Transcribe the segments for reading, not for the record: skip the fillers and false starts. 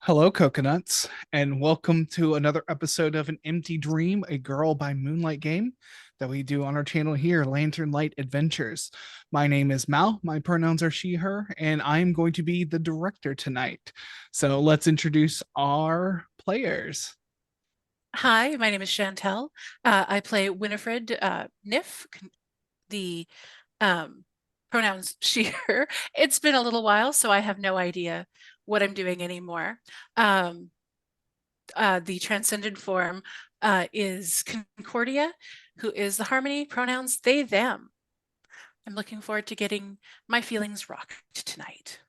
Hello, coconuts, and welcome to another episode of An Empty Dream, a Girl by Moonlight game that we do on our channel here, Lantern Light Adventures. My name is Mal, my pronouns are she, her, and I am going to be the director tonight. So let's introduce our players. Hi, my name is Chantel. I play Winifred Niff, the um, pronouns she, her. It's been a little while, so I have no idea what I'm doing anymore. Um, the transcendent form is Concordia, who is the harmony pronouns they, them. I'm looking forward to getting my feelings rocked tonight.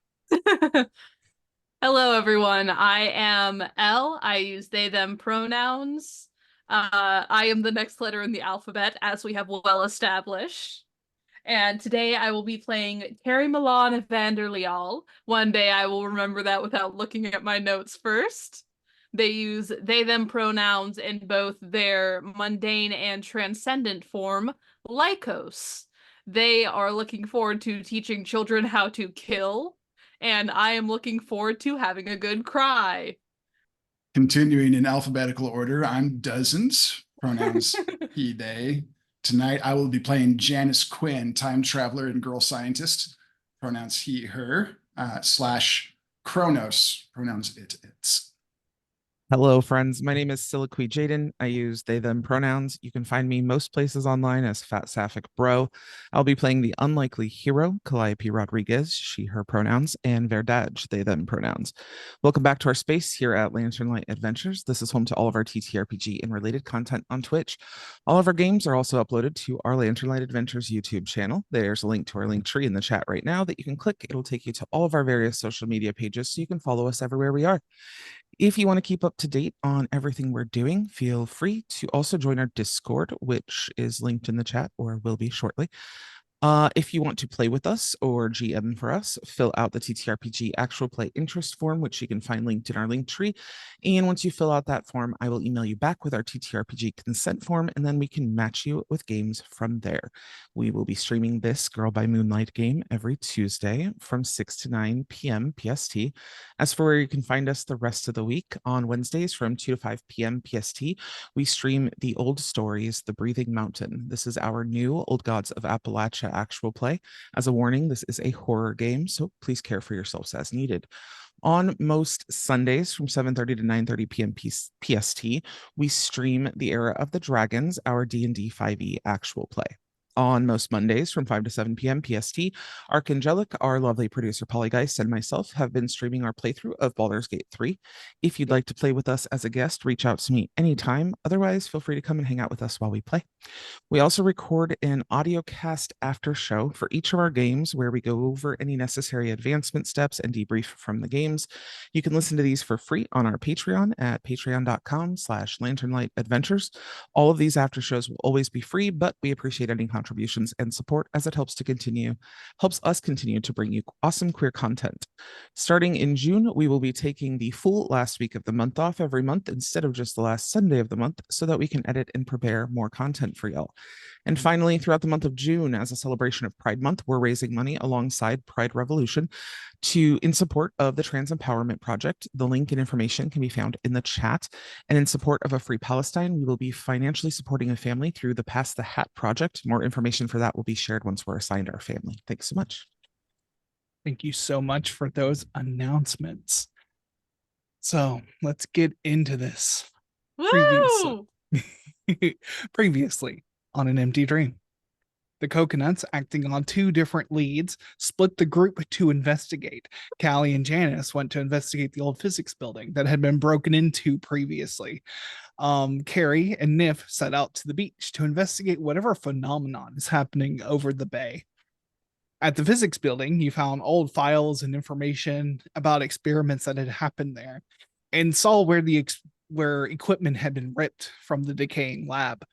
Hello, everyone. I am Elle. I use they, them pronouns. I am the next letter in the alphabet, as we have well established. And today I will be playing Carrie Milan Vanderleal. One day I will remember that without looking at my notes first. They use they, them pronouns in both their mundane and transcendent form, Lycos. They are looking forward to teaching children how to kill, and I am looking forward to having a good cry. Continuing in alphabetical order, I'm Dozens, pronouns he, they. Tonight I will be playing Janice Quinn, time traveler and girl scientist, pronouns he, her, slash Kronos, pronouns it, its. Hello, friends. My name is Siliqui Jaden. I use they, them pronouns. You can find me most places online as Fat Sapphic Bro. I'll be playing the unlikely hero, Calliope Rodriguez, she, her pronouns, and Verdage, they, them pronouns. Welcome back to our space here at Lantern Light Adventures. This is home to all of our TTRPG and related content on Twitch. All of our games are also uploaded to our Lantern Light Adventures YouTube channel. There's a link to our link tree in the chat right now that you can click. It'll take you to all of our various social media pages so you can follow us everywhere we are. If you want to keep up to date on everything we're doing, feel free to also join our Discord, which is linked in the chat or will be shortly. If you want to play with us or GM for us, fill out the TTRPG actual play interest form, which you can find linked in our link tree. And once you fill out that form, I will email you back with our TTRPG consent form, and then we can match you with games from there. We will be streaming this Girl by Moonlight game every Tuesday from 6 to 9 p.m. PST. As for where you can find us the rest of the week, on Wednesdays from 2 to 5 p.m. PST, we stream The Old Stories, The Breathing Mountain. This is our new Old Gods of Appalachia actual play. As a warning, this is a horror game, so please care for yourselves as needed. On most Sundays from 7:30 to 9:30 p.m. PST, we stream The Era of the Dragons, our D&D 5e actual play. On most Mondays from 5 to 7 p.m. PST, Archangelic, our lovely producer Polygeist, and myself have been streaming our playthrough of Baldur's Gate 3. If you'd like to play with us as a guest, reach out to me anytime. Otherwise, feel free to come and hang out with us while we play. We also record an audio cast after show for each of our games where we go over any necessary advancement steps and debrief from the games. You can listen to these for free on our Patreon at patreon.com/lanternlightadventures. All of these after shows will always be free, but we appreciate any contributions and support as it helps us continue to bring you awesome queer content. Starting in June, we will be taking the full last week of the month off every month instead of just the last Sunday of the month so that we can edit and prepare more content for y'all. And finally, throughout the month of June, as a celebration of Pride Month, we're raising money alongside Pride Revolution in support of the Trans Empowerment Project. The link and information can be found in the chat. And in support of a free Palestine, we will be financially supporting a family through the Pass the Hat project. More information for that will be shared once we're assigned our family. Thanks so much. Thank you so much for those announcements. So let's get into this. Woo! Previously on An Empty Dream. The coconuts, acting on two different leads, split the group to investigate. Callie and Janice went to investigate the old physics building that had been broken into previously. Carrie and Niff set out to the beach to investigate whatever phenomenon is happening over the bay. At the physics building, you found old files and information about experiments that had happened there, and saw where equipment had been ripped from the decaying lab.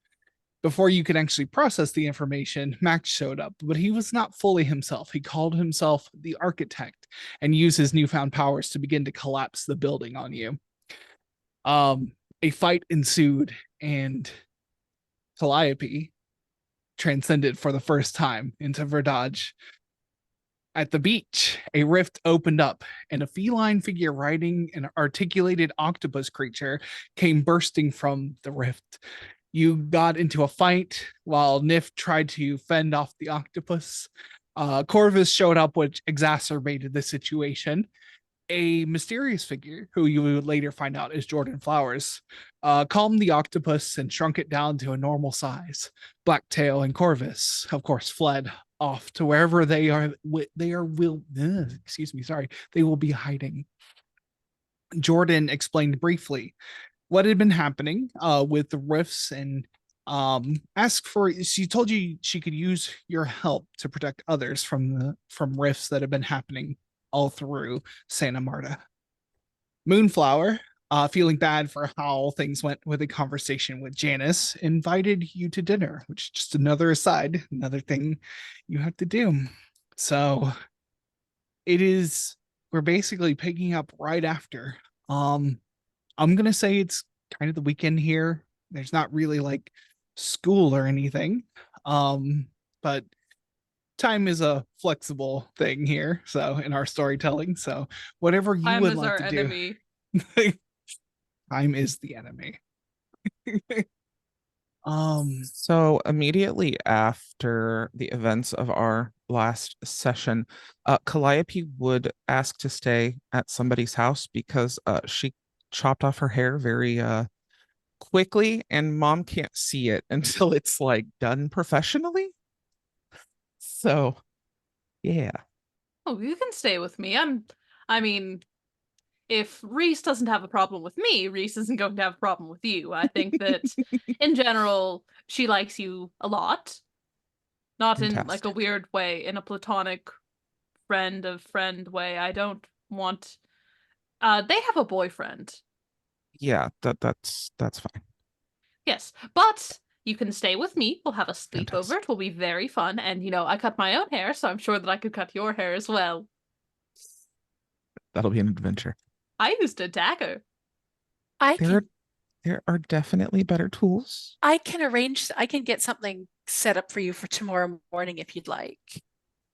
Before you could actually process the information, Max showed up, but he was not fully himself. He called himself the architect and used his newfound powers to begin to collapse the building on you. A fight ensued, and Calliope transcended for the first time into Verdage. At the beach, a rift opened up, and a feline figure riding an articulated octopus creature came bursting from the rift. You got into a fight while Nif tried to fend off the octopus. Corvus showed up, which exacerbated the situation. A mysterious figure, who you would later find out is Jordan Flowers, calmed the octopus and shrunk it down to a normal size. Blacktail and Corvus, of course, fled off to wherever they are. They will be hiding. Jordan explained briefly what had been happening with the rifts and asked for. She told you she could use your help to protect others from rifts that have been happening all through Santa Marta. Moonflower, feeling bad for how things went with a conversation with Janice, invited you to dinner, which is just another aside, another thing you have to do. So we're basically picking up right after. I'm gonna say it's kind of the weekend here. There's not really like school or anything. But time is a flexible thing here, so in our storytelling. So whatever you Time would is like our to enemy. do. Time is the enemy. So immediately after the events of our last session, Calliope would ask to stay at somebody's house because she chopped off her hair very quickly, and mom can't see it until it's like done professionally. So yeah. Oh, you can stay with me. I mean, if Reese doesn't have a problem with me, Reese isn't going to have a problem with you. I think that in general, she likes you a lot. Not in like a Fantastic. weird way, in a platonic friend of friend way. I don't want they have a boyfriend. Yeah, that's fine. Yes, but you can stay with me. We'll have a sleepover. Fantastic. It will be very fun. And I cut my own hair, so I'm sure that I could cut your hair as well. That'll be an adventure. I used a dagger. I There can there are definitely better tools. I can get something set up for you for tomorrow morning if you'd like.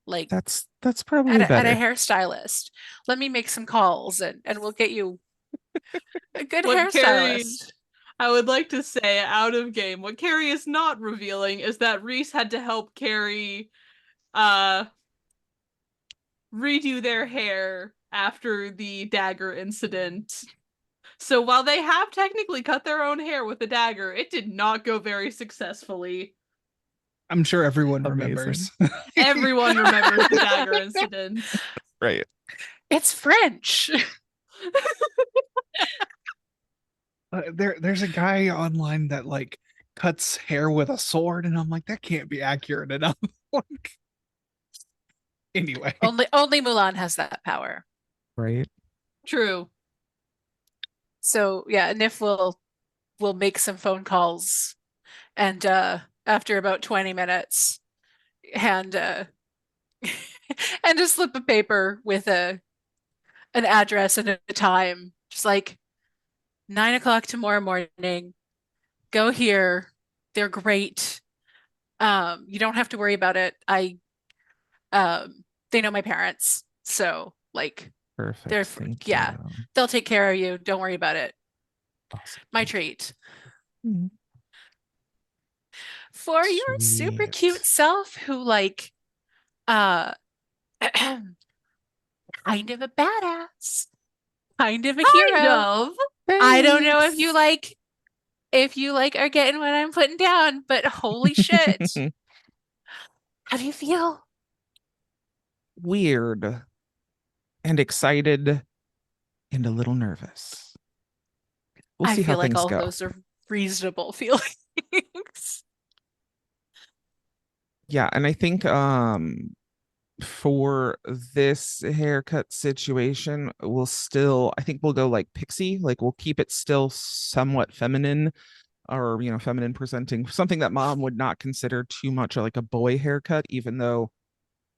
Like That's probably at a better. hairstylist. Let me make some calls and we'll get you a good What Carrie, hairstylist. I would like to say out of game, what Carrie is not revealing is that Reese had to help Carrie redo their hair after the dagger incident. So while they have technically cut their own hair with a dagger, it did not go very successfully. I'm sure everyone Amazing. remembers. Everyone remembers the dagger incident. Right. It's French. There's a guy online that like cuts hair with a sword, and I'm like, that can't be accurate enough. Like, anyway, Only Mulan has that power. Right. True. So yeah, Nif will make some phone calls and after about 20 minutes hand and a slip of paper with an address and a time, just like 9 o'clock tomorrow morning. Go here. They're great. You don't have to worry about it. They know my parents, so like Perfect. Thank yeah, you. they'll take care of you. Don't worry about it. Awesome. My Thank you. treat. Mhm. For your super Sweet. cute self who like uh kind of a badass, kind of a hero. Kind of. I don't know if you Thanks. are getting what I'm putting down, but holy shit. How do you feel? Weird and excited and a little nervous. We'll I see how feel like things all go. those are reasonable feelings. Yeah, and I think for this haircut situation, I think we'll go like pixie, like we'll keep it still somewhat feminine or feminine presenting, something that mom would not consider too much like a boy haircut, even though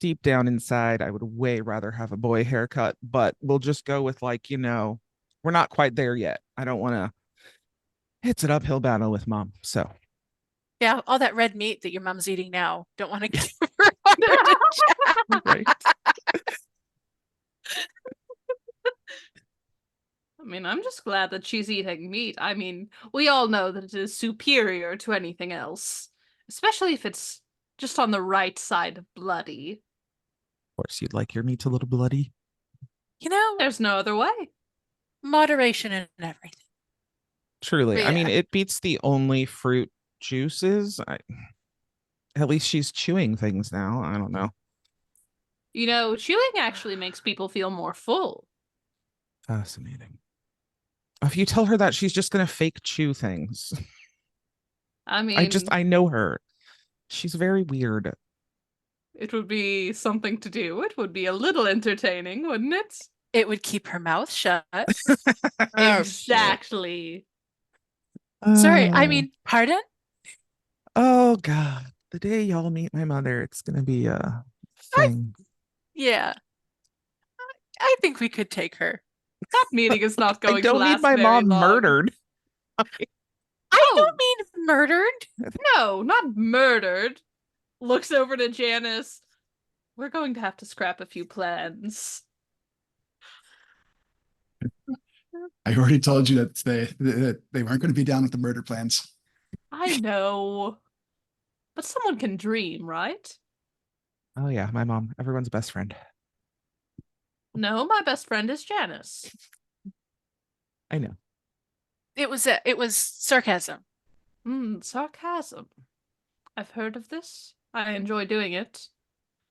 deep down inside I would way rather have a boy haircut, but we'll just go with like, we're not quite there yet. I don't want to it's an uphill battle with mom. So Yeah, all that red meat that your mom's eating now. Don't want to give her order to right. I mean, I'm just glad that she's eating meat. I mean, we all know that it is superior to anything else, especially if it's just on the right side of bloody. Of course, you'd like your meat a little bloody. You know, There's no other way. moderation in everything. Truly. But I mean, yeah. it beats the only fruit juices. At least she's chewing things now. I don't know. You know, chewing actually makes people feel more full. Fascinating. If you tell her that, she's just gonna fake chew things. I mean, I know her. She's very weird. it would be something to do. It would be a little entertaining, wouldn't it? It would keep her mouth shut. Oh, shit. Exactly. Sorry, I Oh. mean, pardon? Oh God. The day y'all meet my mother, it's gonna be a thing. Yeah. I think we could take her. That meeting is not I going to don't need last my very mom long. murdered. I Oh. don't mean murdered. No, not murdered. Looks over to Janice. We're going to have to scrap a few plans. I already told you that they weren't going to be down with the murder plans. I know. But someone can dream, right? Oh yeah, my mom, everyone's best friend. No, my best friend is Janice. I know. It was sarcasm. Sarcasm. I've heard of this. I enjoy doing it.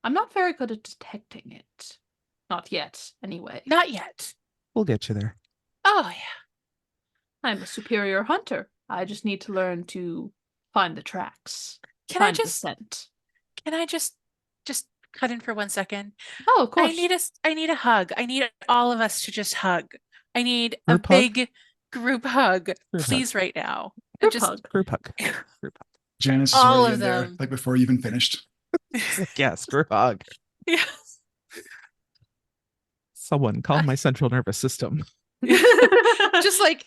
I'm not very good at detecting it. Not yet, anyway. Not yet. We'll get you there. Oh yeah. I'm a superior hunter. I just need to learn to find the tracks. Can find I the just cut in for 1 second? Oh, of course. I need a hug. I need all of us to just hug. I need a Group hug? big group hug, Group please, right now. Group Just hug. Group hug. Group Janice is All already of in there, them. like before you even finished. hug. Yes, group hug. yeah. Someone calm my central nervous system. Just like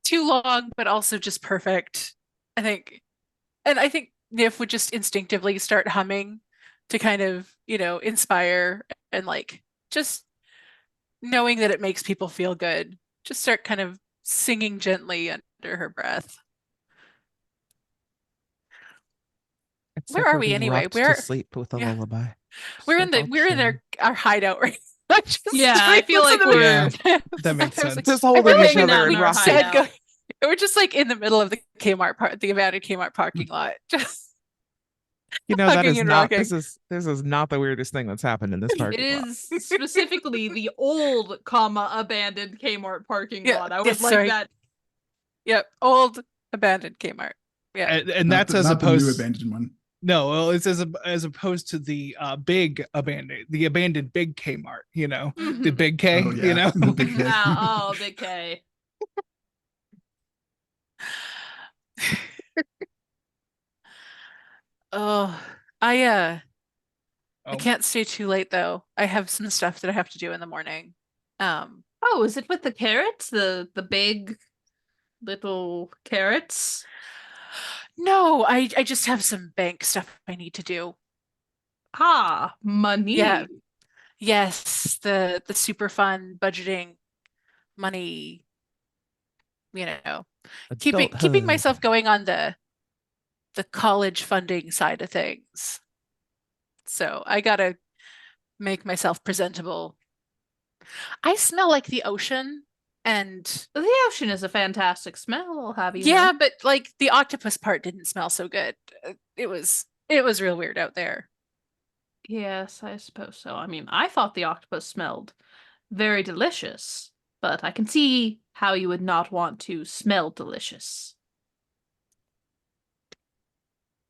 too long, but also just perfect. I think, and I think Nif would just instinctively start humming to kind of, inspire and like just knowing that it makes people feel good. Just start kind of singing gently under her breath. It's Where like are we're we being anyway? rocked Where- to sleep with a yeah. lullaby. We're Just in like we're in chill. our hideout right now. I just- Yeah, I feel like listen to we're Yeah, that makes I was like, sense. Just I holding feel each like other and in our rocking. said hideout. we're just like in the middle of the the abandoned Kmart parking lot. Just You know, that hugging is and not. rocking. This is not the weirdest thing that's happened in this It parking lot. is specifically the old, abandoned Kmart parking Yeah, lot. I would yes, like sorry. that. Yep, old abandoned Kmart. Yeah. And that's as not the new opposed abandoned one. no, well, it's as opposed to the abandoned big Kmart, the Mhm. big K, Oh yeah, the big K. Oh, big K. Oh, I Oh, can't stay too late though. I have some stuff that I have to do in the morning. Oh, is it with the carrots? The big little carrots? No, I just have some bank stuff I need to do. Ah, money. Yeah. Yes, the super fun budgeting money, keeping Adulthood. myself going on the college funding side of things. So I gotta make myself presentable. I smell like the ocean, and The ocean is a fantastic smell, I'll have you yeah, know. but like the octopus part didn't smell so good. It was real weird out there. Yes, I suppose so. I mean, I thought the octopus smelled very delicious, but I can see how you would not want to smell delicious.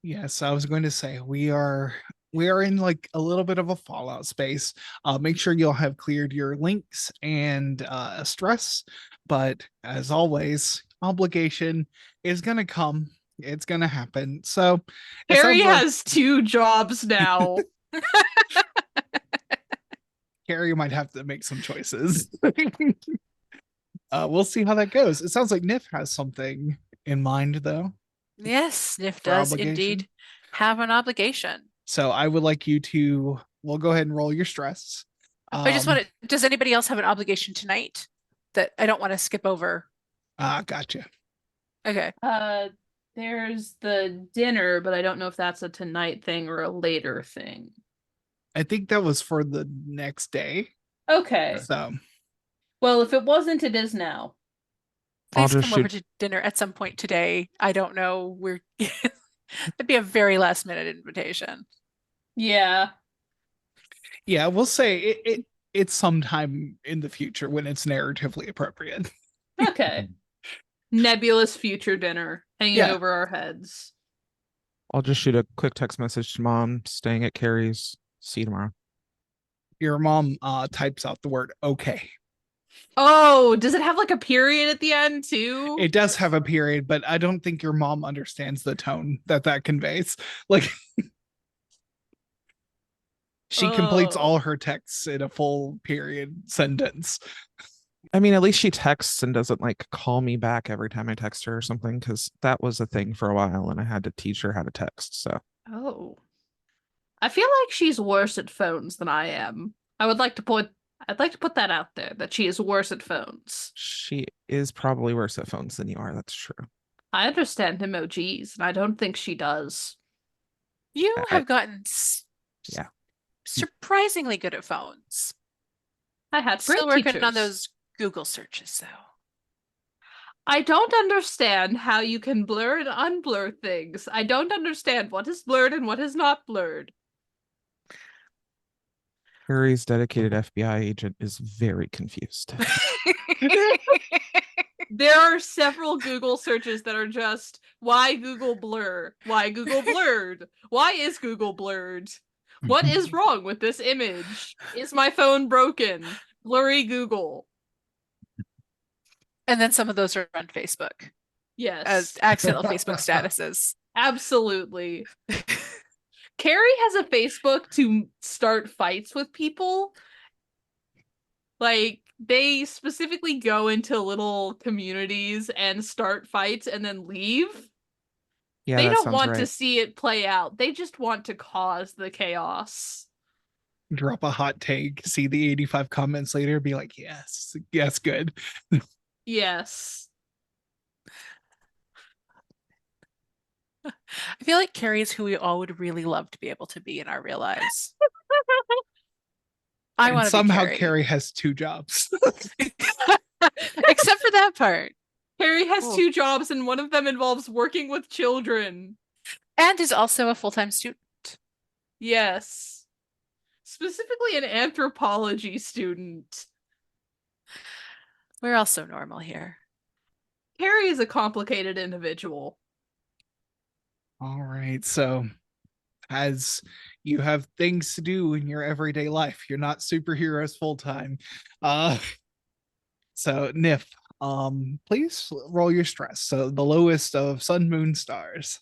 yes, I was going to say we are in like a little bit of a fallout space. Make sure you'll have cleared your links and stress, but as always, obligation is gonna come. It's gonna happen. So it Harry sounds like has 2 jobs now. Carrie might have to make some choices. We'll see how that goes. It sounds like Nif has something in mind though. Yes, Sniff For does obligation? indeed have an obligation. So I would like you to, we'll go ahead and roll your stress. I just want to, does anybody else have an obligation tonight that I don't want to skip over? Gotcha. Okay. There's the dinner, but I don't know if that's a tonight thing or a later thing. I think that was for the next day. Okay. So Well, if it wasn't, it is now. I'll Please just come over shoot. to dinner at some point today. I don't know. It'd be a very last minute invitation. Yeah. yeah, we'll say it's sometime in the future when it's narratively appropriate. Okay. Nebulous future dinner hanging Yeah. over our heads. I'll just shoot a quick text message to mom, staying at Carrie's. See you tomorrow. Your mom types out the word okay. Oh, does it have like a period at the end too? It does have a period, but I don't think your mom understands the tone that conveys. Like she completes Oh. all her texts in a full period sentence. I mean, at least she texts and doesn't like call me back every time I text her or something, because that was a thing for a while and I had to teach her how to text. So Oh. I feel like she's worse at phones than I am. I'd like to put that out there that she is worse at phones. she is probably worse at phones than you are. That's true. I understand emojis, and I don't think she does. You I- have gotten Yeah. surprisingly good at phones. I had great Still working teachers. on those Google searches though. I don't understand how you can blur and unblur things. I don't understand what is blurred and what is not blurred. Carrie's dedicated FBI agent is very confused. There are several Google searches that are just, why Google blur? Why Google blurred? Why is Google blurred? What is wrong with this image? Is my phone broken? Blurry Google. And then some of those are on Facebook Yes. as accidental Facebook statuses. Absolutely. Carrie has a Facebook to start fights with people. Like, they specifically go into little communities and start fights and then leave. Yeah, They that don't sounds want to right. see it play out. They just want to cause the chaos. Drop a hot take, see the 85 comments later, be like, yes, good. Yes. I feel like Carrie is who we all would really love to be able to be in our real lives. I And want to be somehow Carrie. Carrie has 2 jobs. Except for that part. Carrie has Oh. 2 jobs, and one of them involves working with children. And is also a full-time student. Yes. Specifically an anthropology student. We're all so normal here. Carrie is a complicated individual. All right. So as you have things to do in your everyday life, you're not superheroes full time. So Nif, please roll your stress. So the lowest of sun, moon, stars.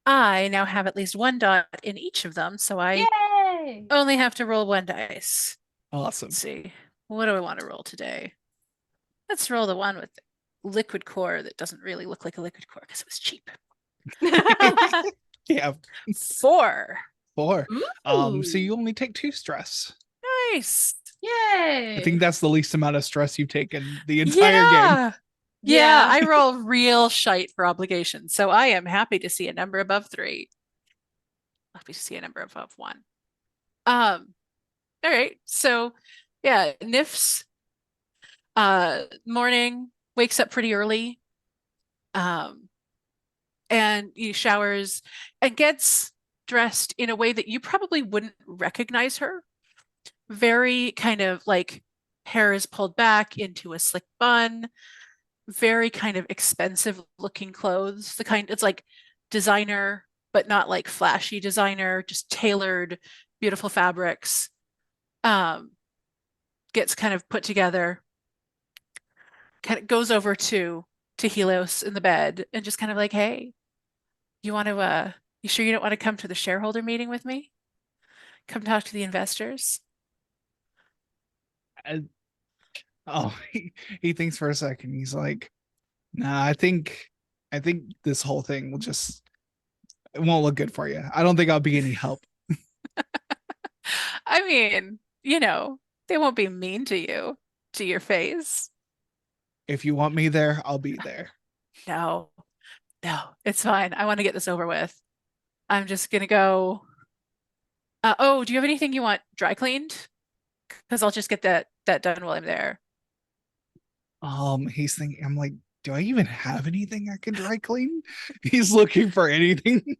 I now have at least 1 dot in each of them, so I Yay! only have to roll 1 dice. Awesome. Let's see. What do I want to roll today? Let's roll the one with liquid core that doesn't really look like a liquid core because it was cheap. Yeah, 4. 4. So Ooh. you only take 2 stress. Nice. Yay! I think that's the least amount of stress you've taken the entire game. Yeah, I roll real shite for obligations, so I am happy to see a number above 3. Happy to see a number above 1. All right, so yeah, Nif's morning, wakes up pretty early, and he showers and gets dressed in a way that you probably wouldn't recognize her. Very kind of like hair is pulled back into a slick bun, very kind of expensive looking clothes. The kind, it's like designer, but not like flashy designer, just tailored, beautiful fabrics. Gets kind of put together, kind of goes over to Helios in the bed and just kind of like, hey, you want to you sure you don't want to come to the shareholder meeting with me? Come talk to the investors. Oh, he thinks for a second. He's like, nah, I think this whole thing will just, it won't look good for you. I don't think I'll be any help. I mean, you know, They won't be mean to you, to your face. If you want me there, I'll be there. No, no, it's fine. I want to get this over with. I'm just gonna go. Oh, do you have anything you want dry cleaned? Because I'll just get that done while I'm there. He's thinking, I'm like, do I even have anything I can dry clean? He's looking for anything.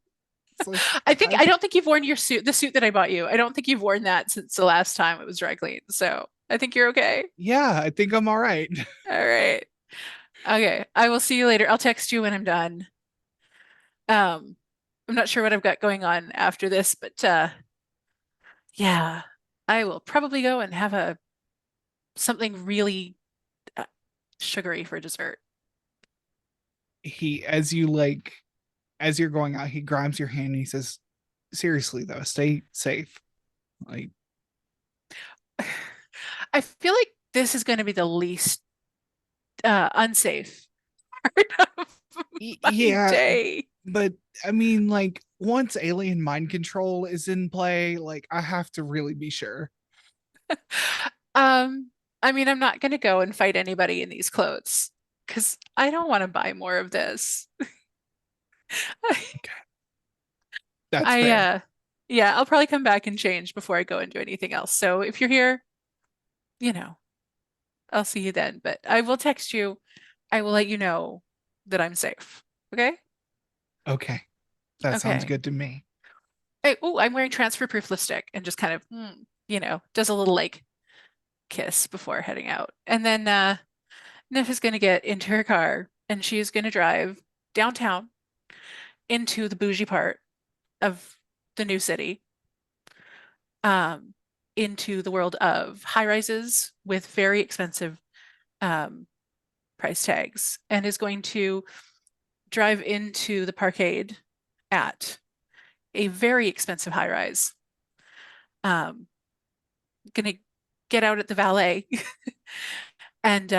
It's like, I don't think you've worn your suit, the suit that I bought you. I don't think you've worn that since the last time it was dry cleaned. So I think you're okay. yeah, I think I'm all right. All right. Okay. I will see you later. I'll text you when I'm done. I'm not sure what I've got going on after this, but yeah, I will probably go and have a something really uh, sugary for dessert. He, as you're going out, he grabs your hand and he says, seriously though, stay safe. Like, I feel like this is going to be the least unsafe part of my yeah, day. but I mean, like, once alien mind control is in play, like, I have to really be sure. Um, I mean, I'm not going to go and fight anybody in these clothes because I don't want to buy more of this. That's fair. Yeah, I'll probably come back and change before I go and do anything else. So if you're here, you know, I'll see you then. But I will text you. I will let you know that I'm safe. Okay? Okay, that sounds Okay. good to me. Hey, oh, I'm wearing transfer proof lipstick and just kind of, does a little like kiss before heading out. And then Nif is going to get into her car and she is going to drive downtown into the bougie part of the new city, um, into the world of high rises with very expensive um, price tags, and is going to drive into the parkade at a very expensive high rise. Gonna get out at the valet and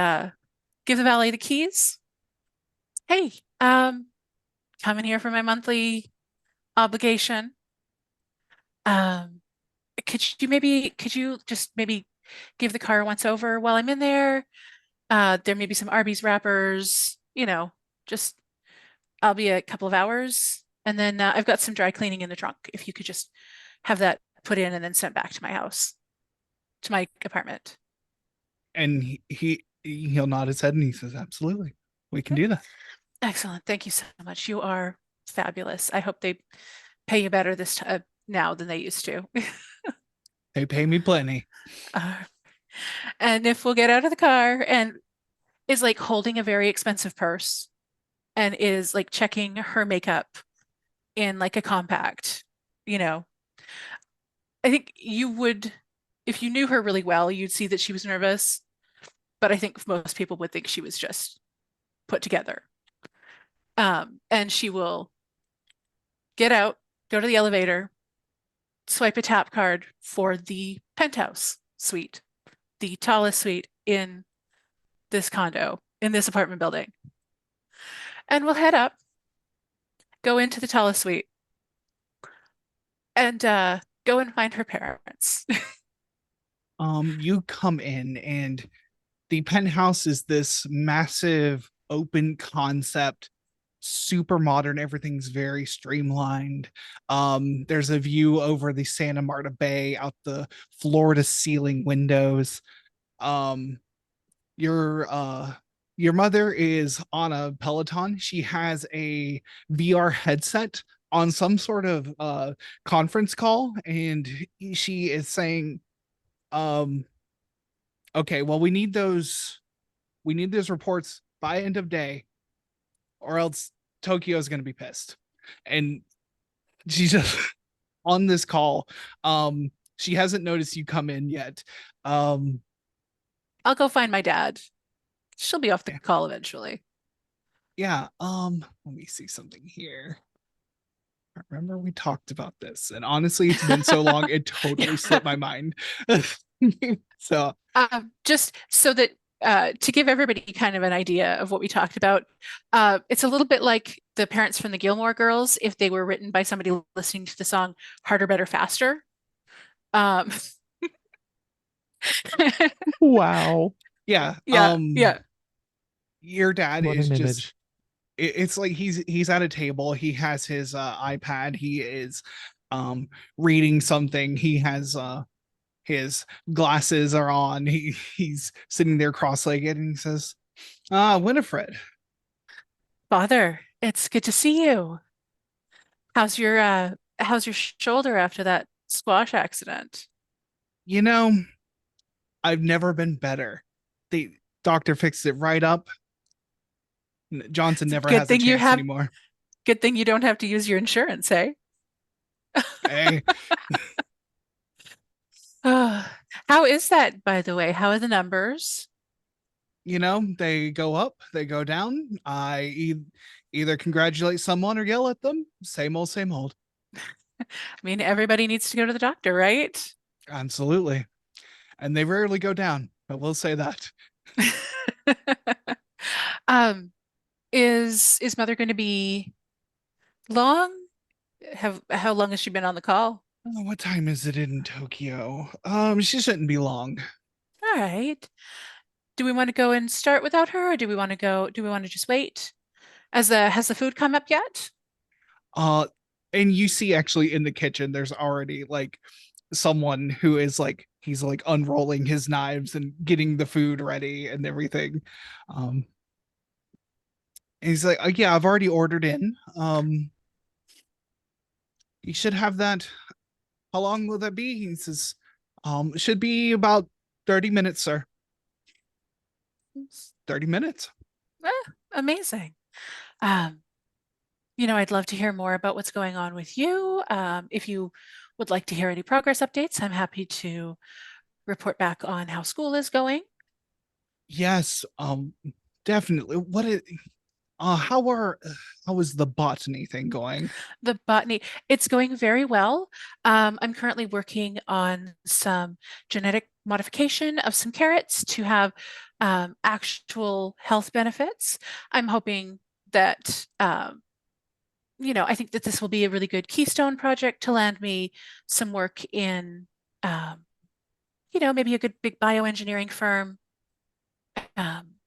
give the valet the keys. Hey, coming here for my monthly obligation. Um, could you just maybe give the car once over while I'm in there? There may be some Arby's wrappers, just I'll be a couple of hours. And then I've got some dry cleaning in the trunk. If you could just have that put in and then sent back to my house, to my apartment. And he'll nod his head and he says, absolutely, we can do that. Excellent. Thank you so much. You are fabulous. I hope they pay you better this time now than they used to. They pay me plenty. Uh, and if we'll get out of the car and is like holding a very expensive purse and is like checking her makeup in like a compact, you know, I think you would, if you knew her really well, you'd see that she was nervous. But I think most people would think she was just put together. And she will get out, go to the elevator, swipe a tap card for the penthouse suite, the tallest suite in this condo, in this apartment building. And we'll head up, go into the tallest suite, and go and find her parents. You come in and the penthouse is this massive open concept, super modern. Everything's very streamlined. There's a view over the Santa Marta Bay out the floor to ceiling windows. Um, your mother is on a Peloton. She has a VR headset on some sort of conference call, and she is saying, okay, well, we need those reports by end of day, or else Tokyo's gonna be pissed. And she's just on this call. She hasn't noticed you come in yet. I'll go find my dad. She'll be off the Yeah. call eventually. Yeah, let me see something here. I remember we talked about this, and honestly, it's been so long, it totally slipped my mind. So Just so that to give everybody kind of an idea of what we talked about, it's a little bit like the parents from the Gilmore Girls if they were written by somebody listening to the song Harder, Better, Faster. Um, Wow. Yeah. Yeah, yeah. Your dad What is an just image. it's like he's at a table. He has his iPad. He is reading something. He has his glasses are on. He's sitting there cross-legged and he says, Winifred. Father, it's good to see you. How's your shoulder after that squash accident? You know, I've never been better. The doctor fixed it right up. Johnson It's a never has a chance anymore. good thing you don't have to use your insurance, eh? Hey, How is that, by the way? How are the numbers? they go up, they go down. Either congratulate someone or yell at them. Same old, same old. I mean, everybody needs to go to the doctor, right? Absolutely. And they rarely go down, but we'll say that. Um, is mother going to be long? How long has she been on the call? Oh, what time is it in Tokyo? She shouldn't be long. All right. Do we want to go and start without her, or do we want to just wait? Has the food come up yet? Uh, and you see actually in the kitchen, there's already like someone who is like he's like unrolling his knives and getting the food ready and everything. Um, and he's like, yeah, I've already ordered in. You should have that. How long will that be? He says, it should be about 30 minutes, sir. 30 minutes. Amazing. Um, I'd love to hear more about what's going on with you. If you would like to hear any progress updates, I'm happy to report back on how school is going. Yes, definitely. How is the botany thing going? The botany, it's going very well. I'm currently working on some genetic modification of some carrots to have actual health benefits. I'm hoping that I think that this will be a really good keystone project to land me some work in, maybe a good big bioengineering firm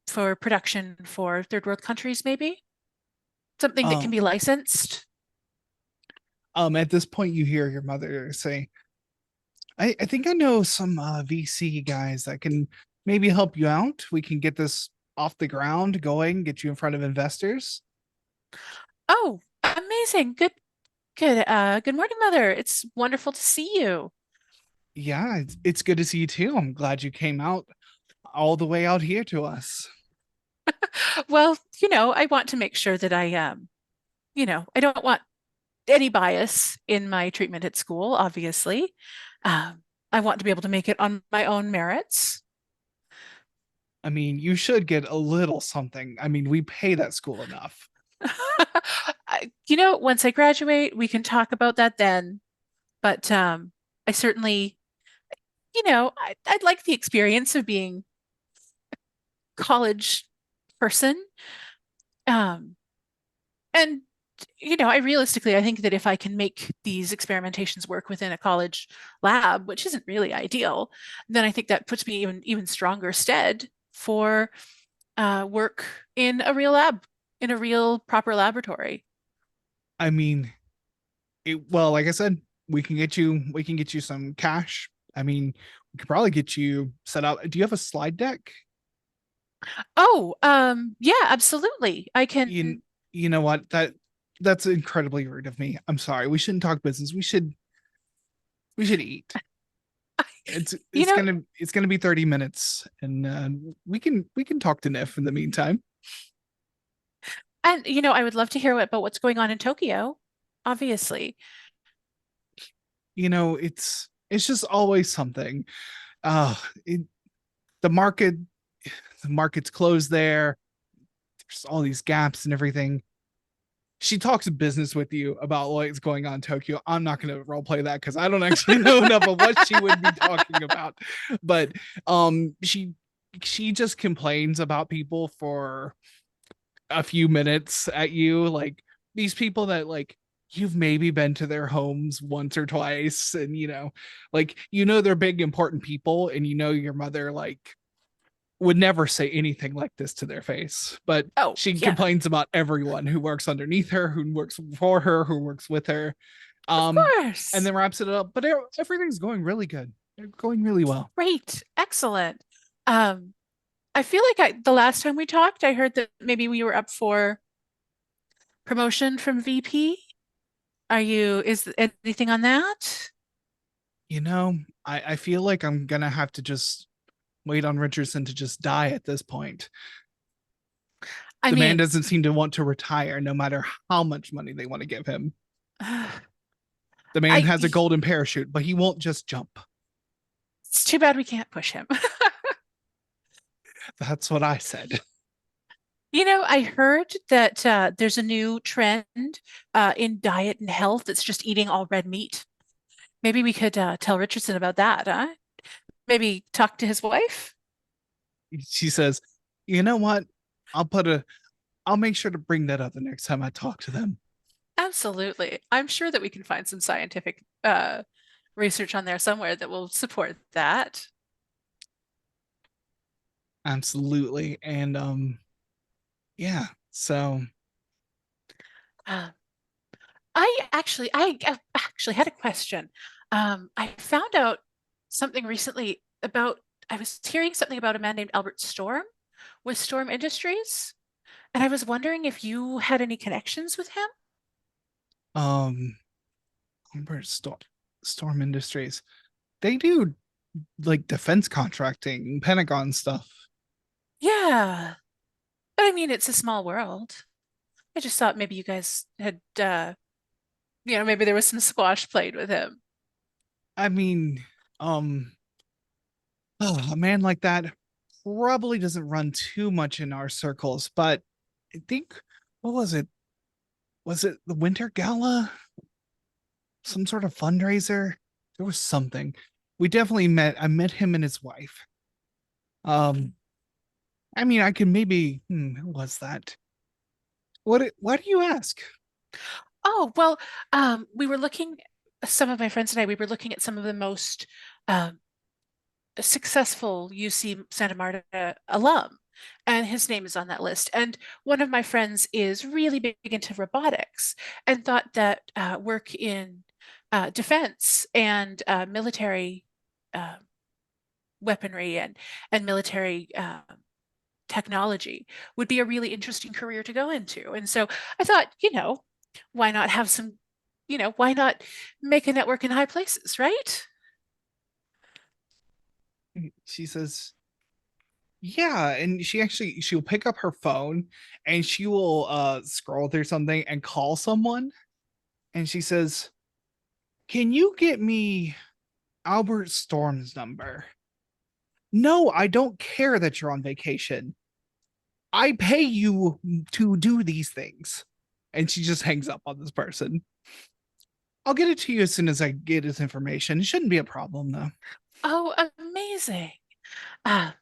for production for third world countries, maybe something that can Um, be licensed. at this point, you hear your mother say, I think I know some VC guys that can maybe help you out. We can get this off the ground going, get you in front of investors. Oh, amazing. Good morning, Mother. It's wonderful to see you. Yeah, it's good to see you too. I'm glad you came out all the way out here to us. Well, I want to make sure that I don't want any bias in my treatment at school, obviously. I want to be able to make it on my own merits. I mean, you should get a little something. I mean, we pay that school enough. Once I graduate, we can talk about that then. But I certainly, I'd like the experience of being a college person. Um, and I think that if I can make these experimentations work within a college lab, which isn't really ideal, then I think that puts me even stronger stead for work in a real lab, in a real proper laboratory. I mean, like I said, we can get you some cash. I mean, we could probably get you set up. Do you have a slide deck? Oh, yeah, absolutely. I can. You know what? That's incredibly rude of me. I'm sorry. We shouldn't talk business. We should eat. It's You know, it's gonna be 30 minutes and we can talk to Nif in the meantime. and I would love to hear about what's going on in Tokyo, obviously. It's just always something. Uh it, the market the market's closed there. There's all these gaps and everything. She talks business with you about what's going on in Tokyo. I'm not going to role play that because I don't actually know enough of what she would be talking about. But she just complains about people for a few minutes at you, like these people that like you've maybe been to their homes once or twice, and like they're big important people, and your mother like would never say anything like this to their face, but Oh, she yeah, complains about everyone who works underneath her, who works for her, who works with her. of course. And then wraps it up. But everything's going really good. They're going really well. Great. Excellent. I feel like the last time we talked, I heard that maybe we were up for promotion from VP. Is anything on that? I feel like I'm gonna have to just wait on Richardson to just die at this point. I The man mean, doesn't seem to want to retire no matter how much money they want to give him. The man has a golden parachute, but he won't just jump. it's too bad we can't push him. That's what I said. I heard that there's a new trend in diet and health. It's just eating all red meat. Maybe we could tell Richardson about that, huh? Maybe talk to his wife? She says, "You know what? I'll make sure to bring that up the next time I talk to them." Absolutely. I'm sure that we can find some scientific research on there somewhere that will support that. Absolutely. And yeah, so Uh, I actually had a question. I found out something recently I was hearing something about a man named Albert Storm with Storm Industries, and I was wondering if you had any connections with him. um Storm Industries. They do like defense contracting, Pentagon stuff. Yeah, but I mean, it's a small world. I just thought maybe you guys had, maybe there was some squash played with him. I mean, a man like that probably doesn't run too much in our circles, but I think what was it? Was it the Winter Gala? Some sort of fundraiser? There was something. We definitely met. I met him and his wife. I mean, I can maybe. Who was that? Why do you ask? Oh, well, some of my friends and I, we were looking at some of the most um, successful UC Santa Marta alum, and his name is on that list. And one of my friends is really big into robotics and thought that work in defense and military uh, weaponry and military technology would be a really interesting career to go into. And so I thought, why not have some, why not make a network in high places, right? She says, yeah, and she'll pick up her phone and she will scroll through something and call someone, and she says, "Can you get me Albert Storm's number?" "No, I don't care that you're on vacation. I pay you to do these things." And she just hangs up on this person. "I'll get it to you as soon as I get his information. It shouldn't be a problem though." Oh, amazing. Uh,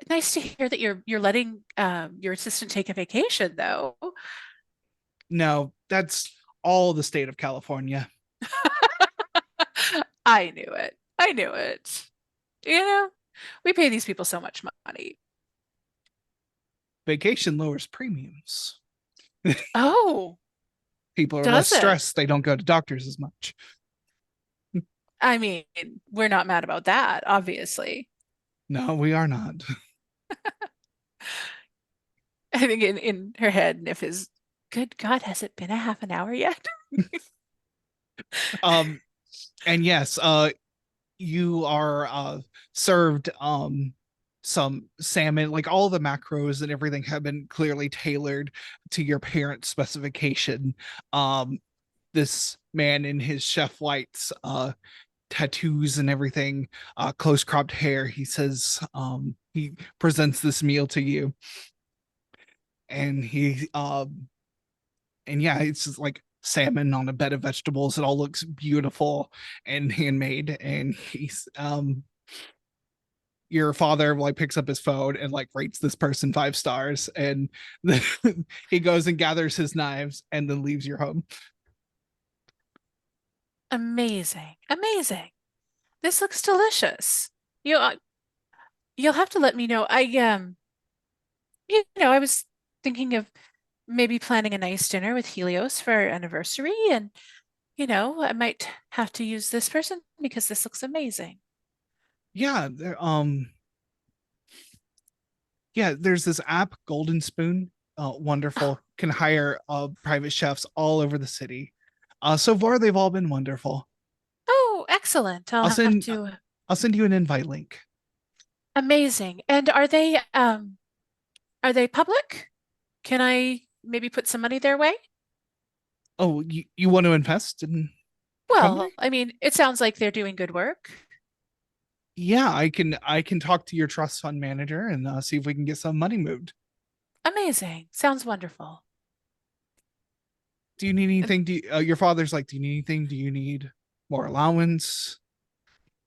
Nice to hear that you're letting your assistant take a vacation, though. No, that's all the state of California. I knew it. I knew it. We pay these people so much money. Vacation lowers premiums. Oh, People are less does it? stressed. They don't go to doctors as much. I mean, we're not mad about that, obviously. No, we are not. I think in her head, Nif is, good God, has it been a half an hour yet? And yes, you are served some salmon, like all the macros and everything have been clearly tailored to your parent specification. This man in his chef whites, tattoos and everything, close cropped hair, he says, he presents this meal to you, and and yeah, it's just like salmon on a bed of vegetables. It all looks beautiful and handmade. And your father like picks up his phone and like rates this person 5 stars, and then he goes and gathers his knives and then leaves your home. Amazing. Amazing. This looks delicious. You you'll have to let me know. I was thinking of maybe planning a nice dinner with Helios for our anniversary, and I might have to use this person because this looks amazing. Yeah, there's this app, Golden Spoon. Wonderful. Can hire private chefs all over the city. So far they've all been wonderful. Oh, excellent. I'll I'll have send to. I'll send you an invite link. Amazing. And are they public? Can I maybe put some money their way? Oh, you want to invest in the Well, company? I mean, it sounds like they're doing good work. Yeah, I can talk to your trust fund manager and see if we can get some money moved. Amazing. Sounds wonderful. Do you need And- anything? Your father's like, do you need anything? Do you need more allowance?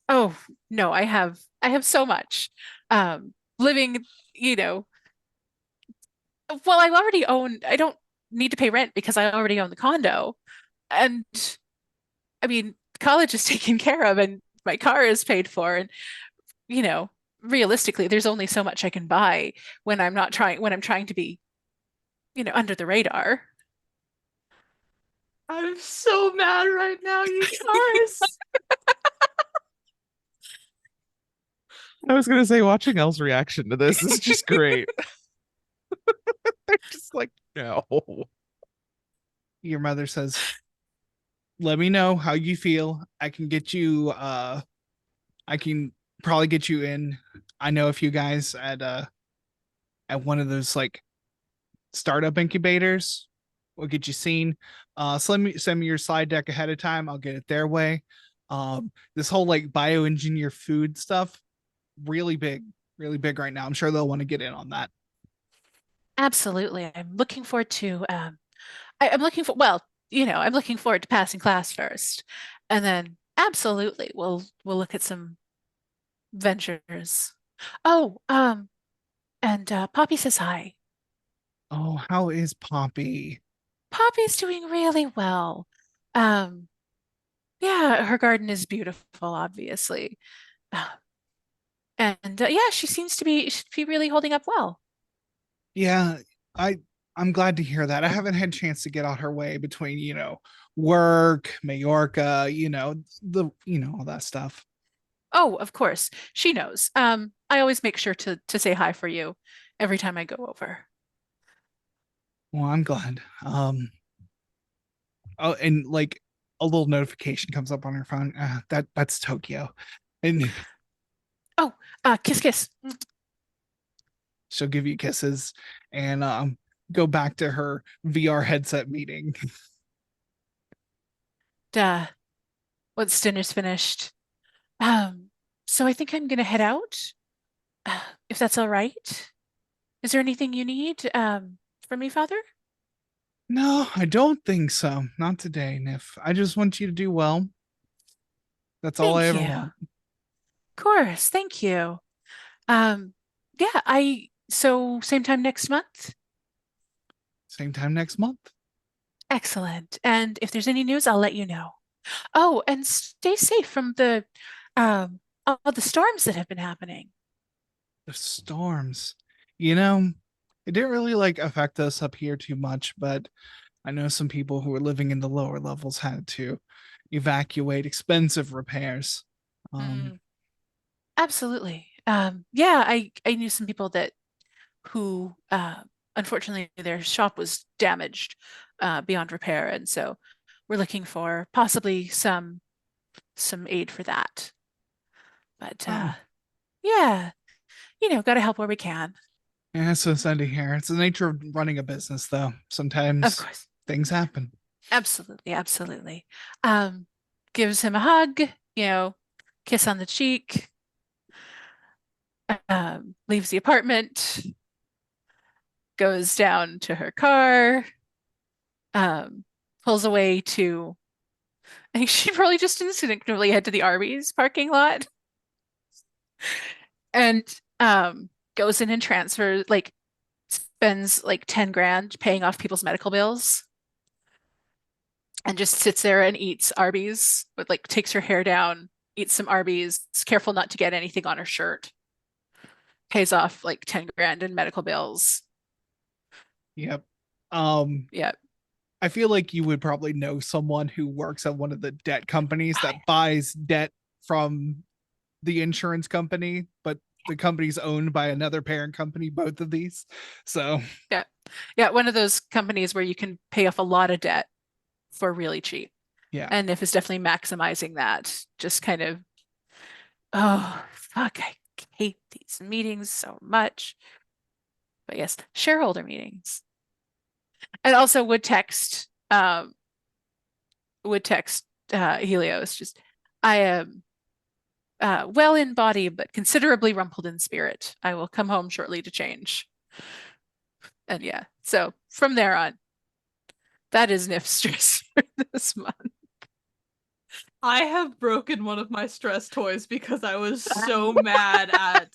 Oh, no, I have so much. Living, you know, well, I don't need to pay rent because I already own the condo. And I mean, college is taken care of and my car is paid for. And, you know, realistically, there's only so much I can buy when I'm trying to be, under the radar. I'm so mad right now, you guys. I was gonna say watching Elle's reaction to this is just great. They're just like, no. Your mother says, let me know how you feel. I can probably get you in. I know a few guys at one of those like startup incubators. We'll get you seen. Send me your slide deck ahead of time. I'll get it their way. This whole like bioengineer food stuff, really big right now. I'm sure they'll want to get in on that. Absolutely. I'm looking forward to I'm looking for well, I'm looking forward to passing class first. And then absolutely we'll look at some ventures. Oh, and Poppy says hi. Oh, how is Poppy? Poppy's doing really well. Um, yeah, her garden is beautiful, obviously. Uh, and yeah, she should be really holding up well. Yeah, I I'm glad to hear that. I haven't had a chance to get out her way between, work, Majorca, all that stuff. Oh, of course, she knows. I always make sure to say hi for you every time I go over. Well, I'm glad. Oh, and like a little notification comes up on her phone. That's Tokyo. And Oh, kiss, kiss. she'll give you kisses and go back to her VR headset meeting. Duh. Once dinner's finished. Um, so I think I'm gonna head out, if that's all right. Is there anything you need from me, Father? No, I don't think so. Not today, Nif. I just want you to do well. That's all I Thank ever you. Of want. course, thank you. Um, yeah, so same time next month? Same time next month. Excellent. And if there's any news, I'll let you know. Oh, and stay safe from the all the storms that have been happening. The storms. You know, it didn't really like affect us up here too much, but I know some people who were living in the lower levels had to evacuate expensive repairs. Um, Mm, absolutely. Yeah, I knew some people that who unfortunately their shop was damaged beyond repair, and so we're looking for possibly some aid for that. But oh, yeah, got to help where we can. yeah, so sad to hear. It's the nature of running a business, though. Of Sometimes course. things happen. Absolutely, absolutely. Um, gives him a hug, kiss on the cheek, leaves the apartment, goes down to her car, um, pulls away to, I think she'd probably just instinctively head to the Arby's parking lot and goes in and transfers, like, spends like 10 grand paying off people's medical bills. and just sits there and eats Arby's, but like takes her hair down, eats some Arby's, is careful not to get anything on her shirt, pays off like 10 grand in medical bills. Yep. Yeah. I feel like you would probably know someone who works at one of the debt companies that buys debt from the insurance company, but the company's owned by another parent company, both of these. So Yeah, one of those companies where you can pay off a lot of debt for really cheap. yeah. And Nif is definitely maximizing that. Just kind of, oh, fuck, I hate these meetings so much. But yes, shareholder meetings. And also would text Helios, just, I am well in body, but considerably rumpled in spirit. I will come home shortly to change. And yeah, so from there on, that is Nif's stress for this month. I have broken one of my stress toys because I was so mad at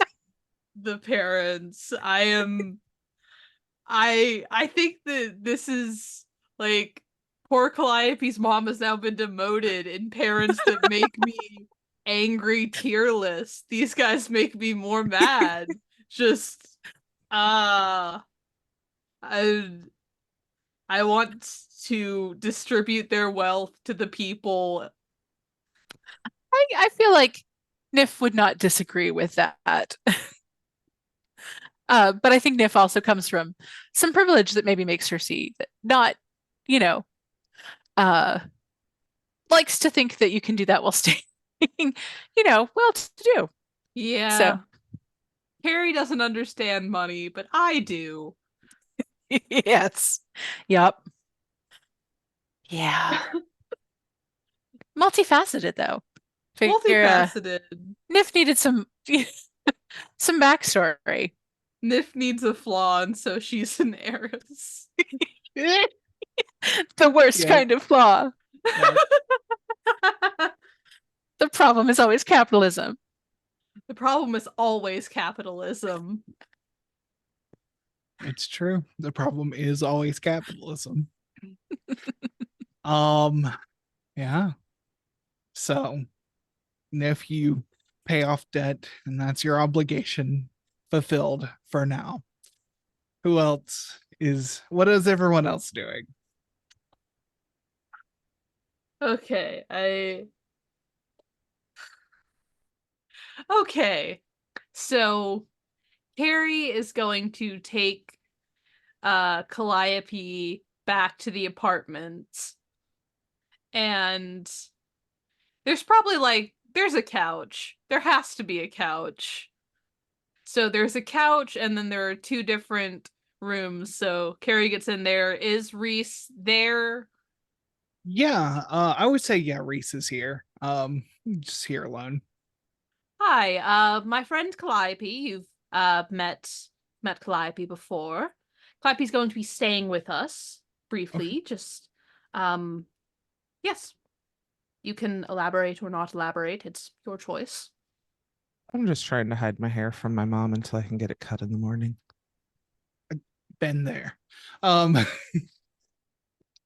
the parents. I think that this is like poor Calliope's mom has now been demoted in parents that make me angry tier list. These guys make me more mad. Just I I want to distribute their wealth to the people. I feel like Nif would not disagree with that. But I think Nif also comes from some privilege that maybe makes her see that not, you know, uh, likes to think that you can do that while staying, well to do. Yeah. So Carrie doesn't understand money, but I do. yes. Yup. Yeah. Multifaceted though. Figure Multifaceted. Nif needed some some backstory. Nif needs a flaw, and so she's an heiress. The worst Yeah. kind of flaw. Yeah. The problem is always capitalism. The problem is always capitalism. It's true. The problem is always capitalism. Yeah. So if you pay off debt and that's your obligation fulfilled for now, what is everyone else doing? Okay, Okay. So Carrie is going to take Calliope back to the apartment. And there's probably there's a couch. There has to be a couch. So there's a couch, and then there are two different rooms. So Carrie gets in there. Is Reese there? Yeah, I would say yeah, Reese is here. Just here alone. Hi, my friend Calliope. You've met Calliope before. Calliope's going to be staying with us briefly. Just yes. You can elaborate or not elaborate. It's your choice. I'm just trying to hide my hair from my mom until I can get it cut in the morning. Been there. I'm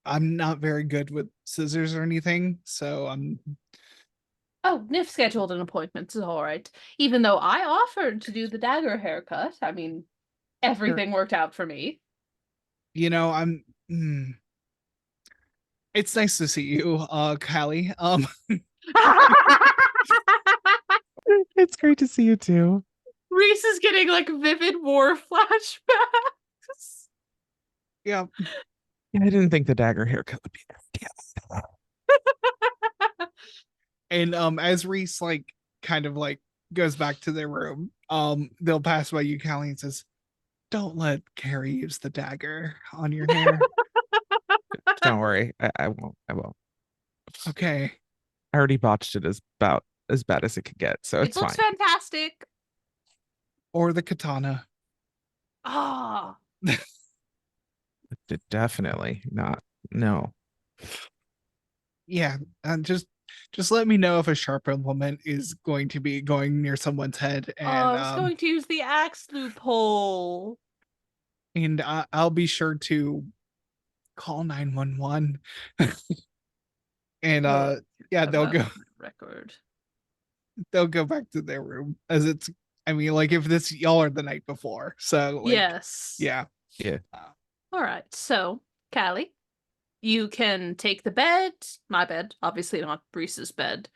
not very good with scissors or anything, so Oh, Nif scheduled an appointment. It's all right. Even though I offered to do the dagger haircut, I mean, everything worked out for me. It's nice to see you, Callie. It's great to see you too. Reese is getting vivid war flashbacks. Yeah. Yeah, I didn't think the dagger haircut would be there. And as Reese kind of goes back to their room, they'll pass by you, Callie, and says, "Don't let Carrie use the dagger on your hair." Don't worry, I won't. I won't. Okay. I already botched it about as bad as it could get, so it's It looks fine. fantastic. Or the katana. Ah. Definitely not. No. Yeah, and just let me know if a sharp implement is going to be going near someone's head, and I was going to use the axe loophole. I'll be sure to call 911. And yeah, Have they'll that go on my record. they'll go back to their room as it's I mean, like if this y'all are the night before. So like Yes. yeah. Yeah. All right. So, Callie, you can take the bed, my bed, obviously not Breeze's bed,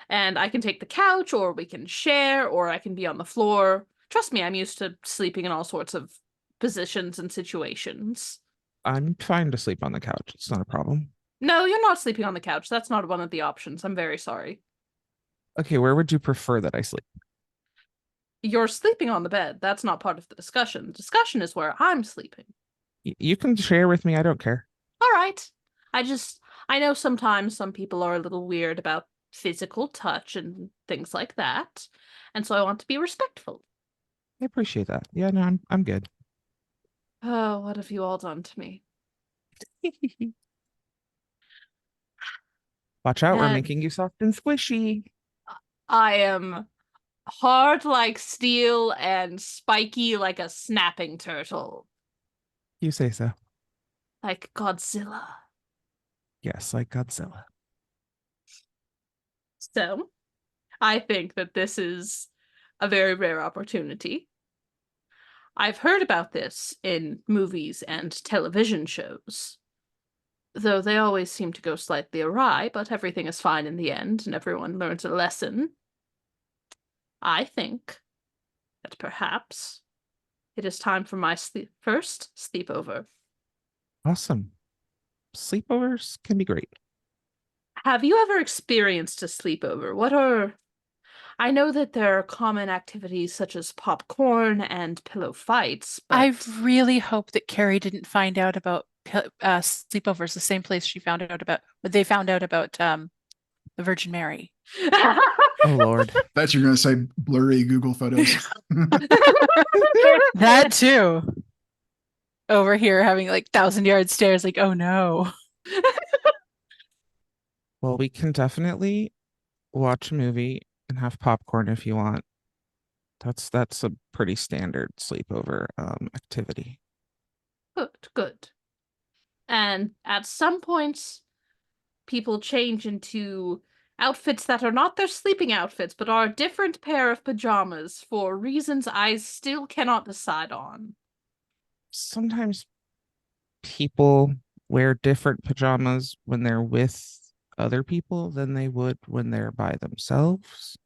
and I can take the couch, or we can share, or I can be on the floor. Trust me, I'm used to sleeping in all sorts of positions and situations. I'm fine to sleep on the couch. It's not a problem. No, you're not sleeping on the couch. That's not one of the options. I'm very sorry. Okay, where would you prefer that I sleep? You're sleeping on the bed. That's not part of the discussion. The discussion is where I'm sleeping. You can share with me. I don't care. All right. I know sometimes some people are a little weird about physical touch and things like that, and so I want to be respectful. I appreciate that. Yeah, no, I'm good. Oh, what have you all done to me? Watch out, we're And making you soft and squishy. I am hard like steel and spiky like a snapping turtle, You say so. like Godzilla. Yes, like Godzilla. So, I think that this is a very rare opportunity. I've heard about this in movies and television shows, though they always seem to go slightly awry, but everything is fine in the end and everyone learns a lesson. I think that perhaps it is time for my first sleepover. Awesome. Sleepovers can be great. Have you ever experienced a sleepover? I know that there are common activities such as popcorn and pillow fights, but I really hope that Carrie didn't find out about sleepovers the same place she found out about what they found out about the Virgin Mary. Oh Lord. Thought you were going to say blurry Google photos. That too. Over here having like 1,000-yard stares, like, oh no. Well, we can definitely watch a movie and have popcorn if you want. That's a pretty standard sleepover activity. Good, good. And at some points, people change into outfits that are not their sleeping outfits, but are a different pair of pajamas for reasons I still cannot decide on. Sometimes people wear different pajamas when they're with other people than they would when they're by themselves.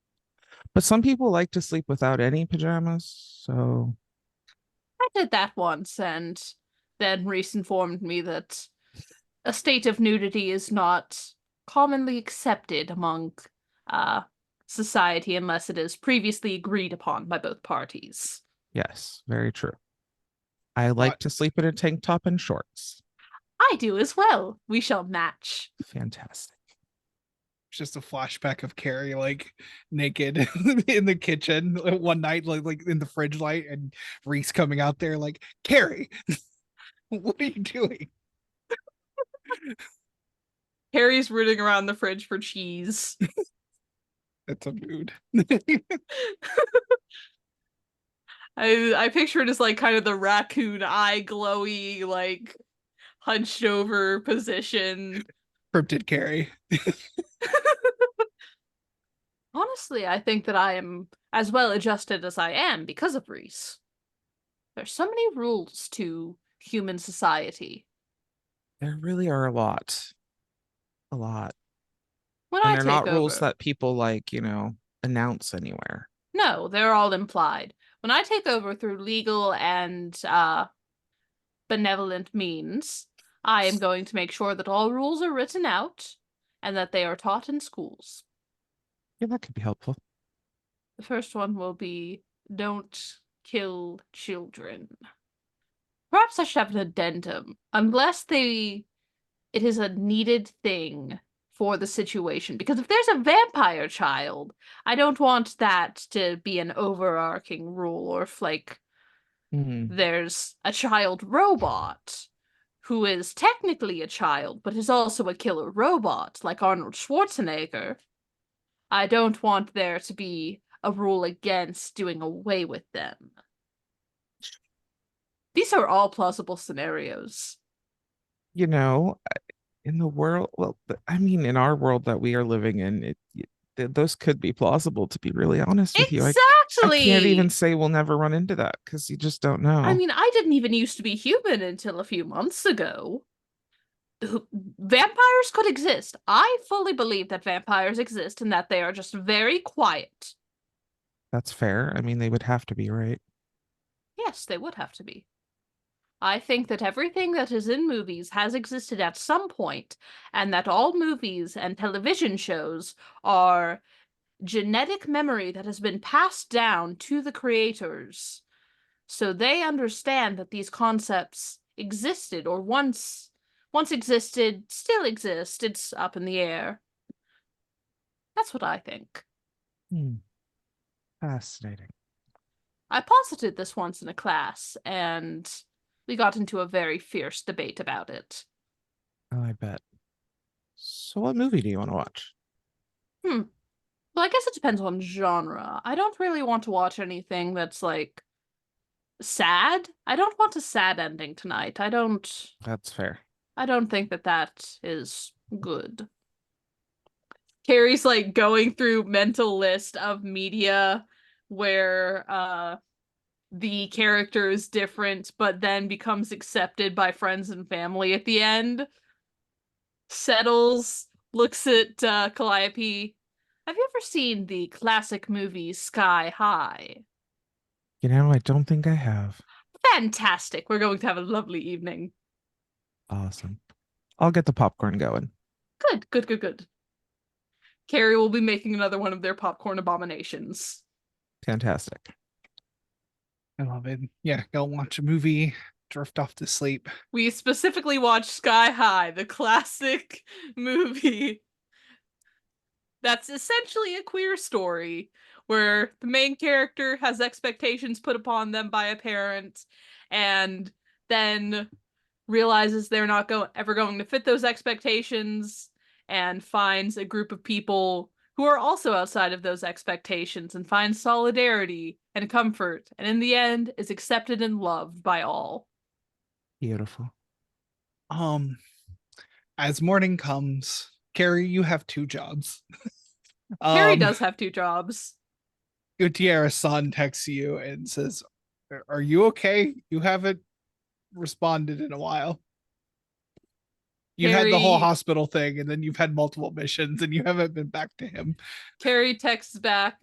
But some people like to sleep without any pajamas, so I did that once, and then Reese informed me that a state of nudity is not commonly accepted among uh, society unless it is previously agreed upon by both parties. yes, very true. I like to sleep in a tank top and shorts. I do as well. We shall match. Fantastic. Just a flashback of Carrie like naked in the kitchen one night, like in the fridge light, and Reese coming out there like, Carrie, what are you doing? Harry's rooting around the fridge for cheese. That's a mood. I picture it as like kind of the raccoon eye glowy, like hunched over position. Cryptid Carrie. Honestly, I think that I am as well adjusted as I am because of Reese. There's so many rules to human society. There really are a lot. A lot. When And I they're take not rules over, that people like, announce anywhere. no, they're all implied. When I take over through legal and benevolent means, I am going to make sure that all rules are written out and that they are taught in schools. Yeah, that could be helpful. The first one will be don't kill children. Perhaps I should have an addendum. Unless it is a needed thing for the situation. Because if there's a vampire child, I don't want that to be an overarching rule. Or if, like, there's a child robot who is technically a child, but is also a killer robot, like Arnold Schwarzenegger, I don't want there to be a rule against doing away with them. These are all plausible scenarios. You know, In the world, well, I mean, in our world that we are living in, those could be plausible, to be really honest with you. I can't even Exactly. say we'll never run into that because you just don't know. I mean, I didn't even used to be human until a few months ago. Vampires could exist. I fully believe that vampires exist and that they are just very quiet. That's fair. I mean, they would have to be, right? Yes, they would have to be. I think that everything that is in movies has existed at some point, and that all movies and television shows are genetic memory that has been passed down to the creators. So they understand that these concepts existed or once existed, still exist. It's up in the air. That's what I think. Hmm. Fascinating. I posited this once in a class, and we got into a very fierce debate about it. Oh, I bet. So, what movie do you want to watch? Well, I guess it depends on genre. I don't really want to watch anything that's like sad. I don't want a sad ending tonight. That's fair. I don't think that that is good. Carrie's like going through mental list of media where the character is different but then becomes accepted by friends and family at the end. Settles, looks at Calliope. Have you ever seen the classic movie Sky High? You know, I don't think I have. Fantastic. We're going to have a lovely evening. Awesome. I'll get the popcorn going. Good, good, good, good. Carrie will be making another one of their popcorn abominations. Fantastic. I love it. Yeah, go watch a movie, drift off to sleep. We specifically watched Sky High, the classic movie that's essentially a queer story where the main character has expectations put upon them by a parent and then realizes they're not ever going to fit those expectations and finds a group of people who are also outside of those expectations and finds solidarity and comfort, and in the end is accepted and loved by all. Beautiful. As morning comes, Carrie, you have two jobs. Carrie does have two jobs. Gutierrez son texts you and says, "Are you okay? You haven't responded in a while. You had the whole Carrie- hospital thing, and then you've had multiple missions, and you haven't been back to him." Carrie texts back,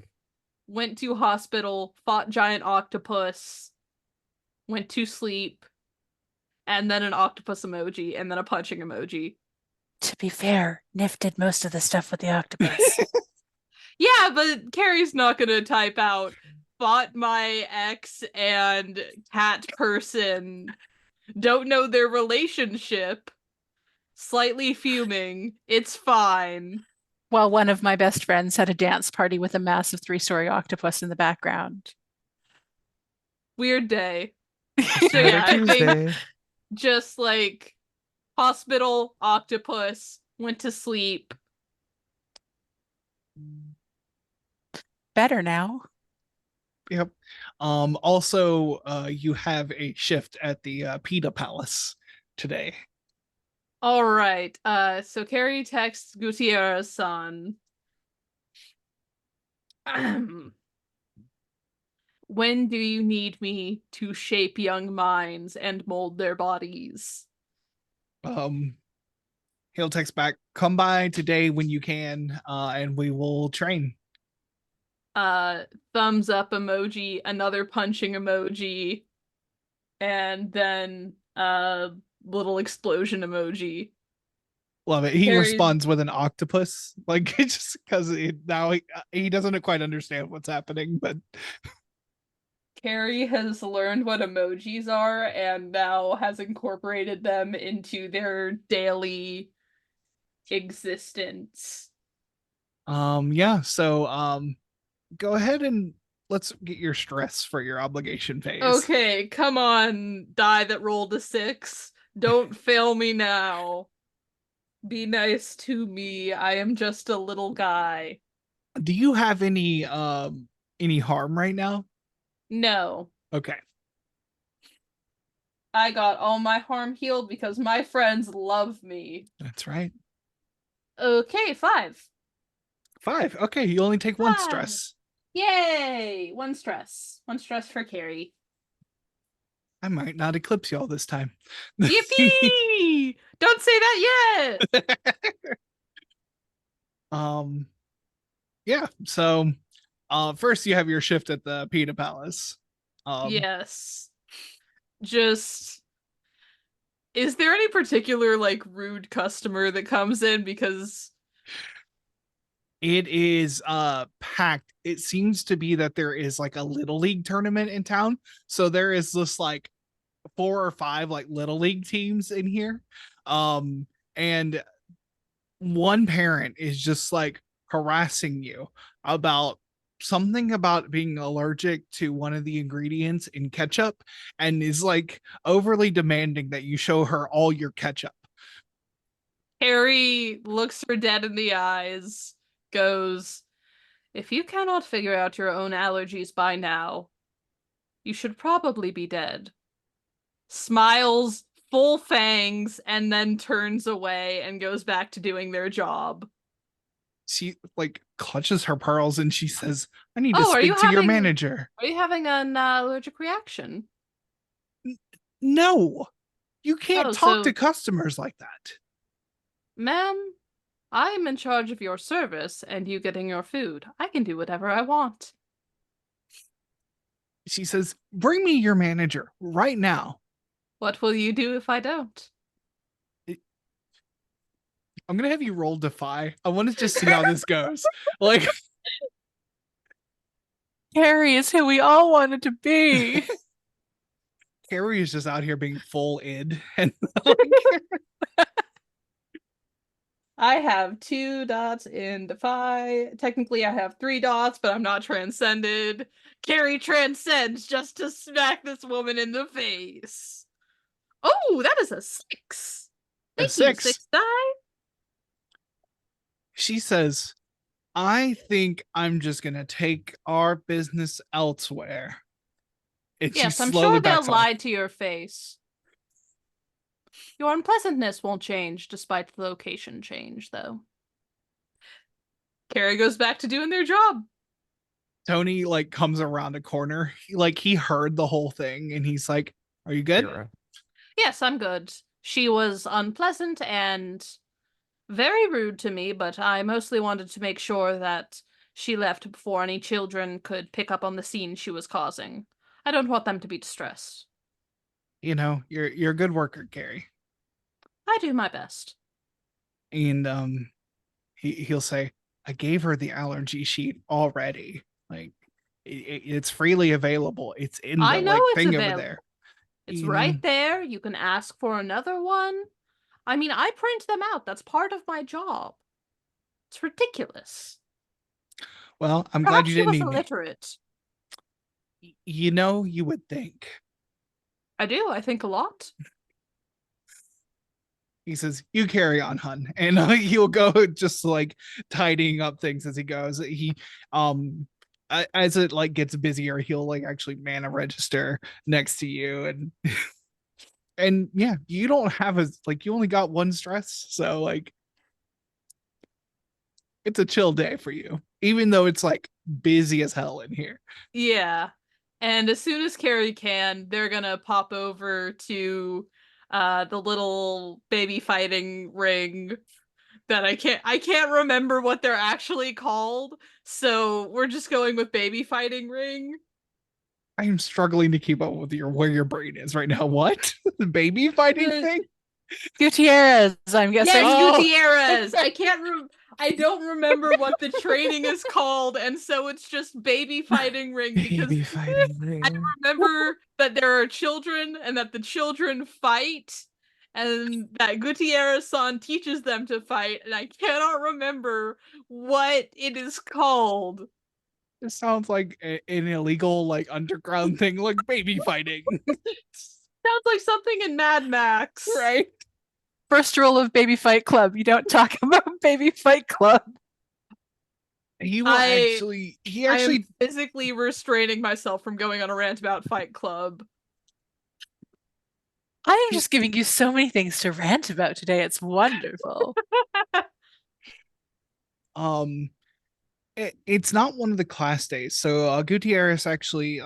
went to hospital, fought giant octopus, went to sleep, and then an octopus emoji, and then a punching emoji. To be fair, Nif did most of the stuff with the octopus. Yeah, but Carrie's not gonna type out fought my ex and cat person, don't know their relationship, slightly fuming, it's fine. While one of my best friends had a dance party with a massive 3-story octopus in the background. Weird day. So Another yeah, I think Tuesday. just like hospital, octopus, went to sleep. Better now. Yep. Also, you have a shift at the PETA Palace today. All right. So Carrie texts Gutierrez son. When do you need me to shape young minds and mold their bodies? He'll text back, "Come by today when you can, and we will train." Thumbs up emoji, another punching emoji, and then little explosion emoji. Love it. He Carrie's- responds with an octopus, like just because now he doesn't quite understand what's happening, but Carrie has learned what emojis are and now has incorporated them into their daily existence. yeah. So go ahead and let's get your stress for your obligation phase. Okay, come on, die that rolled a 6. Don't fail me now. Be nice to me. I am just a little guy. Do you have any harm right now? No. Okay. I got all my harm healed because my friends love me. That's right. Okay, 5. 5. Okay, you only take 1 5. stress. Yay! 1 stress. 1 stress for Carrie. I might not eclipse y'all this time. Yippee! Don't say that yet! Yeah, so first you have your shift at the Pita Palace. Yes. Just, is there any particular, like, rude customer that comes in? Because it is packed. It seems to be that there is like a little league tournament in town. So there is this like 4 or 5 like little league teams in here. And one parent is just like harassing you about something about being allergic to one of the ingredients in ketchup and is like overly demanding that you show her all your ketchup. Harry looks her dead in the eyes, goes, "If you cannot figure out your own allergies by now, you should probably be dead." Smiles, full fangs, and then turns away and goes back to doing their job. She like clutches her pearls and she says, I need to Oh, speak to your manager. Are you having an allergic reaction? No, you can't Oh, talk so, to customers like that. ma'am, I am in charge of your service and you getting your food. I can do whatever I want. She says, bring me your manager right now. What will you do if I don't? I'm gonna have you roll Defy. I want to just see how this goes. Like, Carrie is who we all wanted to be. Carrie is just out here being full id, and like, I have 2 dots in Defy. Technically, I have 3 dots, but I'm not transcended. Carrie transcends just to smack this woman in the face. Oh, that is a 6. A Thank you, 6. 6 die. She says, I think I'm just gonna take our business elsewhere. And Yes, she I'm slowly sure they'll backs off. lie to your face. Your unpleasantness won't change despite the location change, though. Carrie goes back to doing their job. Tony like comes around a corner. He heard the whole thing and he's like, are you good? Hero. Yes, I'm good. She was unpleasant and very rude to me, but I mostly wanted to make sure that she left before any children could pick up on the scene she was causing. I don't want them to be distressed. You know, you're a good worker, Gary. I do my best. And he'll say, I gave her the allergy sheet already. Like it's freely available. It's in I the know like it's thing over available. there. It's You right know? there. You can ask for another one. I mean, I print them out. That's part of my job. It's ridiculous. Well, I'm glad Perhaps you she didn't was need me. illiterate. You know, you would think. I do. I think a lot. He says, "You carry on, hun," and he'll go just like tidying up things as he goes. He, as it like gets busier, he'll like actually man a register next to you, and and yeah, you don't have as like you only got 1 stress, so like it's a chill day for you, even though it's like busy as hell in here. Yeah. And as soon as Carrie can, they're gonna pop over to the little baby fighting ring that I can't remember what they're actually called. So we're just going with baby fighting ring. I am struggling to keep up with where your brain is right now. What the baby fighting The- thing? Gutierrez, I'm guessing. Yes, Oh. Gutierrez. I don't remember what the training is called, and so it's just baby fighting ring because Baby fighting ring. remember that there are children and that the children fight and that Gutierrez-san teaches them to fight, and I cannot remember what it is called. It sounds like an illegal like underground thing, like baby fighting, Sounds like something in Mad Max. right? First rule of Baby Fight Club: you don't talk about Baby Fight Club. He will I he am actually physically restraining myself from going on a rant about Fight Club. I am just giving you so many things to rant about today. It's wonderful. Um, it's not one of the class days, so Gutierrez actually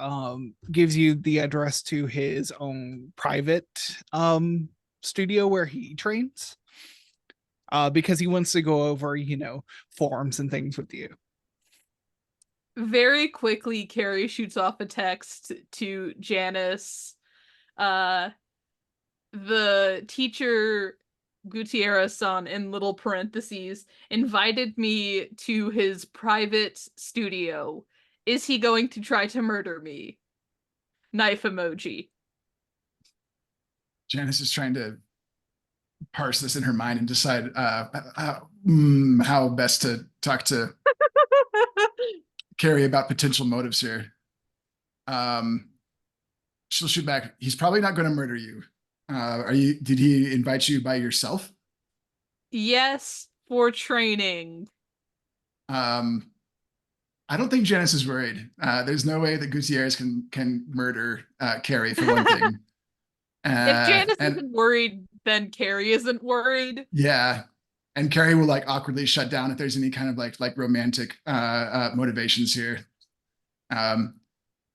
gives you the address to his own private studio where he trains. Because he wants to go over, forms and things with you. Very quickly, Carrie shoots off a text to Janice. The teacher Gutierrez-san, in little parentheses, invited me to his private studio. Is he going to try to murder me? Knife emoji. Janice is trying to parse this in her mind and decide how best to talk to Carrie about potential motives here. She'll shoot back. He's probably not going to murder you. Did he invite you by yourself? Yes, for training. I don't think Janice is worried. There's no way that Gutierrez can murder Carrie, for one thing. If Janice isn't worried, then Carrie isn't worried. Yeah. And Carrie will like awkwardly shut down if there's any kind of like romantic motivations here.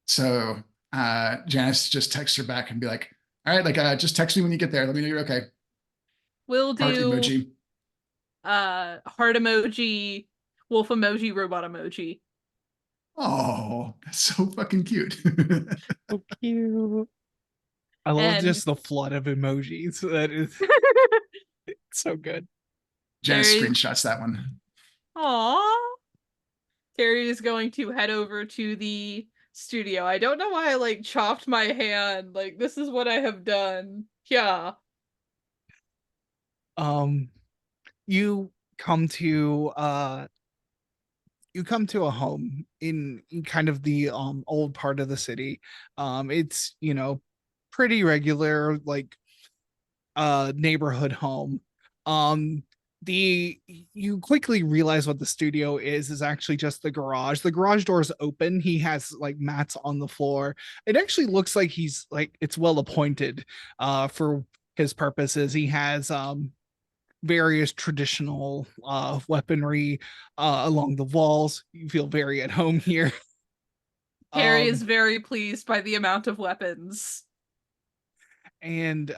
So Janice just texts her back and be like, all right, like just text me when you get there. Let me know you're okay. We'll Heart do emoji. Heart emoji, wolf emoji, robot emoji. Oh, that's so fucking cute. So cute. I love And- just the flood of emojis. That is so good. Janice There is- screenshots that one. Aww. Carrie is going to head over to the studio. I don't know why I like chopped my hand. Like, this is what I have done. Yeah. You come to a home in kind of the old part of the city. It's pretty regular, like neighborhood home. You quickly realize what the studio is actually just the garage. The garage door is open. He has like mats on the floor. It actually looks like he's like it's well appointed for his purposes. He has various traditional weaponry along the walls. You feel very at home here. Carrie is very pleased by the amount of weapons. And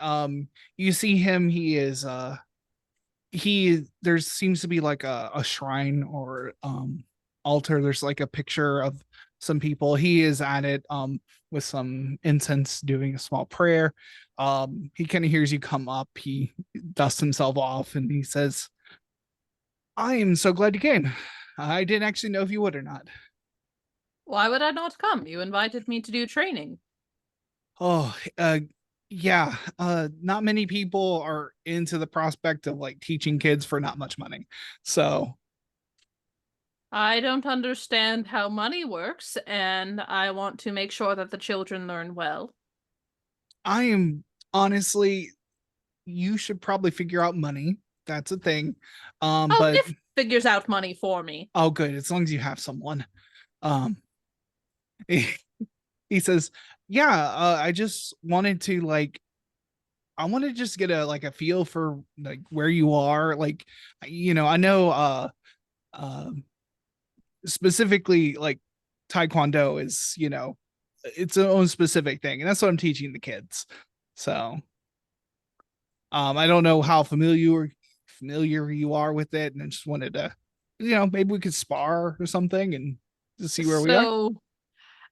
you see him. He is there seems to be like a shrine or altar. There's like a picture of some people. He is at it with some incense doing a small prayer. He kind of hears you come up. He dusts himself off and he says, I am so glad you came. I didn't actually know if you would or not. Why would I not come? You invited me to do training. Oh, yeah. Not many people are into the prospect of like teaching kids for not much money. So I don't understand how money works, and I want to make sure that the children learn well. I am honestly, you should probably figure out money. That's a thing. Oh, But Niff figures out money for me. oh, good. As long as you have someone. Um, he says, yeah, I just wanted to like I want to just get a feel for like where you are. Like, I know uh specifically like Taekwondo is, its own specific thing, and that's what I'm teaching the kids. So I don't know how familiar you are with it, and I just wanted to, maybe we could spar or something and just see where we are. So,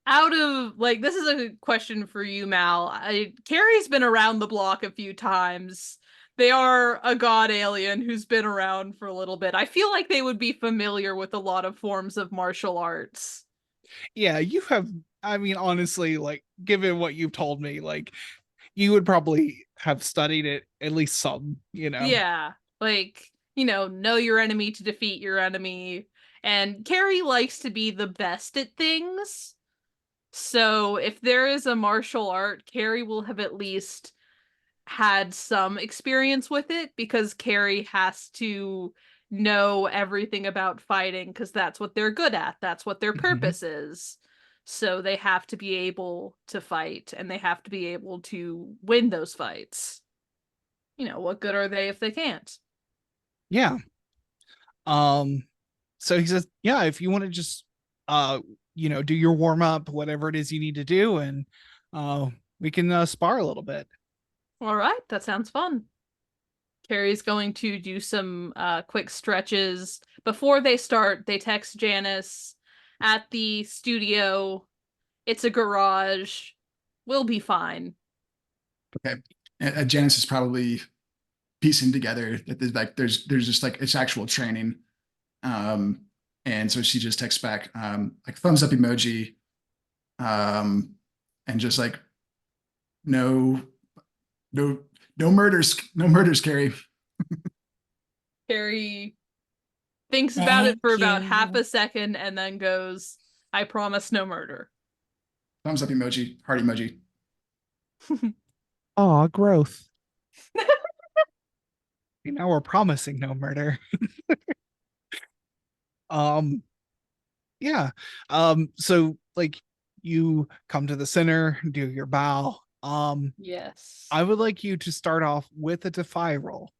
out of like, this is a question for you, Mal. Carrie's been around the block a few times. They are a god alien who's been around for a little bit. I feel like they would be familiar with a lot of forms of martial arts. Yeah, you have. I mean, honestly, like given what you've told me, like you would probably have studied it at least some. Yeah, like, know your enemy to defeat your enemy. And Carrie likes to be the best at things. So if there is a martial art, Carrie will have at least had some experience with it because Carrie has to know everything about fighting because that's what they're good at. That's what their Mhm. purpose is. So they have to be able to fight, and they have to be able to win those fights. What good are they if they can't? Yeah. So he says, yeah, if you want to just do your warm up, whatever it is you need to do, and we can spar a little bit. All right, that sounds fun. Carrie's going to do some quick stretches. Before they start, they text Janice at the studio. It's a garage. We'll be fine. Okay. Janice is probably piecing together that there's just like it's actual training. And so she just texts back like thumbs up emoji. And just like no murders, Carrie. Carrie thinks about it for about Thank half you. a second and then goes, I promise no murder. Thumbs up emoji, heart emoji. Aw, growth. Now we're promising no murder. Yeah. So like you come to the center, do your bow. Yes. I would like you to start off with a defy roll.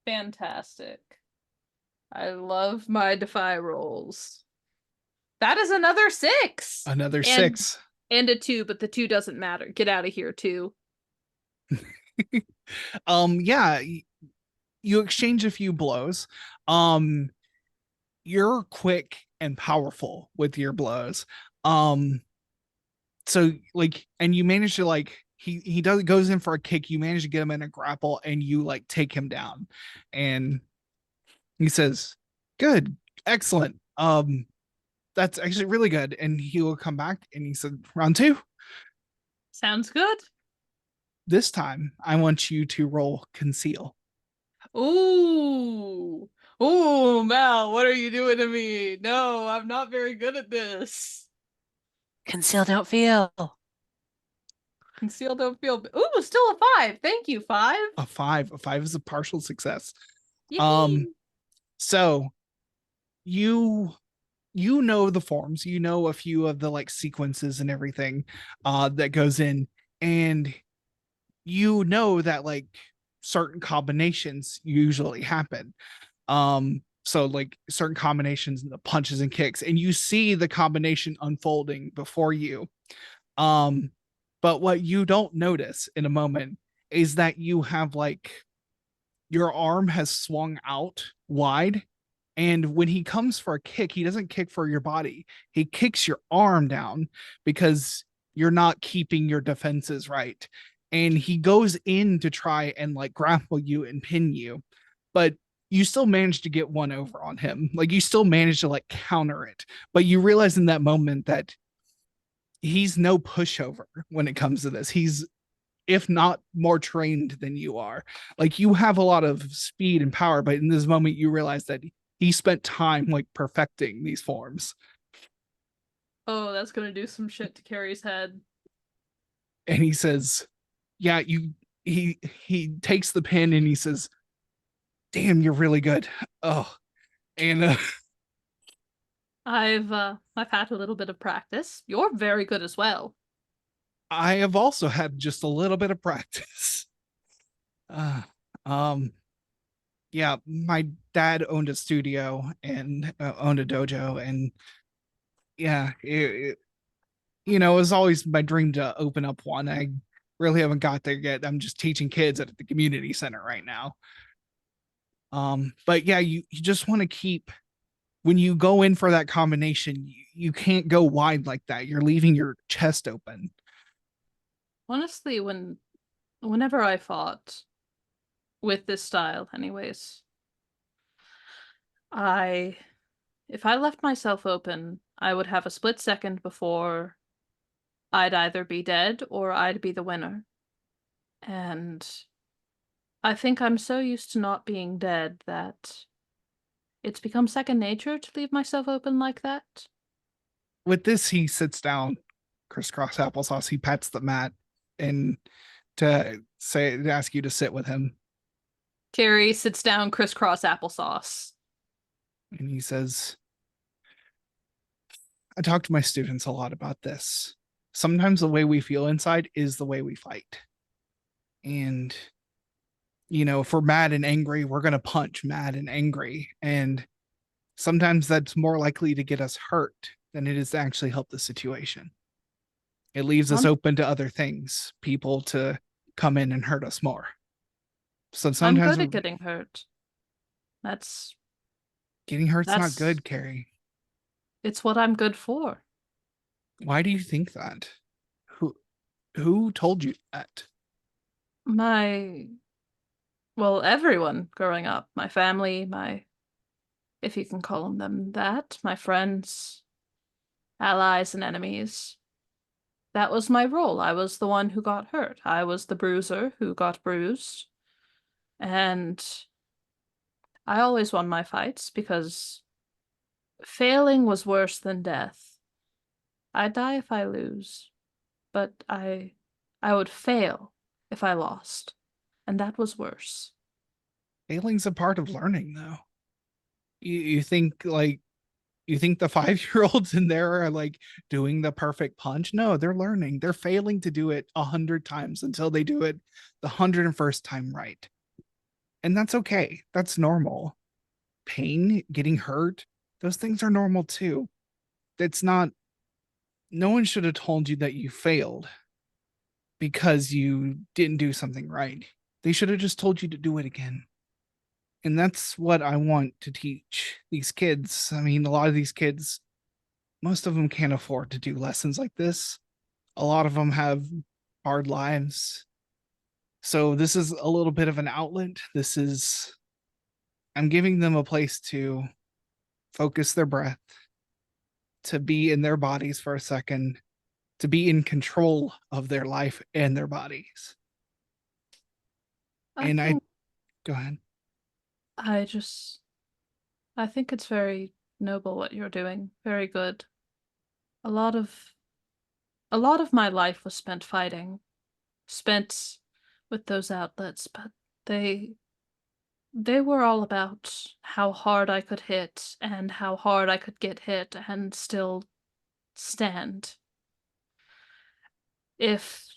Fantastic. I love my defy rolls. That is another 6. Another And- 6. And a 2, but the 2 doesn't matter. Get out of here, 2. Yeah, you exchange a few blows. You're quick and powerful with your blows. So like, and you manage to like he goes in for a kick, you manage to get him in a grapple, and you like take him down. And he says, good, excellent. That's actually really good. And he will come back and he said, round 2. Sounds good. This time I want you to roll conceal. Ooh. Ooh, Mal, what are you doing to me? No, I'm not very good at this. Conceal, don't feel. Conceal, don't feel. Ooh, still a 5. Thank you, 5. A 5. A 5 is a partial success. Yippee. So you know the forms, you know a few of the like sequences and everything that goes in, and you know that like certain combinations usually happen. So like certain combinations, the punches and kicks, and you see the combination unfolding before you. But what you don't notice in a moment is that you have like your arm has swung out wide, and when he comes for a kick, he doesn't kick for your body. He kicks your arm down because you're not keeping your defenses right. And he goes in to try and like grapple you and pin you, but you still manage to get one over on him. Like you still manage to like counter it, but you realize in that moment that he's no pushover when it comes to this. He's, if not more trained than you are. Like you have a lot of speed and power, but in this moment you realize that he spent time like perfecting these forms. Oh, that's gonna do some shit to Carrie's head. And he says, yeah, he takes the pin and he says, damn, you're really good. Oh, and I've had a little bit of practice. You're very good as well. I have also had just a little bit of practice. Yeah, my dad owned a studio and owned a dojo, and yeah, it was always my dream to open up one. I really haven't got there yet. I'm just teaching kids at the community center right now. But yeah, you just want to keep, when you go in for that combination, you can't go wide like that. You're leaving your chest open. Honestly, whenever I fought with this style, anyways, if I left myself open, I would have a split second before I'd either be dead or I'd be the winner. And I think I'm so used to not being dead that it's become second nature to leave myself open like that. With this, he sits down, crisscross applesauce. He pats the mat and to ask you to sit with him. Carrie sits down, crisscross applesauce. And he says, I talk to my students a lot about this. Sometimes the way we feel inside is the way we fight. And, if we're mad and angry, we're going to punch mad and angry. And sometimes that's more likely to get us hurt than it is to actually help the situation. It leaves us open to other things, people to come in and hurt us more. So I'm sometimes good at getting hurt. getting hurt's not that's- good, Carrie. It's what I'm good for. Why do you think that? Who told you that? Everyone growing up, my family, if you can call them that, my friends, allies, and enemies. That was my role. I was the one who got hurt. I was the bruiser who got bruised. And I always won my fights because failing was worse than death. I'd die if I lose, but I would fail if I lost, and that was worse. Failing's a part of learning, though. You think you think the 5-year-olds in there are like doing the perfect punch? No, they're learning. They're failing to do it 100 times until they do it the 101st time right. And that's okay. That's normal. Pain, getting hurt, those things are normal too. No one should have told you that you failed because you didn't do something right. They should have just told you to do it again. And that's what I want to teach these kids. I mean, a lot of these kids, most of them can't afford to do lessons like this. A lot of them have hard lives. So this is a little bit of an outlet. I'm giving them a place to focus their breath, to be in their bodies for a second, to be in control of their life and their bodies. Go ahead. I think it's very noble what you're doing. Very good. A lot of my life was spent fighting, spent with those outlets, but they were all about how hard I could hit and how hard I could get hit and still stand. If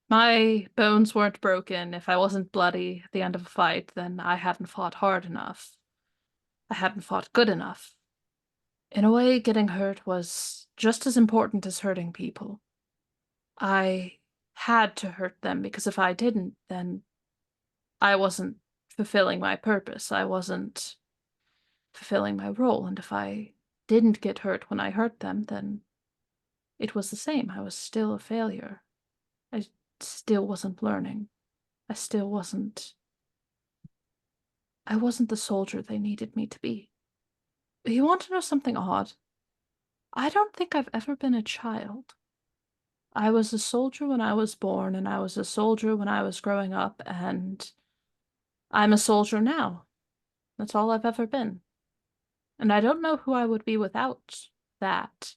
my bones weren't broken, if I wasn't bloody at the end of a fight, then I hadn't fought hard enough. I hadn't fought good enough. In a way, getting hurt was just as important as hurting people. I had to hurt them because if I didn't, then I wasn't fulfilling my purpose. I wasn't fulfilling my role. And if I didn't get hurt when I hurt them, then it was the same. I was still a failure. I still wasn't learning. I wasn't the soldier they needed me to be. You want to know something odd? I don't think I've ever been a child. I was a soldier when I was born, and I was a soldier when I was growing up, and I'm a soldier now. That's all I've ever been. And I don't know who I would be without that.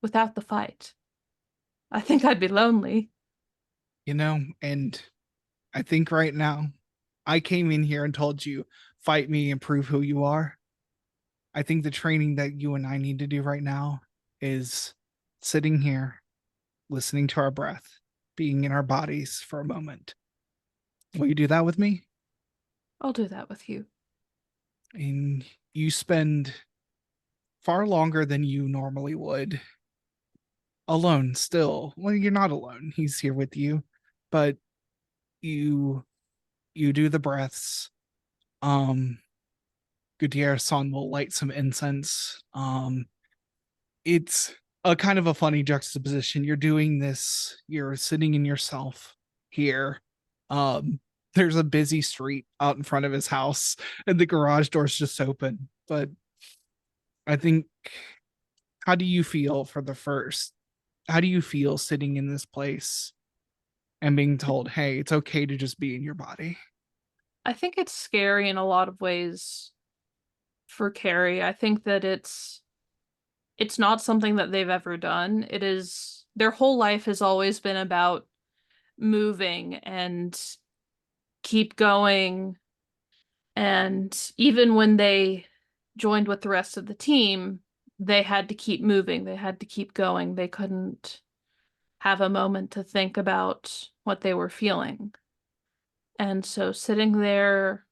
Without the fight. I think I'd be lonely. And I think right now, I came in here and told you, fight me and prove who you are. I think the training that you and I need to do right now is sitting here, listening to our breath, being in our bodies for a moment. Will you do that with me? I'll do that with you. And you spend far longer than you normally would alone still. Well, you're not alone. He's here with you, but you do the breaths. Gutierrez-san will light some incense. It's a kind of a funny juxtaposition. You're doing this, you're sitting in yourself here. There's a busy street out in front of his house, and the garage door's just open. But I think, how do you feel how do you feel sitting in this place and being told, hey, it's okay to just be in your body? I think it's scary in a lot of ways for Carrie. I think that it's not something that they've ever done. Their whole life has always been about moving and keep going. And even when they joined with the rest of the team, they had to keep moving. They had to keep going. They couldn't have a moment to think about what they were feeling. And so sitting there,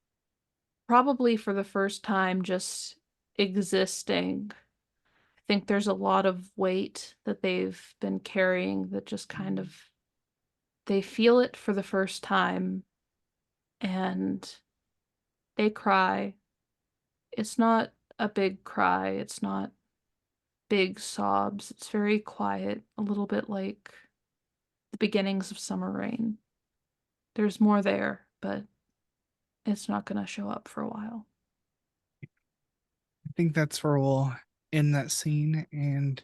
probably for the first time, just existing, I think there's a lot of weight that they've been carrying that just kind of, they feel it for the first time and they cry. It's not a big cry. It's not big sobs. It's very quiet, a little bit like the beginnings of summer rain. There's more there, but it's not going to show up for a while. I think that's where we'll end that scene, and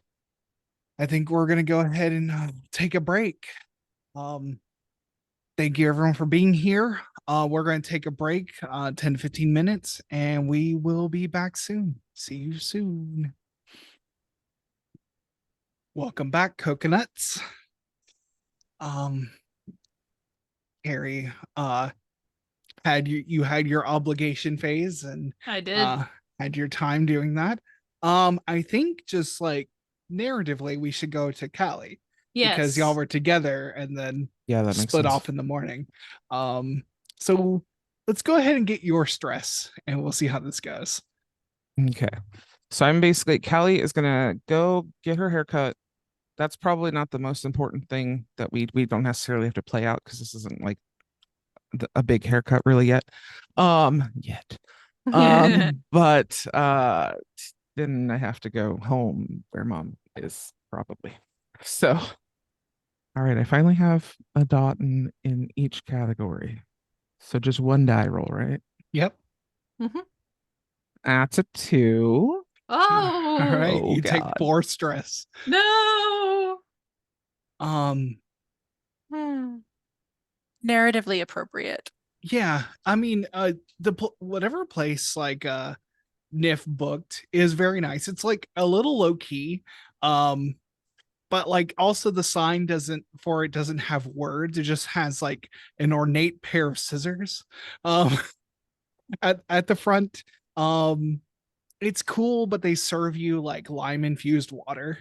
I think we're gonna go ahead and take a break. Thank you everyone for being here. We're gonna take a break, 10 to 15 minutes, and we will be back soon. See you soon. Welcome back, coconuts. Harry, you had your obligation phase and I did. had your time doing that. I think just like narratively, we should go to Cali because y'all Yes. were together and then Yeah, that makes split sense. off in the morning. So let's go ahead and get your stress and we'll see how this goes. Okay. So I'm basically Callie is gonna go get her haircut. That's probably not the most important thing that we don't necessarily have to play out because this isn't like a big haircut really yet. Yet. But then I have to go home where mom is probably. So all right, I finally have a dot in each category. So just one die roll, right? Yep. That's a 2. Oh, All right. Oh, You take God. 4 stress. no. Hmm. Narratively appropriate. Yeah. I mean, whatever place like Nif booked is very nice. It's like a little low key. But like also the sign doesn't have words. It just has like an ornate pair of scissors at the front. It's cool, but they serve you like lime infused water,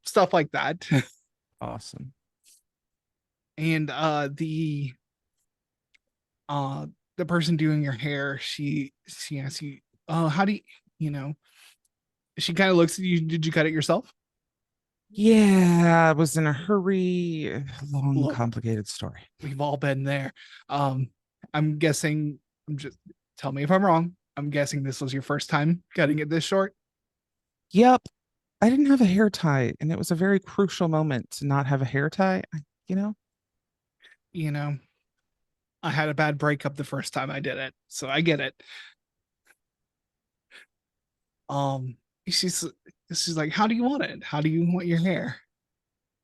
stuff like that. Awesome. And the person doing your hair, she asks you, how do you know, she kind of looks at you, did you cut it yourself? Yeah, I was in a hurry. Long, Look, complicated story. we've all been there. I'm guessing, tell me if I'm wrong. I'm guessing this was your first time cutting it this short. Yep. I didn't have a hair tie, and it was a very crucial moment to not have a hair tie. You know? You know, I had a bad breakup the first time I did it, so I get it. Um, she's she's like, how do you want it? How do you want your hair?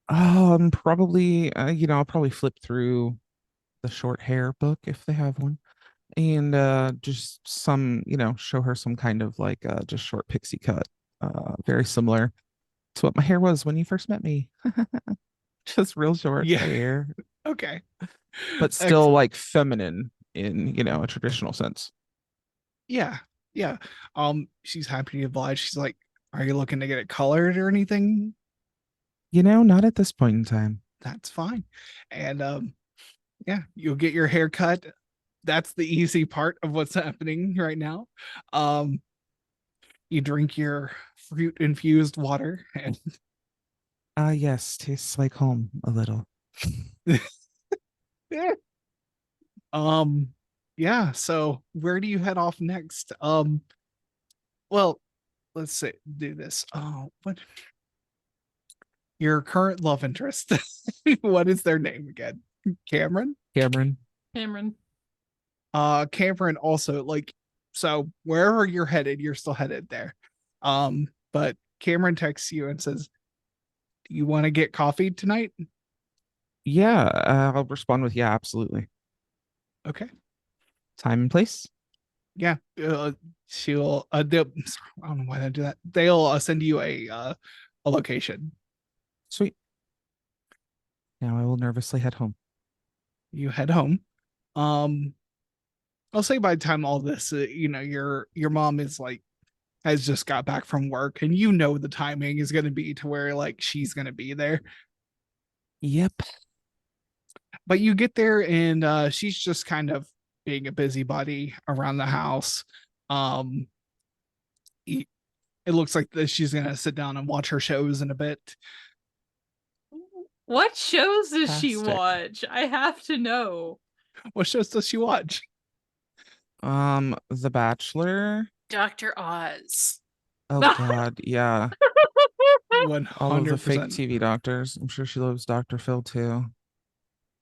Probably, I'll probably flip through the short hair book if they have one, and just show her some kind of like just short pixie cut, very similar to what my hair was when you first met me. Just real short Yeah. hair, Okay. but still like feminine in, a traditional sense. Yeah. Yeah. She's happy to oblige. She's like, are you looking to get it colored or anything? Not at this point in time. That's fine. And yeah, you'll get your hair cut. That's the easy part of what's happening right now. You drink your fruit infused water and Yes, tastes like home a little. yeah. Yeah, so where do you head off next? Well, let's say do this. Oh, what your current love interest? What is their name again? Cameron? Cameron. Cameron. Cameron also like, so wherever you're headed, you're still headed there. But Cameron texts you and says, do you want to get coffee tonight? Yeah, I'll respond with yeah, absolutely. Okay. Time and place. Yeah. She'll I don't know why they do that. They'll send you a location. Sweet. Now I will nervously head home. You head home. I'll say by the time all this, your mom is like has just got back from work, and you know the timing is going to be to where like she's going to be there. Yep. But you get there, and she's just kind of being a busybody around the house. Um, it looks like that she's going to sit down and watch her shows in a bit. What shows does she Fantastic. watch? I have to know. What shows does she watch? The Bachelor. Dr. Oz. Oh God, yeah. All of the fake 100%. TV doctors. I'm sure she loves Dr. Phil too.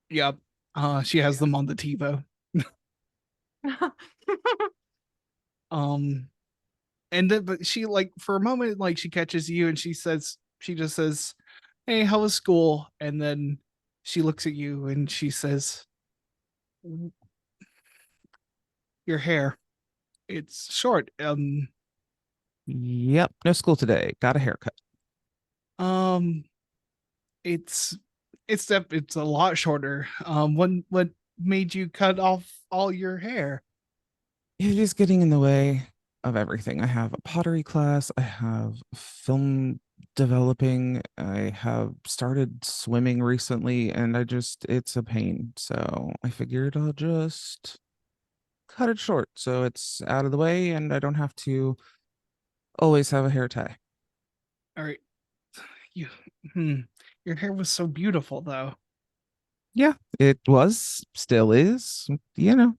Yep. She has them on the TiVo. Um, and then but she like for a moment like she catches you and she just says, "Hey, how was school?" And then she looks at you and she says, "Your hair, it's short." Yep, no school today. Got a haircut. Um, it's it's a lot shorter. What made you cut off all your hair? It is getting in the way of everything. I have a pottery class, I have film developing, I have started swimming recently, and it's a pain. So I figured I'll just cut it short so it's out of the way and I don't have to always have a hair tie. All right, you, hmm, your hair was so beautiful though. Yeah, it was, still is, you know.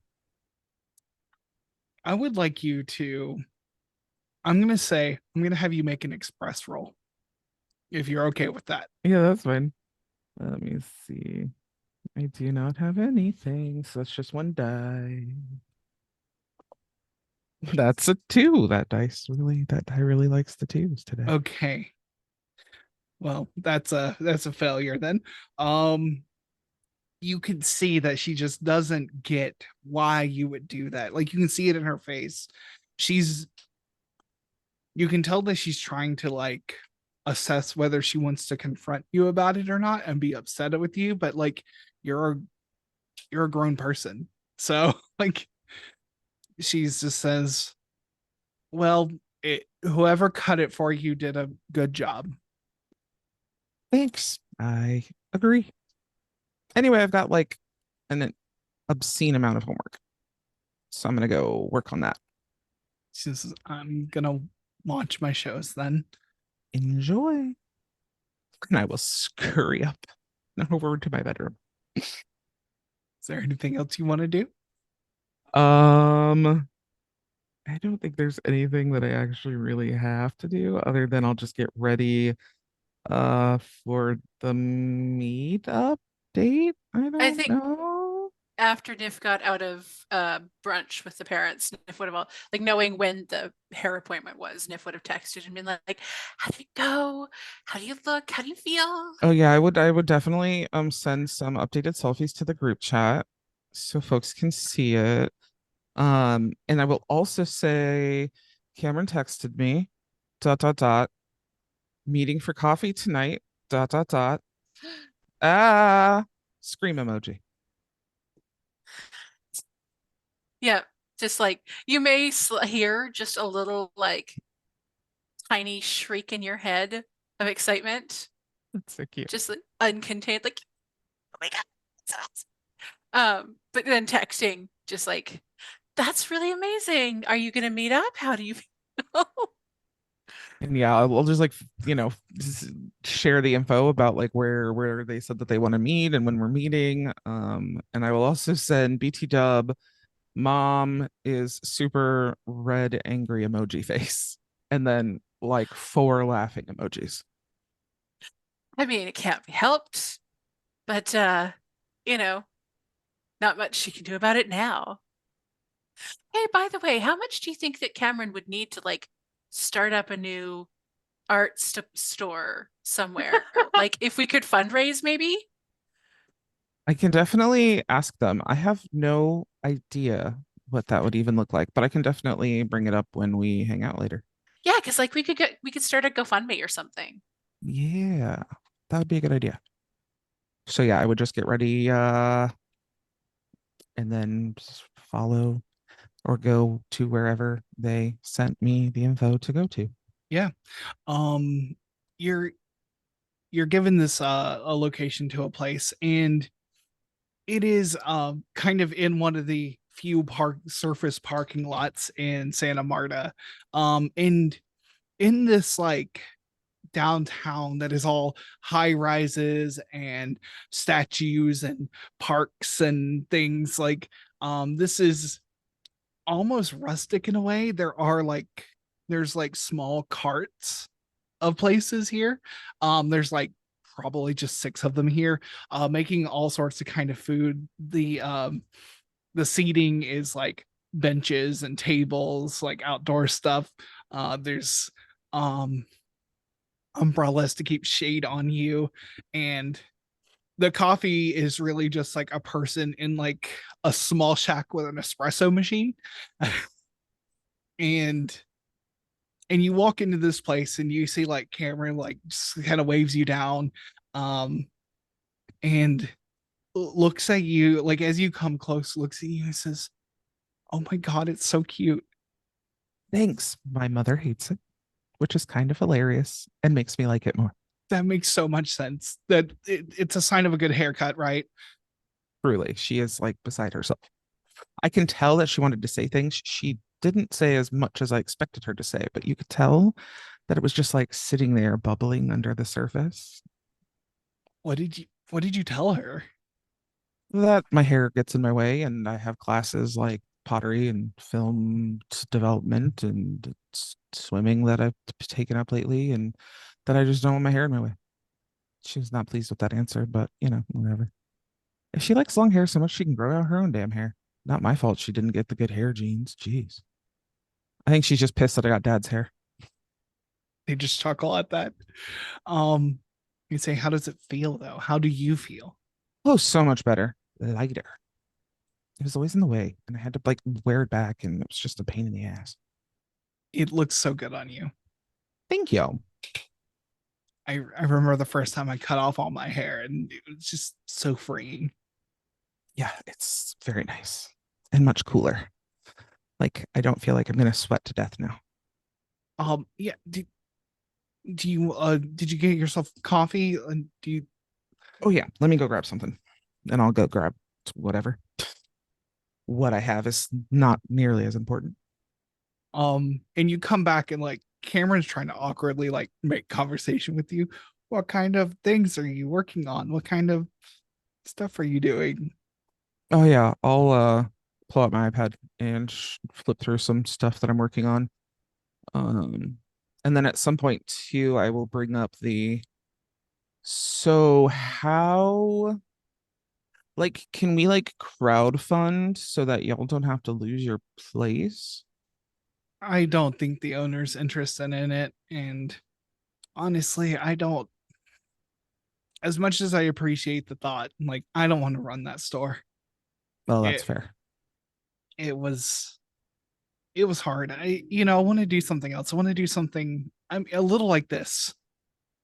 I would like you to. I'm gonna have you make an express roll if you're okay with that. Yeah, that's fine. Let me see. I do not have anything, so that's just one die. That's a two. That die really likes the twos today. Okay. Well, that's a failure then. You can see that she just doesn't get why you would do that. Like you can see it in her face. She's you can tell that she's trying to like assess whether she wants to confront you about it or not and be upset with you, but like you're a you're a grown person. So like she's just says, "Well, whoever cut it for you did a good job." Thanks. I agree. Anyway, I've got like an obscene amount of homework. So I'm gonna go work on that. She says, "I'm gonna watch my shows then." Enjoy. And I will scurry up and over to my bedroom. Is there anything else you want to do? I don't think there's anything that I actually really have to do other than I'll just get ready for the meetup date. I I don't think know. after Nif got out of brunch with the parents, Nif would have like knowing when the hair appointment was, Nif would have texted and been like, "How did it go? How do you look? How do you feel?" Oh yeah, I would definitely send some updated selfies to the group chat so folks can see it. And I will also say Cameron texted me dot dot dot meeting for coffee tonight dot dot dot ah scream emoji. Yeah, just like you may hear just a little like tiny shriek in your head of excitement, That's so cute. just like uncontained, like, "Oh my God, that's awesome." But then texting, just like, "That's really amazing. Are you gonna meet up? How do you feel?" And yeah, I'll just like share the info about like where they said that they want to meet and when we're meeting. And I will also send BT Dub. Mom is super red angry emoji face, and then like four laughing emojis. I mean, it can't be helped, but you know, not much she can do about it now. Hey, by the way, how much do you think that Cameron would need to like start up a new art store somewhere? Like if we could fundraise maybe? I can definitely ask them. I have no idea what that would even look like, but I can definitely bring it up when we hang out later. Yeah, because like we could start a GoFundMe or something. Yeah, that would be a good idea. So yeah, I would just get ready and then just follow or go to wherever they sent me the info to go to. Um, you're you're given this a location to a place, and it is kind of in one of the few park surface parking lots in Santa Marta. And in this like downtown that is all high rises and statues and parks and things like this is almost rustic in a way. There's like small carts of places here. There's like probably just six of them here, making all sorts of kind of food. The seating is like benches and tables, like outdoor stuff. There's um umbrellas to keep shade on you, and the coffee is really just like a person in like a small shack with an espresso machine. and and you walk into this place and you see like Cameron like just kind of waves you down, um and looks at you like as you come close, looks at you and says, "Oh my god, it's so cute." Thanks. My mother hates it, which is kind of hilarious and makes me like it more. That makes so much sense. It's a sign of a good haircut, right? Truly, she is like beside herself. I can tell that she wanted to say things. She didn't say as much as I expected her to say, but you could tell that it was just like sitting there bubbling under the surface. What did you tell her? That my hair gets in my way and I have classes like pottery and film development and swimming that I've taken up lately, and that I just don't want my hair in my way. She was not pleased with that answer, but whatever. If she likes long hair so much, she can grow out her own damn hair. Not my fault she didn't get the good hair genes. Jeez. I think she's just pissed that I got dad's hair. They just chuckle at that. Um, you say, "How does it feel though? How do you feel?" Oh, so much better. Lighter. It was always in the way, and I had to like wear it back, and it was just a pain in the ass. It looks so good on you. Thank you. I remember the first time I cut off all my hair, and it was just so freeing. Yeah, it's very nice and much cooler. Like I don't feel like I'm gonna sweat to death now. Yeah. Did you get yourself coffee? And do you Oh yeah, let me go grab something, and I'll go grab whatever. What I have is not nearly as important. and you come back and like Cameron's trying to awkwardly like make conversation with you. What kind of things are you working on? What kind of stuff are you doing? Oh yeah, I'll pull out my iPad and flip through some stuff that I'm working on. Um, and then at some point too, I will bring up the so how like can we like crowd fund so that y'all don't have to lose your place? I don't think the owner's interested in it, and honestly, I don't. As much as I appreciate the thought, like I don't want to run that store. Well, that's It fair. it was it was hard. I want to do something else. I want to do something. I'm a little like this.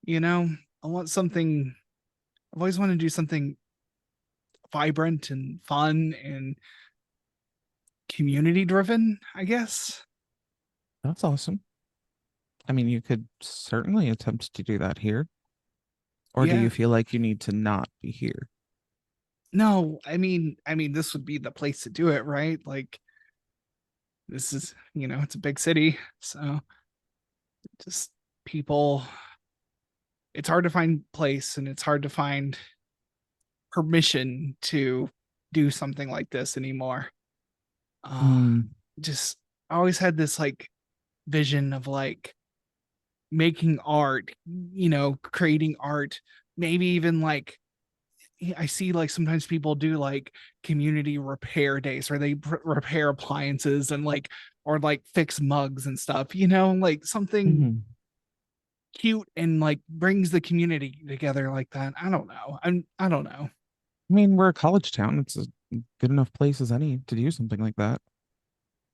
You know, I want something. I've always wanted to do something vibrant and fun and community driven, I guess. That's awesome. I mean, you could certainly attempt to do that here. Or do Yeah. you feel like you need to not be here? No, I mean, this would be the place to do it, right? Like this is, it's a big city, so just people. It's hard to find place, and it's hard to find permission to do something like this anymore. Uh, Mm, just I always had this like vision of like making art, creating art, maybe even like I see like sometimes people do like community repair days where they repair appliances and like or like fix mugs and stuff, like something mhm. cute and like brings the community together like that. I don't know. I don't know. I mean, we're a college town. It's a good enough place as any to do something like that.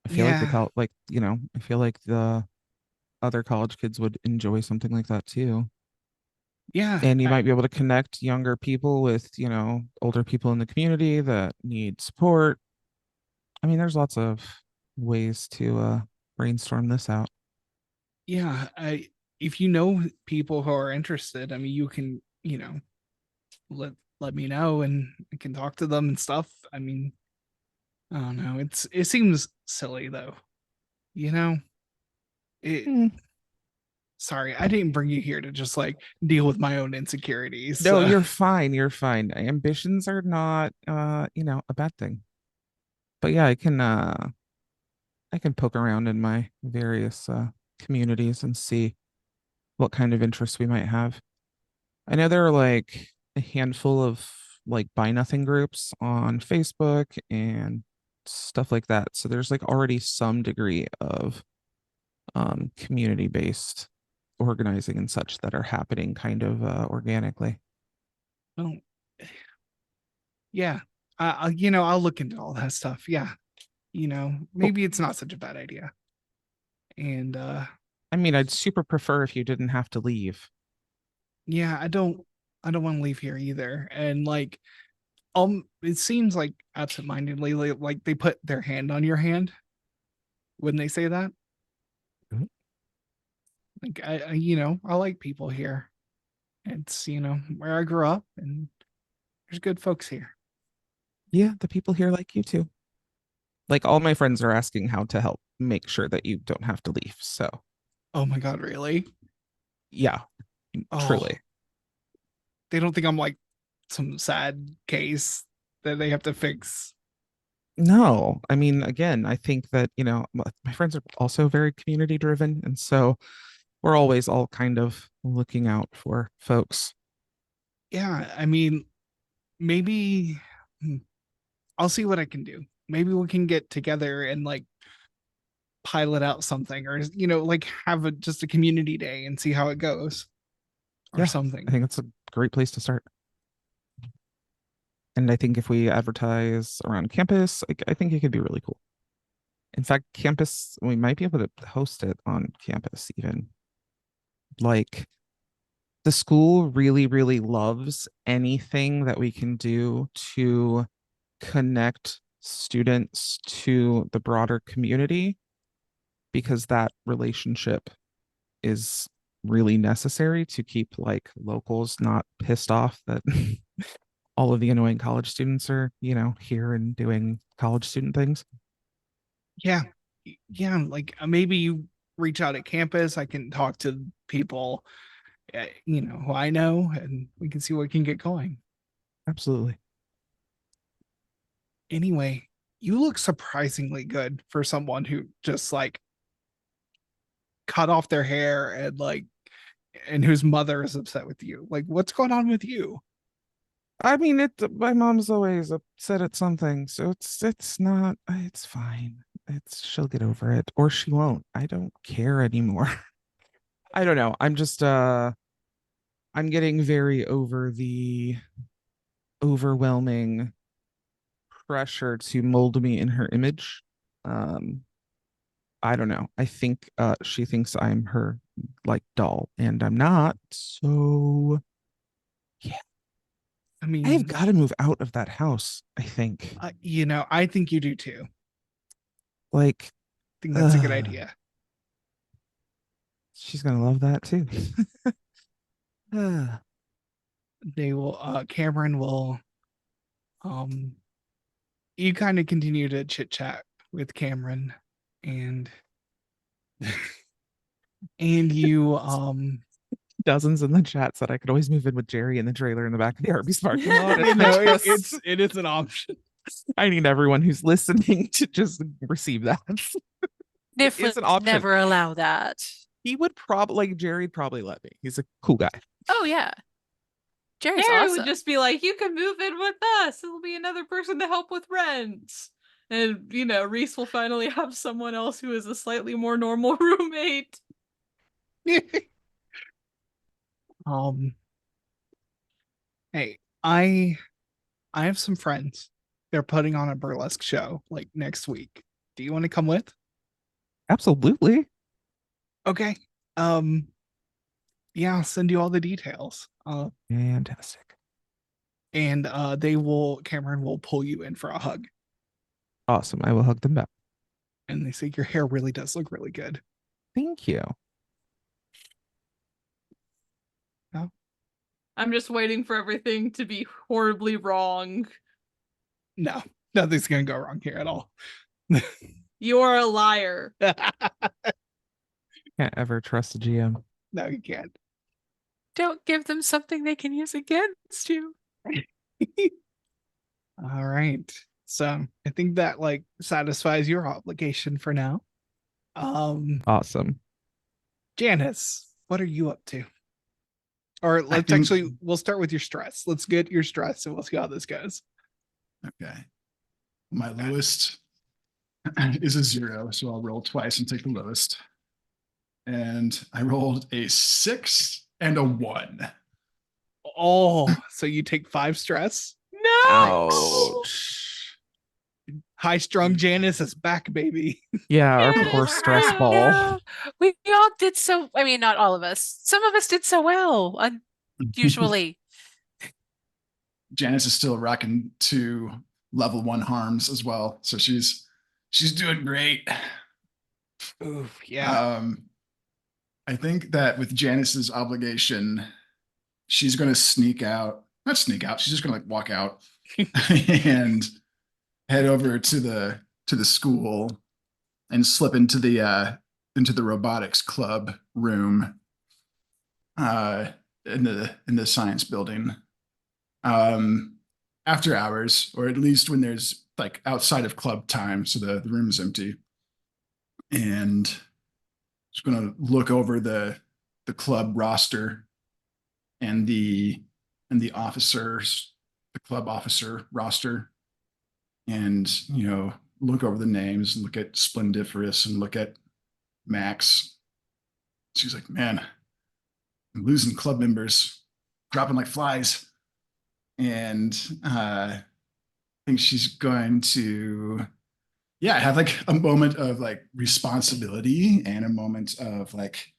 I feel like Yeah. I feel like the other college kids would enjoy something like that too. Yeah. And you might be able to connect younger people with, older people in the community that need support. I mean, there's lots of ways to brainstorm this out. Yeah, if you know people who are interested, I mean, you can, let let me know and I can talk to them and stuff. I mean, I don't know. It seems silly though. You know? It Hmm. Sorry, I didn't bring you here to just like deal with my own insecurities. No, So you're fine. You're fine. Ambitions are not a bad thing. But yeah, I can poke around in my various communities and see what kind of interests we might have. I know there are like a handful of like buy nothing groups on Facebook and stuff like that. So there's like already some degree of community based organizing and such that are happening kind of organically. well, yeah. I'll look into all that stuff. Yeah. Cool. Maybe it's not such a bad idea. And I mean, I'd super prefer if you didn't have to leave. yeah, I don't want to leave here either. And like it seems like absentmindedly like they put their hand on your hand when they say that. Mhm. Like I like people here. It's where I grew up and there's good folks here. Yeah, the people here like you too. Like all my friends are asking how to help make sure that you don't have to leave. So Oh my god, really? yeah, Oh, truly. they don't think I'm like some sad case that they have to fix. No, I mean, again, I think that, my friends are also very community driven. And so we're always all kind of looking out for folks. Yeah, I mean, maybe hmm, I'll see what I can do. Maybe we can get together and like pilot out something or like have just a community day and see how it goes or Yeah, I something. think that's a great place to start. And I think if we advertise around campus, I think it could be really cool. In fact, campus, we might be able to host it on campus even. Like the school really, really loves anything that we can do to connect students to the broader community because that relationship is really necessary to keep like locals not pissed off that all of the annoying college students are, here and doing college student things. Yeah. Yeah, like maybe you reach out at campus, I can talk to people who I know and we can see what can get going. Absolutely. Anyway, you look surprisingly good for someone who just like cut off their hair and whose mother is upset with you. Like, what's going on with you? I mean, my mom's always upset at something, so it's not, it's fine. She'll get over it or she won't. I don't care anymore. I don't know. I'm getting very over the overwhelming pressure to mold me in her image. Um, I don't know. I think she thinks I'm her like doll and I'm not. So yeah, I I have mean, got to move out of that house, I think. I think you do too. I Like think that's a good uh, idea. she's gonna love that too. Uh, They will Cameron will um you kind of continue to chit chat with Cameron and and you Dozens in the chat said I could always move in with Jerry in the trailer in the back of the Arby's parking lot. it is an option. I need everyone who's listening to just receive that. It Niff is would an option. never allow that. He would probably like Jerry'd probably let me. He's a cool guy. Oh yeah. Jerry's Harry awesome. would just be like, "You can move in with us. It'll be another person to help with rent." And Reese will finally have someone else who is a slightly more normal roommate. um hey, I have some friends. They're putting on a burlesque show like next week. Do you want to come with? Absolutely. Okay. Um yeah, I'll send you all the details. Fantastic. And Cameron will pull you in for a hug. Awesome. I will hug them back. And they say your hair really does look really good. Thank you. I'm just waiting for everything to be horribly wrong. No, nothing's gonna go wrong here at all. You're a liar. Can't ever trust a GM. No, you can't. Don't give them something they can use against you. All right. So I think that like satisfies your obligation for now. Awesome. Janice, what are you up to? Or let's we'll start with your stress. Let's get your stress and we'll see how this goes. Okay. My lowest is a 0, so I'll roll twice and take the lowest. And I rolled a 6 and a 1. Oh, so you take 5 stress? No. Ouch. High strung Janice is back, baby. Yeah, our poor Yes, stress I ball. know. We all did so. I mean, not all of us. Some of us did so well. Usually. Janice is still rocking 2 level 1 harms as well, so she's doing great. Ooh, yeah. I think that with Janice's obligation, she's going to not sneak out. She's just going to like walk out and head over to the school and slip into the robotics club room in the science building. After hours, or at least when there's like outside of club time, so the room is empty. And just gonna look over the club roster and the officers, the club officer roster, and look over the names and look at Splendiferous and look at Max. She's like, man, I'm losing club members, dropping like flies. And I think she's going to have like a moment of like responsibility and a moment of like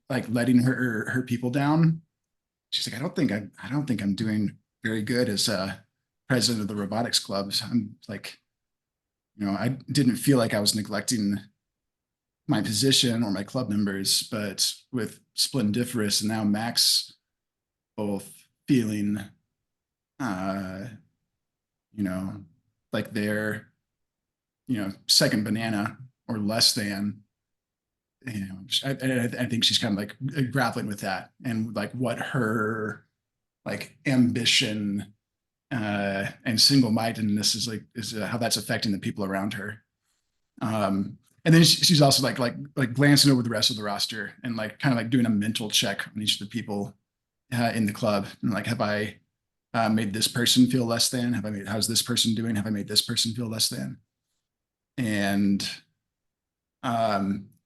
letting her people down. She's like, I don't think I'm doing very good as president of the robotics clubs. I'm like, I didn't feel like I was neglecting my position or my club members, but with Splendiferous and now Max both feeling like they're second banana or less than, I think she's kind of like grappling with that and like what her like ambition and single-mindedness is how that's affecting the people around her. And then she's also like glancing over the rest of the roster and like kind of like doing a mental check on each of the people in the club and like, have I made this person feel less than? How's this person doing? Have I made this person feel less than? And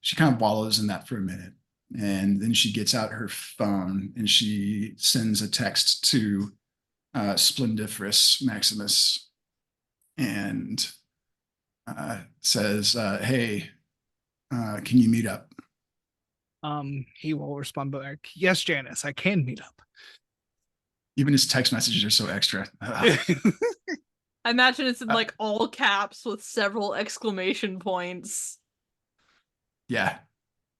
she kind of wallows in that for a minute. And then she gets out her phone and she sends a text to Splendiferous Maximus and says, hey, can you meet up? He will respond back, yes, Janice, I can meet up. Even his text messages are so extra. I imagine it's in like all caps with several exclamation points. Yeah.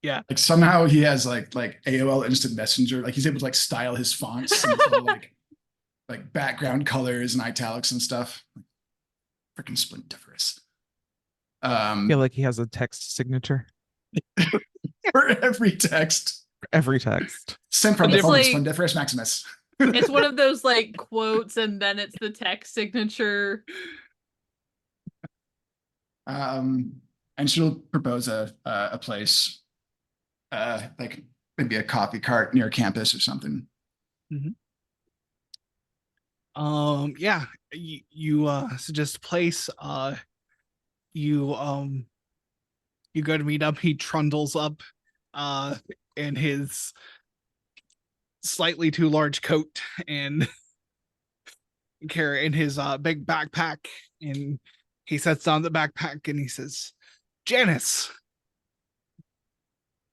Yeah. Like somehow he has like AOL Instant Messenger. Like he's able to like style his fonts and like background colors and italics and stuff. Freaking Splendiferous. I feel like he has a text signature. For every text. Every text. Sent from the phone, like, Splendiferous Maximus. It's one of those like quotes and then it's the text signature. And she'll propose a place, like maybe a coffee cart near campus or something. Mm-hmm. Yeah, you suggest a place. You go to meet up. He trundles up in his slightly too large coat and carry in his big backpack, and he sets down the backpack and he says, Janice.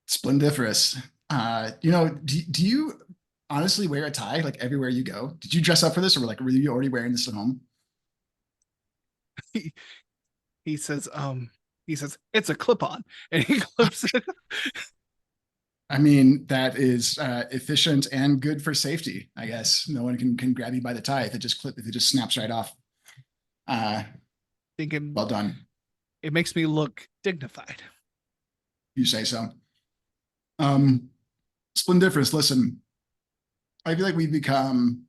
Splendiferous. Do you honestly wear a tie like everywhere you go? Did you dress up for this, or were you already wearing this at home? He says, He says, "It's a clip-on," and he clips it. I mean, that is efficient and good for safety, I guess. No one can grab you by the tie if it just snaps right off. Thinking, Well done. it makes me look dignified. You say so. Splendiferous, listen, I feel like we've become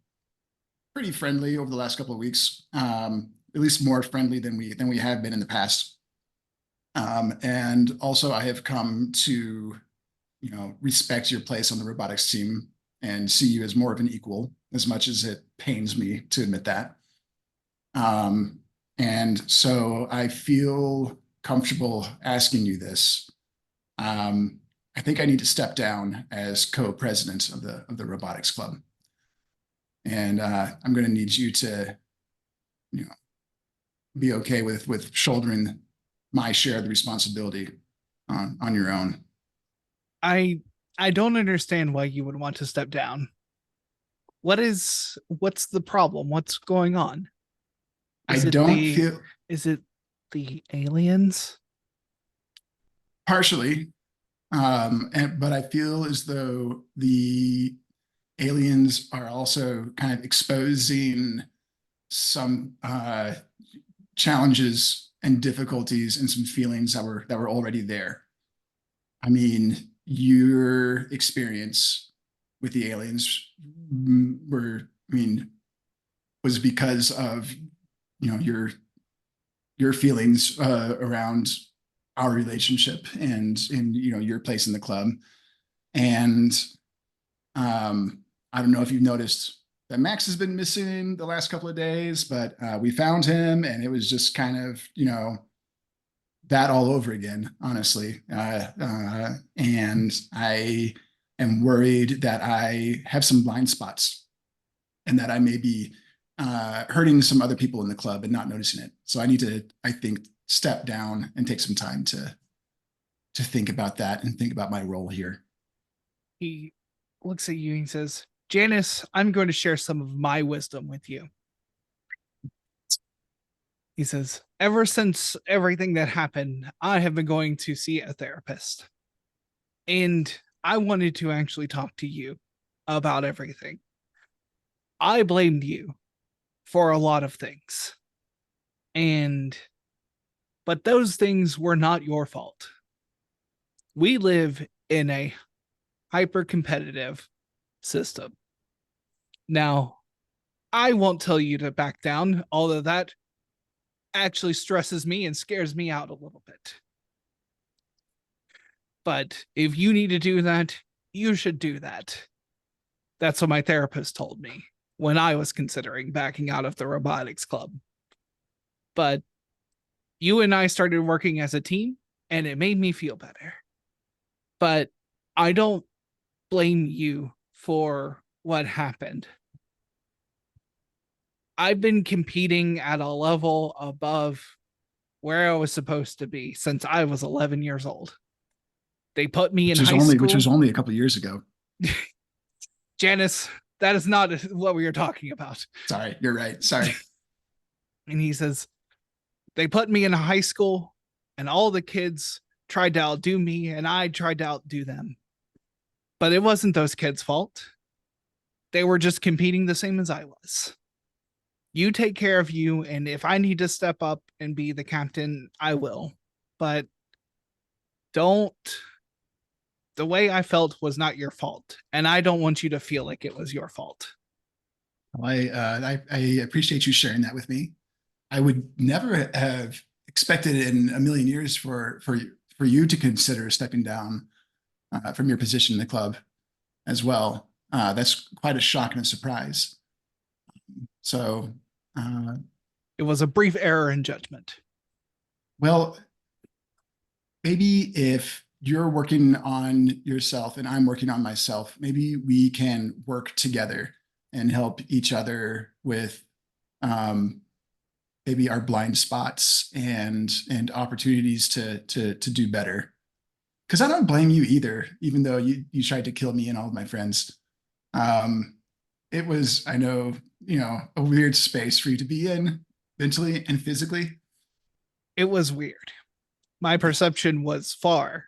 pretty friendly over the last couple of weeks. At least more friendly than we have been in the past. And also I have come to, respect your place on the robotics team and see you as more of an equal, as much as it pains me to admit that. And so I feel comfortable asking you this. I think I need to step down as co-president of the robotics club. And I'm going to need you to, be okay with shouldering my share of the responsibility on your own. I don't understand why you would want to step down. What's the problem? What's going on? Is it the aliens? Partially. But I feel as though the aliens are also kind of exposing some challenges and difficulties and some feelings that were already there. I mean, your experience with the aliens was because of your feelings around our relationship and your place in the club. And I don't know if you've noticed that Max has been missing the last couple of days, but we found him and it was just kind of, that all over again, honestly. And I am worried that I have some blind spots and that I may be hurting some other people in the club and not noticing it. So I need to, I think, step down and take some time to think about that and think about my role here. He looks at you and says, "Janice, I'm going to share some of my wisdom with you." He says, "Ever since everything that happened, I have been going to see a therapist. And I wanted to actually talk to you about everything. I blamed you for a lot of things. But those things were not your fault. We live in a hyper-competitive system. Now, I won't tell you to back down, although that actually stresses me and scares me out a little bit. But if you need to do that, you should do that. That's what my therapist told me when I was considering backing out of the robotics club. But you and I started working as a team, and it made me feel better. But I don't blame you for what happened. I've been competing at a level above where I was supposed to be since I was 11 years old. They put me in high school. Which was only a couple of years ago. Janice, that is not what we are talking about. Sorry, you're right. Sorry. And he says, they put me in high school and all the kids tried to outdo me and I tried to outdo them. But it wasn't those kids' fault. They were just competing the same as I was. You take care of you, and if I need to step up and be the captain, I will. But don't. The way I felt was not your fault, and I don't want you to feel like it was your fault. I appreciate you sharing that with me. I would never have expected in a million years for you to consider stepping down from your position in the club as well. That's quite a shock and a surprise. So it was a brief error in judgment. Well, maybe if you're working on yourself and I'm working on myself, maybe we can work together and help each other with maybe our blind spots and opportunities to do better. Because I don't blame you either, even though you tried to kill me and all of my friends. It was, I know, a weird space for you to be in mentally and physically. It was weird. My perception was far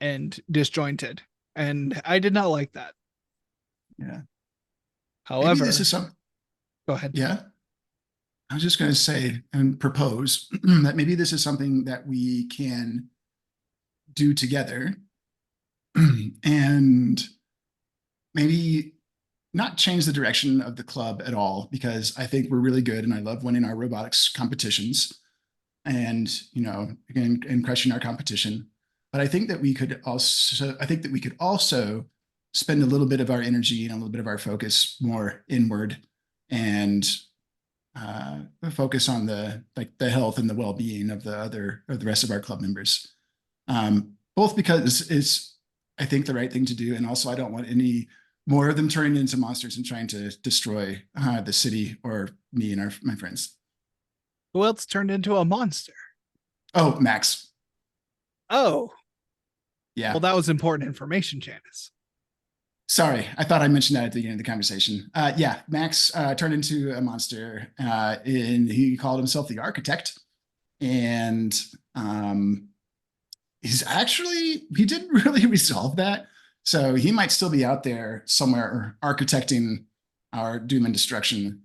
and disjointed, and I did not like that. Yeah. However, Maybe this is some. go ahead. Yeah. I was just going to say and propose that maybe this is something that we can do together and maybe not change the direction of the club at all, because I think we're really good and I love winning our robotics competitions and, you know, again, and crushing our competition. But I think that we could also spend a little bit of our energy and a little bit of our focus more inward and focus on the health and the well-being of the rest of our club members. Both because it's, I think, the right thing to do, and also I don't want any more of them turning into monsters and trying to destroy the city or me and my friends. Who else turned into a monster? Oh, Max. Oh, Yeah. well, that was important information, Janice. Sorry, I thought I mentioned that at the beginning of the conversation. Yeah, Max turned into a monster, and he called himself the Architect. And he didn't really resolve that. So he might still be out there somewhere architecting our doom and destruction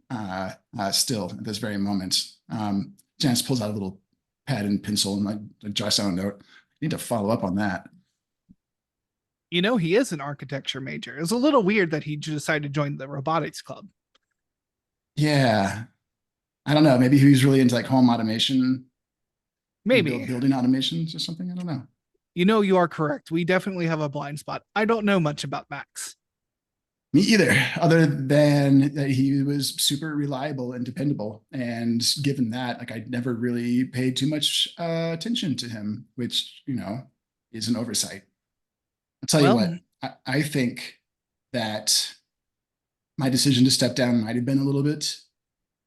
still at this very moment. Janice pulls out a little pad and pencil and like jots down a note. I need to follow up on that. You know, he is an architecture major. It was a little weird that he decided to join the robotics club. Yeah. I don't know. Maybe he was really into like home automation. Maybe. Building automations or something. I don't know. You know, you are correct. We definitely have a blind spot. I don't know much about Max. Me either, other than that he was super reliable and dependable. And given that, like, I never really paid too much attention to him, which, you know, is an oversight. I'll tell you what, I think that my decision to step down might have been a little bit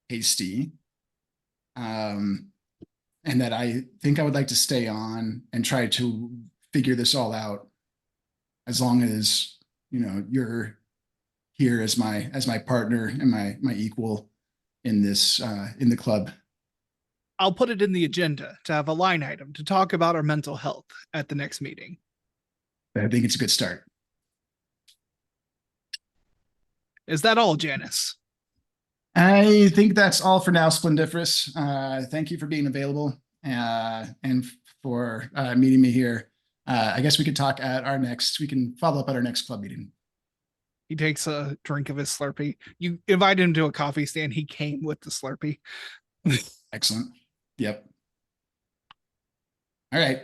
hasty. And that I think I would like to stay on and try to figure this all out, as long as, you know, you're here as my partner and my equal in this in the club. I'll put it in the agenda to have a line item to talk about our mental health at the next meeting. I think it's a good start. Is that all, Janice? I think that's all for now, Splendiferous. Thank you for being available and for meeting me here. I guess we can follow up at our next club meeting. He takes a drink of his Slurpee. You invite him to a coffee stand. He came with the Slurpee. Excellent. Yep. All right.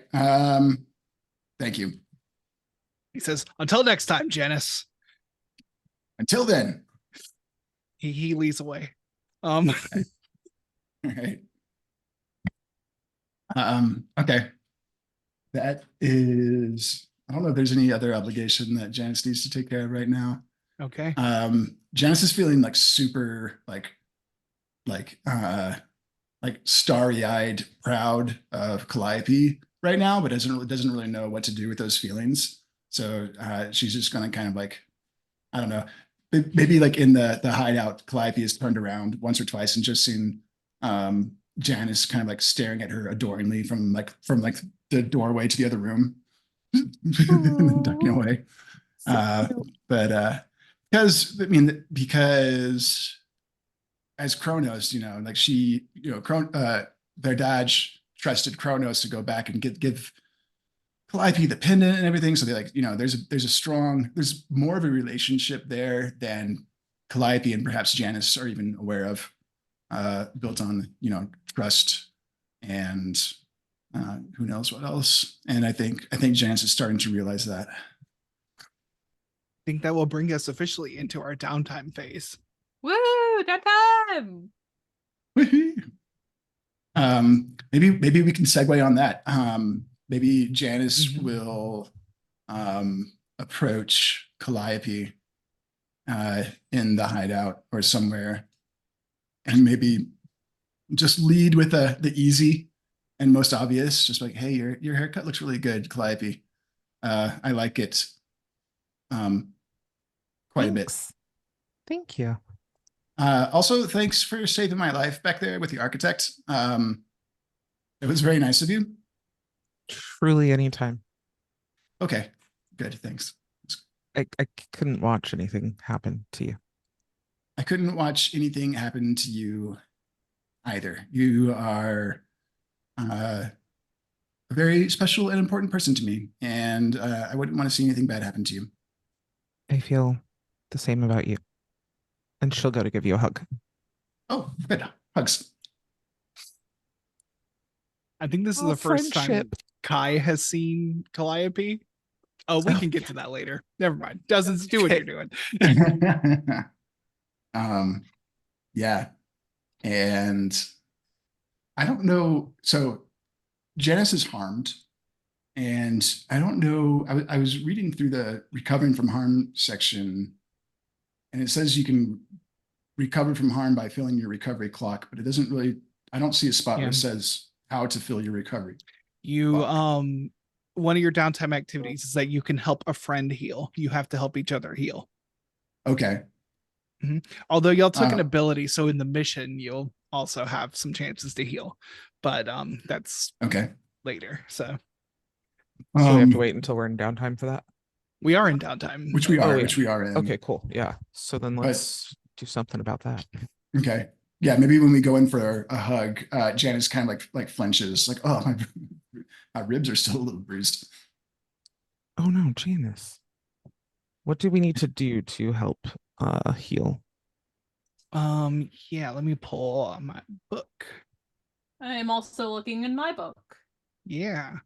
Thank you. He says, until next time, Janice. Until then. He leads away. All right. Okay. That is, I don't know if there's any other obligation that Janice needs to take care of right now. Okay. Janice is feeling like super starry-eyed proud of Calliope right now, but doesn't really know what to do with those feelings. So she's just gonna kind of like, I don't know, maybe like in the hideout, Calliope has turned around once or twice and just seen Janice kind of like staring at her adoringly from the doorway to the other room, and then ducking away. But because as Kronos, you know, like she, you know, their dad trusted Kronos to go back and give Calliope the pendant and everything. So they like, you know, there's more of a relationship there than Calliope and perhaps Janice are even aware of, built on, you know, trust and who knows what else. And I think Janice is starting to realize that. I think that will bring us officially into our downtime phase. Woo! Downtime! Maybe we can segue on that. Maybe Janice will approach Calliope in the hideout or somewhere, and maybe just lead with the easy and most obvious, just like, hey, your haircut looks really good, Calliope. I like it quite a bit. Thank you. Also, thanks for saving my life back there with the architect. It was very nice of you. Truly anytime. Okay, good, thanks. I couldn't watch anything happen to you. I couldn't watch anything happen to you either. You are a very special and important person to me, and I wouldn't want to see anything bad happen to you. I feel the same about you. And she'll go to give you a hug. Oh, good. Hugs. I think this is Oh, the first time friendship. Kai has seen Calliope. Oh, we Oh, can get to that later. Never mind. Dozens, do what Okay. you're doing. Yeah. And I don't know. So Janice is harmed. And I don't know. I was reading through the recovering from harm section, and it says you can recover from harm by filling your recovery clock, but it doesn't really, I don't see a spot where Yeah. it says how to fill your recovery. You Fuck. one of your downtime activities is that you can help a friend heal. You have to help each other heal. Okay. Although y'all took an Uh, ability, so in the mission you'll also have some chances to heal. But that's Okay. later. So So we have to Um, wait until we're in downtime for that. we are in downtime. which we Oh, are, yeah. which we are in. Okay, cool. Yeah. So then But- let's do something about that. Okay. Yeah, maybe when we go in for a hug, Janice kind of like flinches, like, oh, my ribs are still a little bruised. Oh no, Janice. What do we need to do to help heal? Yeah, let me pull my book. I am also looking in my book. Yeah.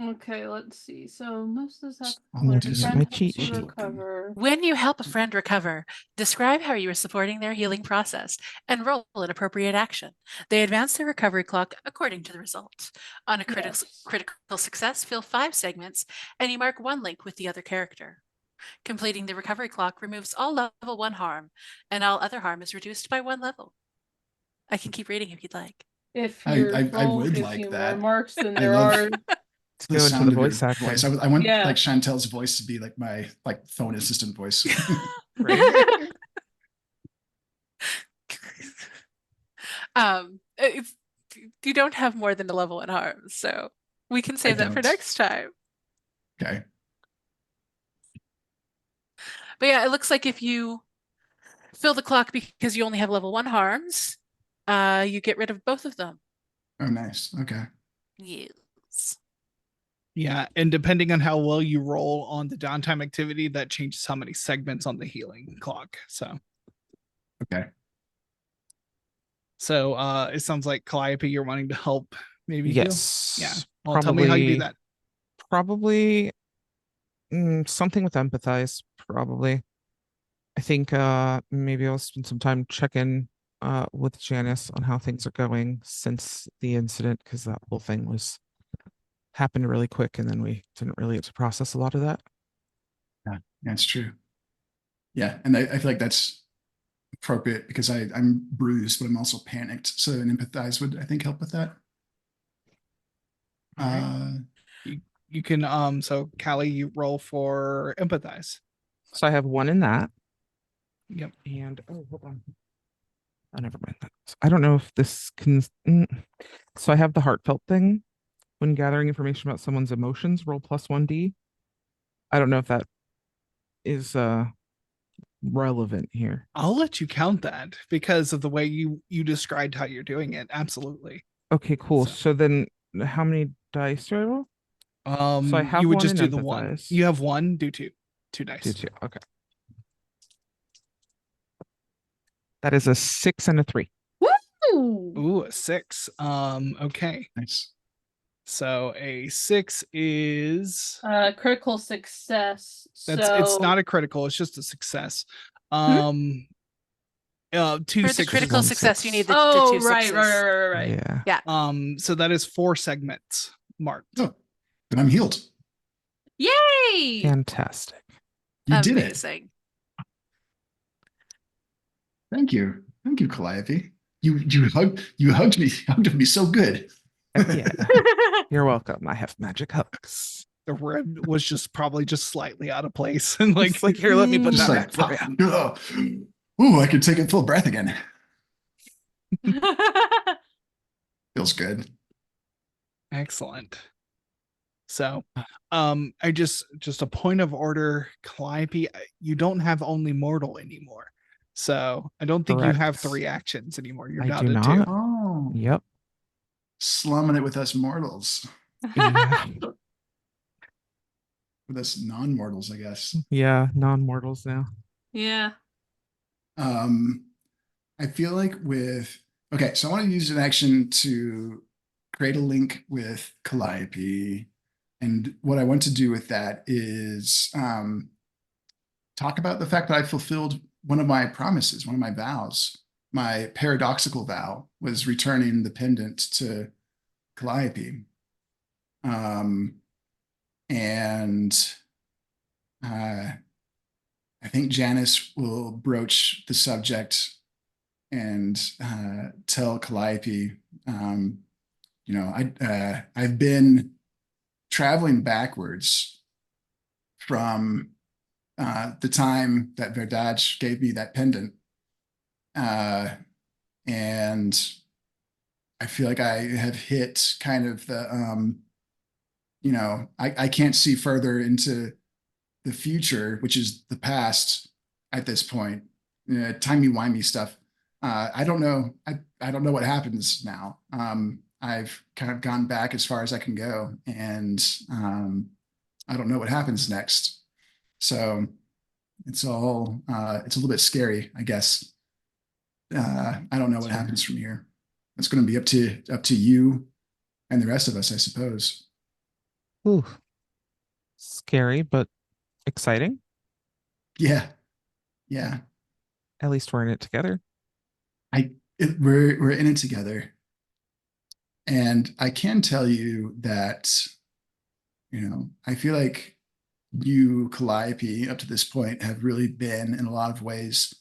Okay, let's see. So most of that Oh, where this the is friend my helps cheat you sheet. recover. When you help a friend recover, describe how you are supporting their healing process and roll an appropriate action. They advance their recovery clock according to the results. On a Yes. critical success, fill 5 segments and you mark 1 link with the other character. Completing the recovery clock removes all level 1 harm, and all other harm is reduced by 1 level. I can keep reading if you'd like. If I- your I roll would gives like you more that. marks than I there love- are. Let's The go into sound the of your voice acting. voice. I want Yeah. like Chantel's voice to be like my phone assistant voice. Right? It's, you don't have more than a level 1 harm, so we can save that for don't. next time. Okay. But yeah, it looks like if you fill the clock because you only have level 1 harms, you get rid of both of them. Oh, nice. Okay. Yes. Yeah, and depending on how well you roll on the downtime activity, that changes how many segments on the healing clock. So Okay. it sounds like Calliope, you're wanting to help maybe heal. Yes. Yeah. Well, tell me how you do that. Probably something with empathize, probably. I think maybe I'll spend some time checking with Janice on how things are going since the incident, because that whole thing happened really quick and then we didn't really get to process a lot of that. Yeah, that's true. Yeah, and I feel like that's appropriate because I'm bruised, but I'm also panicked. So an empathize would, I think, help with that. All right. You can so Callie, you roll for empathize. So I have 1 in that. Yep. And oh, hold on. Oh, never mind that. I don't know if this can. So I have the heartfelt thing. When gathering information about someone's emotions, roll plus 1d. I don't know if that is relevant here. I'll let you count that because of the way you described how you're doing it. Absolutely. Okay, cool. So- So then how many dice do I roll? So I have you would one just in do the 1. empathize. You have 1, do 2. 2 dice. Do 2. Okay. That is a 6 and a 3. Woo! Ooh, a 6. Okay. Nice. So a 6 is Critical success. it's So not a critical, it's just a success. Hmm? 2 For the sixes. critical one success, you six. need the oh 2 right, sixes. right. Yeah. So that is 4 segments marked. Oh, then I'm healed. Yay! Fantastic. You did it. Amazing. Thank you. Thank you, Calliope. You hugged me so good. Yeah. You're welcome. I have magic hugs. The rib was just probably just slightly out of place. And It's like, here, let me put Just that like, back for you. oh, ooh, I can take a full breath again. Feels good. Excellent. So, I just a point of order, Calliope, you don't have only mortal anymore. So I don't think you have Correct. 3 actions anymore. You're I down do to 2. not. Oh, Yep. slumming it with us mortals, Yeah. with us non-mortals, I guess. Yeah. Non-mortals now. Yeah. I feel like okay, so I want to use an action to create a link with Calliope. And what I want to do with that is talk about the fact that I fulfilled one of my promises, one of my vows. My paradoxical vow was returning the pendant to Calliope. And I think Janice will broach the subject and tell Calliope, I've been traveling backwards from the time that Verdage gave me that pendant, and I feel like I have hit kind of the, I can't see further into the future, which is the past at this point. Timey-wimey stuff. I don't know. I don't know what happens now. I've kind of gone back as far as I can go, and I don't know what happens next. So it's a little bit scary, I guess. I don't know what happens from here. It's going to be up to you and the rest of us, I suppose. Ooh. Scary, but exciting. Yeah, yeah. At least we're in it together. We're in it together, and I can tell you that I feel like you, Calliope, up to this point, have really been in a lot of ways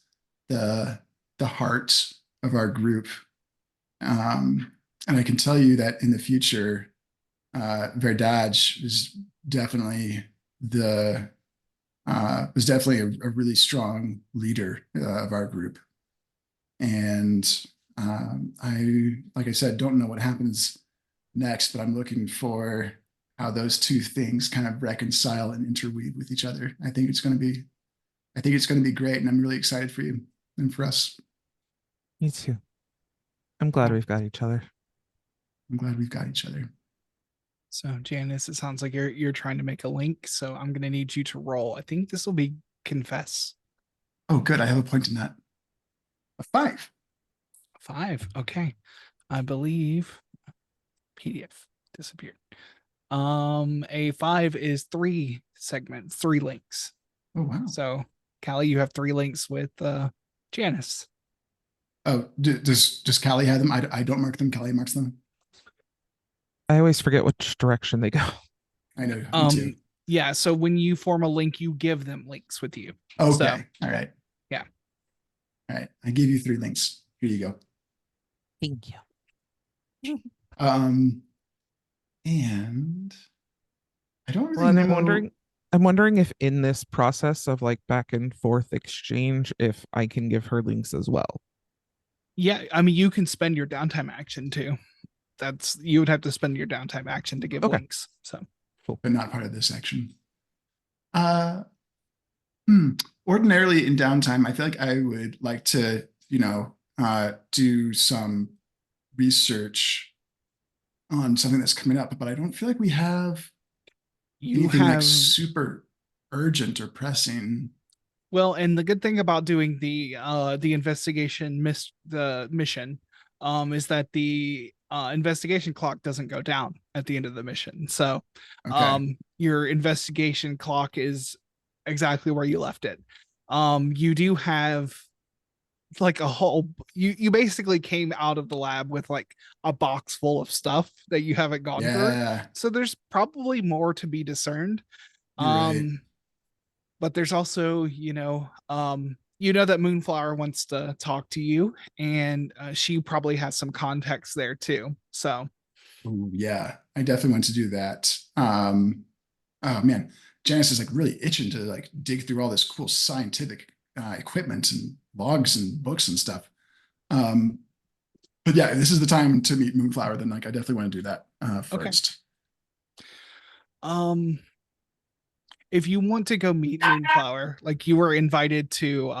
the heart of our group. And I can tell you that in the future, Verdage was definitely a really strong leader of our group. And like I said, don't know what happens next, but I'm looking for how those two things kind of reconcile and interweave with each other. I think it's going to be great, and I'm really excited for you and for us. Me too. I'm glad we've got each other. I'm glad we've got each other. So Janice, it sounds like you're trying to make a link. So I'm gonna need you to roll. I think this will be confess. Oh, good. I have a point in that. A 5. 5. Okay. I believe PDF disappeared. A 5 is 3 segments, 3 links. Oh, wow. So Callie, you have 3 links with Janice. Oh, does Callie have them? I don't mark them. Callie marks them. I always forget which direction they go. I know. Me too. Yeah. So when you form a link, you give them links with you. Okay. So, all right. Yeah. All right. I gave you 3 links. Here you go. Thank you. And I don't really Well, and know. I'm wondering if in this process of like back and forth exchange, if I can give her links as well. Yeah. I mean, you can spend your downtime action too. You would have to spend your downtime action to give links. So, but not part of this section. Ordinarily in downtime, I feel like I would like to, do some research on something that's coming up, but I don't feel like we have anything like super urgent or pressing. Well, and the good thing about doing the investigation mission is that the investigation clock doesn't go down at the end of the mission. So your investigation clock is exactly where you left it. You do have like a whole you basically came out of the lab with like a box full of stuff that you haven't gone through. So there's probably more to be discerned. Right. But there's also, that Moonflower wants to talk to you, and she probably has some context there too. So, ooh, yeah, I definitely want to do that. Oh man, Janice is like really itching to like dig through all this cool scientific equipment and logs and books and stuff. But yeah, this is the time to meet Moonflower. Then like I definitely want to do that first. Um, if you want to go meet Moonflower, like you were invited to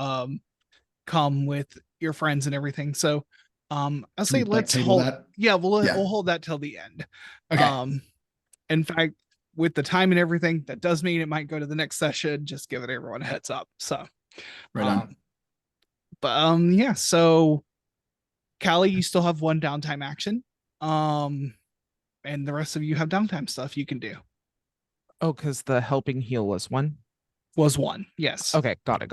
come with your friends and everything. So I'll Can we say like let's table hold that? yeah, Yeah. we'll hold that till the end. Okay. In fact, with the time and everything, that does mean it might go to the next session. Just giving everyone a heads up. So Right on. but yeah, so Callie, you still have one downtime action. Um and the rest of you have downtime stuff you can do. Oh, because the helping heal was one. Was one, yes. Okay, got it.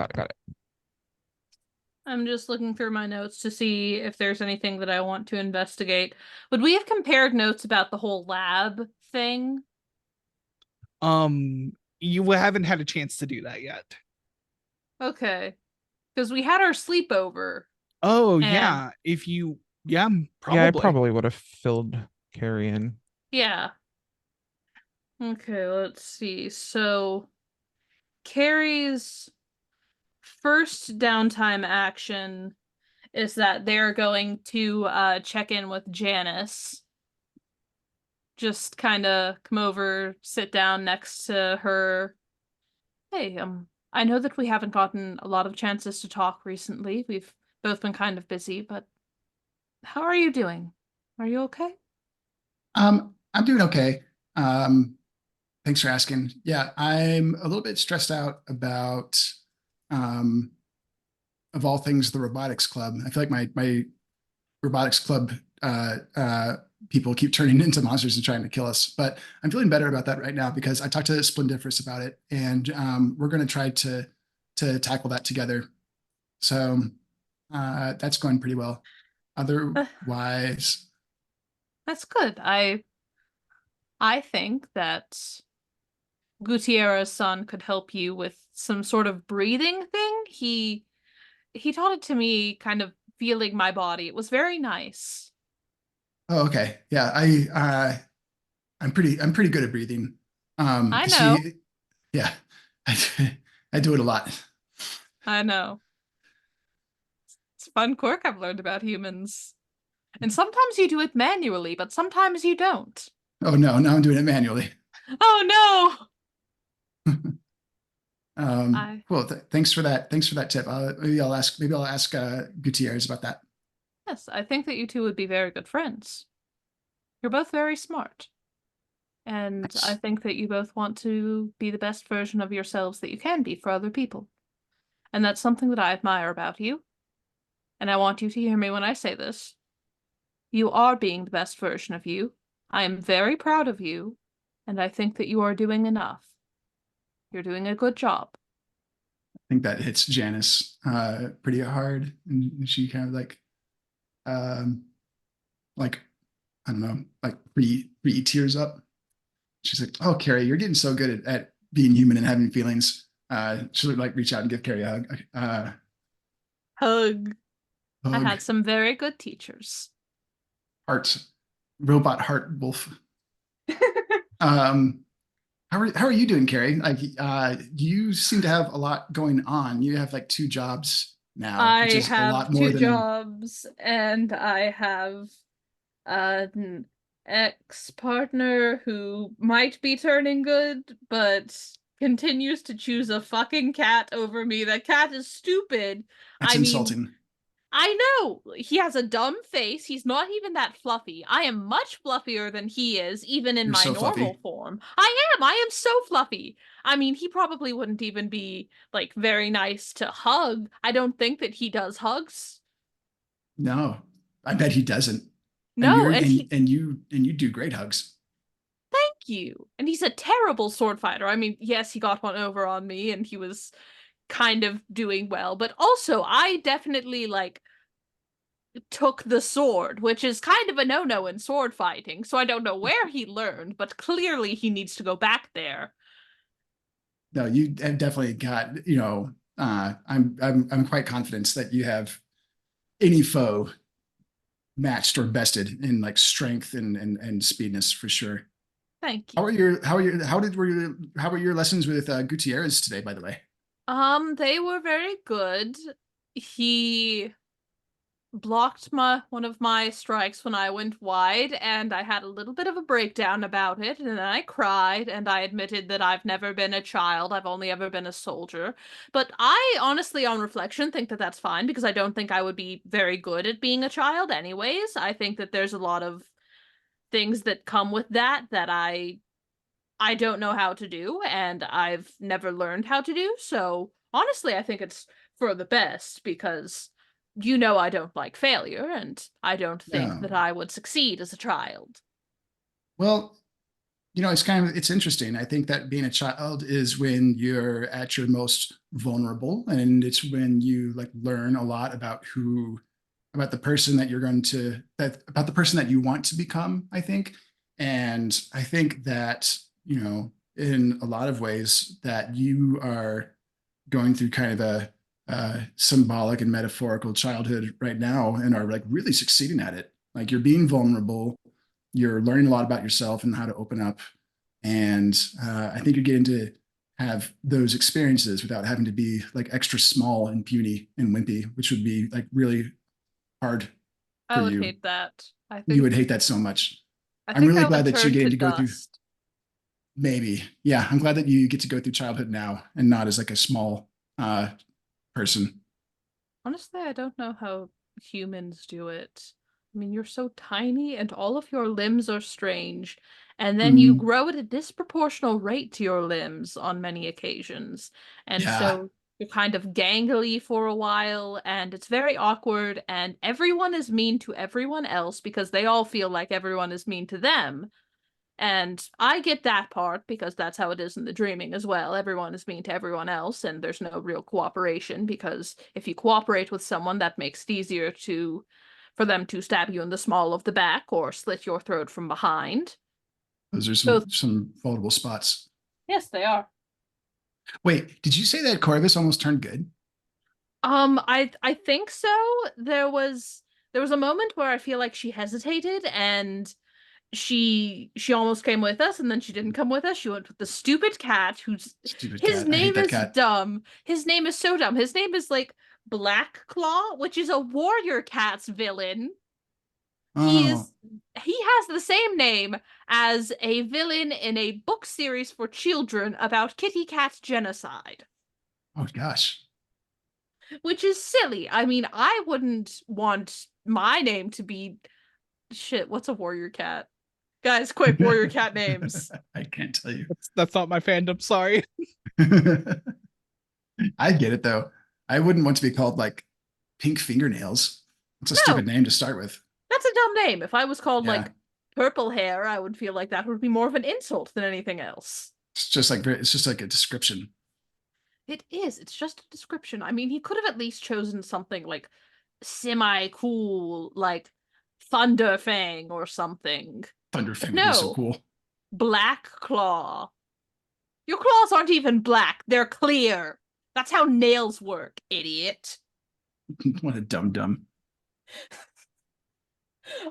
I'm just looking through my notes to see if there's anything that I want to investigate. Would we have compared notes about the whole lab thing? You haven't had a chance to do that yet. Okay. Because we had our sleepover. Oh And yeah, if you yeah, Yeah, I probably. probably would have filled Carrie in. yeah. Okay, let's see. So Carrie's first downtime action is that they're going to check in with Janice. Just kind of come over, sit down next to her. Hey, I know that we haven't gotten a lot of chances to talk recently. We've both been kind of busy, but how are you doing? Are you okay? I'm doing okay. Thanks for asking. Yeah, I'm a little bit stressed out about, um, of all things, the robotics club. I feel like my robotics club people keep turning into monsters and trying to kill us. But I'm feeling better about that right now because I talked to Splendiferous about it, and we're going to try to tackle that together. So that's going pretty well. Uh, Otherwise, that's good. I think that Gutierrez-san could help you with some sort of breathing thing. He taught it to me kind of feeling my body. It was very nice. oh, okay, yeah, I'm pretty good at breathing. I 'Cause know. yeah, I do it a lot. I know. It's a fun quirk I've learned about humans. And sometimes you do it manually, but sometimes you don't. Oh no, now I'm doing it manually. Oh no! I Cool. Thanks for that. Thanks for that tip. Maybe I'll ask Gutierrez about that. Yes, I think that you two would be very good friends. You're both very smart. And I Nice. think that you both want to be the best version of yourselves that you can be for other people. And that's something that I admire about you. And I want you to hear me when I say this. You are being the best version of you. I am very proud of you, and I think that you are doing enough. You're doing a good job. I think that hits Janice pretty hard, and she kind of um like I don't know, like pre tears up. She's like, "Oh, Carrie, you're getting so good at being human and having feelings." She'll like reach out and give Carrie a hug. Hug. I Hug, had some very good teachers. heart, robot heart wolf. Um, how are you doing, Carrie? Like, you seem to have a lot going on. You have like two jobs now, which I is a have lot more two than. jobs, and I have an ex-partner who might be turning good, but continues to choose a fucking cat over me. That cat is stupid. That's I mean, insulting. I know he has a dumb face. He's not even that fluffy. I am much fluffier than he is, even in You're my so normal fluffy. form. I am so fluffy. I mean, he probably wouldn't even be like very nice to hug. I don't think that he does hugs. No, I bet he doesn't. And No, and he you do great hugs. thank you. And he's a terrible sword fighter. I mean, yes, he got one over on me and he was kind of doing well, but also I definitely like took the sword, which is kind of a no-no in sword fighting. So I don't know where he learned, but clearly he needs to go back there. No, you have definitely got, I'm quite confident that you have any foe matched or bested in like strength and speedness for sure. Thank How you. are your how are your how did were your how were your lessons with Gutierrez today, by the way? They were very good. He blocked one of my strikes when I went wide, and I had a little bit of a breakdown about it, and then I cried, and I admitted that I've never been a child. I've only ever been a soldier. But I honestly, on reflection, think that that's fine because I don't think I would be very good at being a child anyways. I think that there's a lot of things that come with that I don't know how to do, and I've never learned how to do. So honestly, I think it's for the best because I don't like failure, and I don't think that No. I would succeed as a child. Well, it's interesting. I think that being a child is when you're at your most vulnerable, and it's when you like learn a lot about the person that about the person that you want to become, I think. And I think that, in a lot of ways that you are going through kind of a symbolic and metaphorical childhood right now and are like really succeeding at it. Like you're being vulnerable, you're learning a lot about yourself and how to open up. And I think you're getting to have those experiences without having to be like extra small and puny and wimpy, which would be like really hard I for would you. hate that. You would hate that so much. I I'm think really I glad would that you're turn getting to to go through. dust. Maybe. Yeah. I'm glad that you get to go through childhood now and not as like a small person. Honestly, I don't know how humans do it. I mean, you're so tiny and all of your limbs are strange, and then you Mhm. grow at a disproportional rate to your limbs on many occasions. And Yeah. so you're kind of gangly for a while, and it's very awkward, and everyone is mean to everyone else because they all feel like everyone is mean to them. And I get that part because that's how it is in the dreaming as well. Everyone is mean to everyone else, and there's no real cooperation because if you cooperate with someone, that makes it easier for them to stab you in the small of the back or slit your throat from behind. Those are So some vulnerable spots. yes, they are. Wait, did you say that Corvus almost turned good? I think so. There was a moment where I feel like she hesitated and she almost came with us and then she didn't come with us. She went with the stupid cat who's Stupid his cat. I hate name that is cat. dumb. His name is so dumb. His name is like Black Claw, which is a warrior cat's villain. He Oh, is he has the same name as a villain in a book series for children about kitty cat genocide, oh gosh. which is silly. I mean, I wouldn't want my name to be shit, what's a warrior cat? Guys, quick, warrior cat names. I can't tell you. That's not my fandom. Sorry. I get it though. I wouldn't want to be called like Pink Fingernails. It's a No, stupid name to start with. that's a dumb name. If I was called Yeah. like purple hair, I would feel like that would be more of an insult than anything else. It's just like a description. It is. It's just a description. I mean, he could have at least chosen something like semi-cool, like Thunderfang or something. But Thunderfang would be so no, cool. Black Claw. Your claws aren't even black, they're clear. That's how nails work, idiot. What a dumb dumb.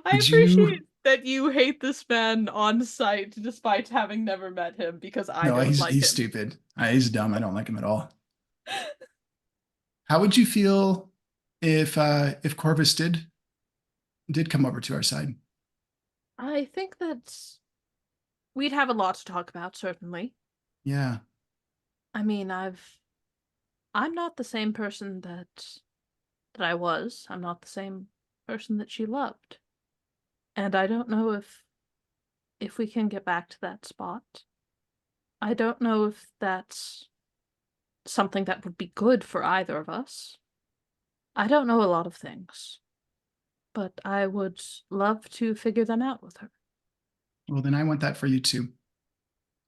I Did appreciate you that you hate this man on sight despite having never met him because I No, don't like he's him. stupid. He's dumb. I don't like him at all. How would you feel if Corvus did come over to our side? I think that we'd have a lot to talk about, certainly. Yeah. I mean, I'm not the same person that I was. I'm not the same person that she loved. And I don't know if we can get back to that spot. I don't know if that's something that would be good for either of us. I don't know a lot of things, but I would love to figure them out with her. Well, then I want that for you too.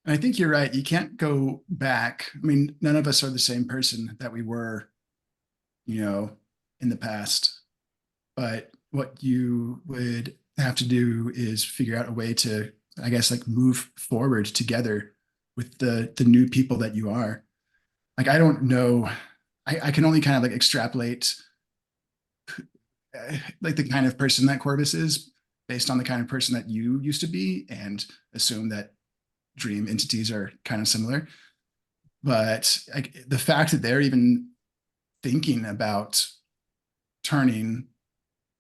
And I think you're right. You can't go back. I mean, none of us are the same person that we were, in the past. But what you would have to do is figure out a way to, I guess, like move forward together with the new people that you are. Like, I don't know. I can only kind of like extrapolate like the kind of person that Corvus is based on the kind of person that you used to be and assume that dream entities are kind of similar. But like the fact that they're even thinking about turning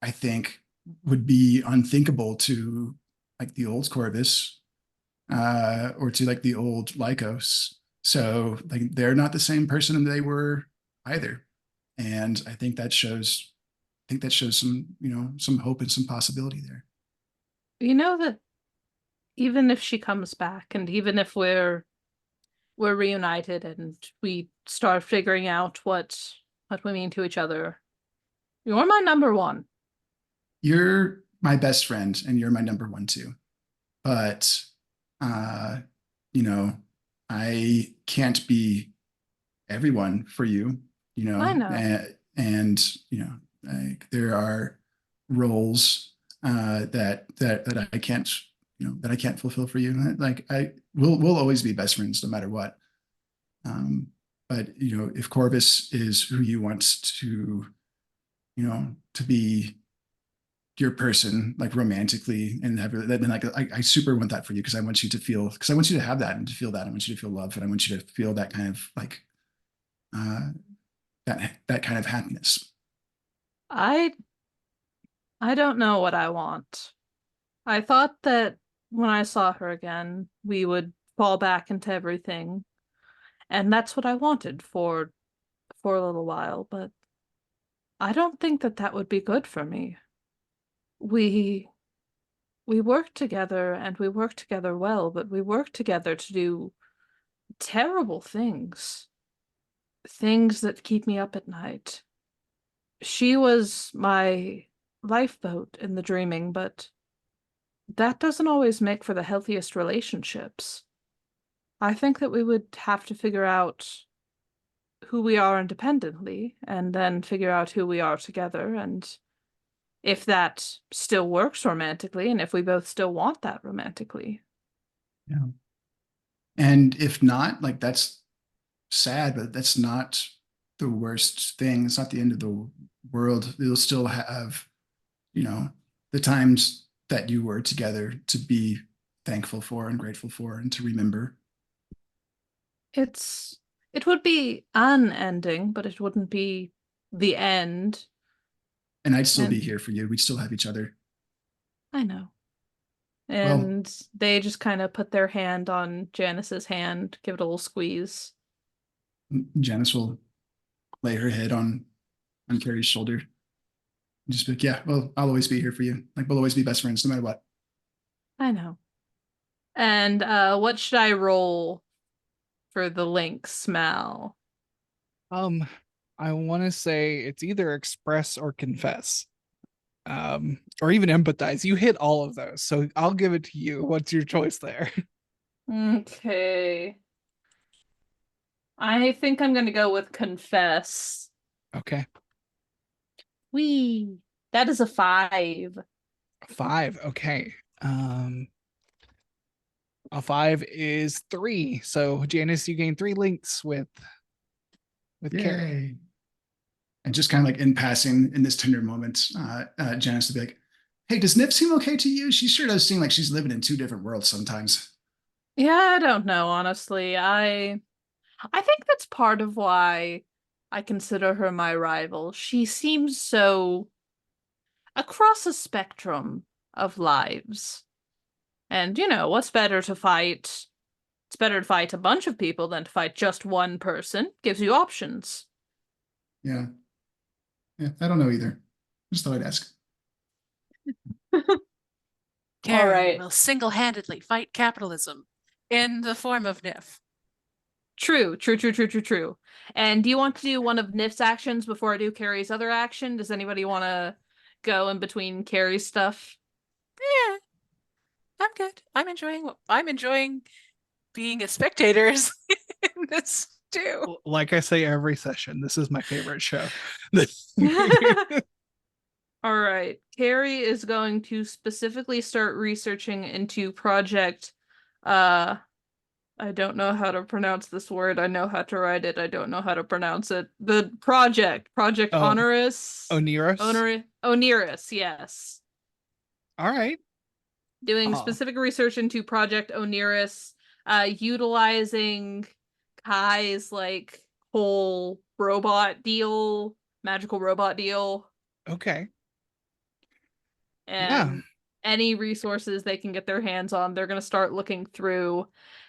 I think would be unthinkable to like the old Corvus, or to like the old Lycos. So like they're not the same person they were either. And I think that shows some, some hope and some possibility there. You know that even if she comes back and even if we're reunited and we start figuring out what we mean to each other, you're my number one. You're my best friend and you're my number one too. But uh, you know, I can't be everyone for you, I know. and like there are roles that I can't, that I can't fulfill for you. Like we'll always be best friends no matter what. Um, but if Corvus is who you want to, to be your person, like romantically, and then like I super want that for you because I want you to feel, because I want you to have that and to feel that. I want you to feel love, and I want you to feel that kind of like uh, that kind of happiness. I don't know what I want. I thought that when I saw her again, we would fall back into everything. And that's what I wanted for a little while, but I don't think that that would be good for me. We we work together and we work together well, but we work together to do terrible things. Things that keep me up at night. She was my lifeboat in the dreaming, but that doesn't always make for the healthiest relationships. I think that we would have to figure out who we are independently and then figure out who we are together, and if that still works romantically and if we both still want that romantically. Yeah. And if not, like that's sad, but that's not the worst thing. It's not the end of the world. You'll still have, you know, the times that you were together to be thankful for and grateful for and to remember. It would be an ending, but it wouldn't be the end. And I'd still be And here for you. We'd still have each other. I know. Well, And they just kind of put their hand on Janice's hand, give it a little squeeze. Janice will lay her head on Carrie's shoulder and just be like, yeah, well, I'll always be here for you. Like we'll always be best friends no matter what. I know. And what should I roll for the link smell? I want to say it's either express or confess. Or even empathize. You hit all of those, so I'll give it to you. What's your choice there? Okay. I think I'm gonna go with confess. Okay. Wee. That is a 5. 5. Okay. A 5 is 3. So Janice, you gain 3 links with Carrie. Yay. And just kind of like in passing in this tender moment, Janice will be like, hey, does Nip seem okay to you? She sure does seem like she's living in 2 different worlds sometimes. Yeah, I don't know, honestly. I think that's part of why I consider her my rival. She seems so across a spectrum of lives. And what's better to fight? It's better to fight a bunch of people than to fight just one person. Gives you options. Yeah. Yeah, I don't know either. Just thought I'd ask. Carrie right. will single-handedly fight capitalism in the form of NIF. True. And do you want to do one of Nif's actions before I do Carrie's other action? Does anybody want to go in between Carrie's stuff? Yeah, I'm good. I'm enjoying being a spectator in this too. Like I say every session, this is my favorite show. All right. Carrie is going to specifically start researching into project I don't know how to pronounce this word. I know how to write it. I don't know how to pronounce it. The Project Oh, Onerous. Oneros. Onerous, yes. All right. Doing specific research into Project Onerous, utilizing Kai's like whole robot deal, magical robot deal. Okay. Yeah. and any resources they can get their hands on, they're going to start looking through.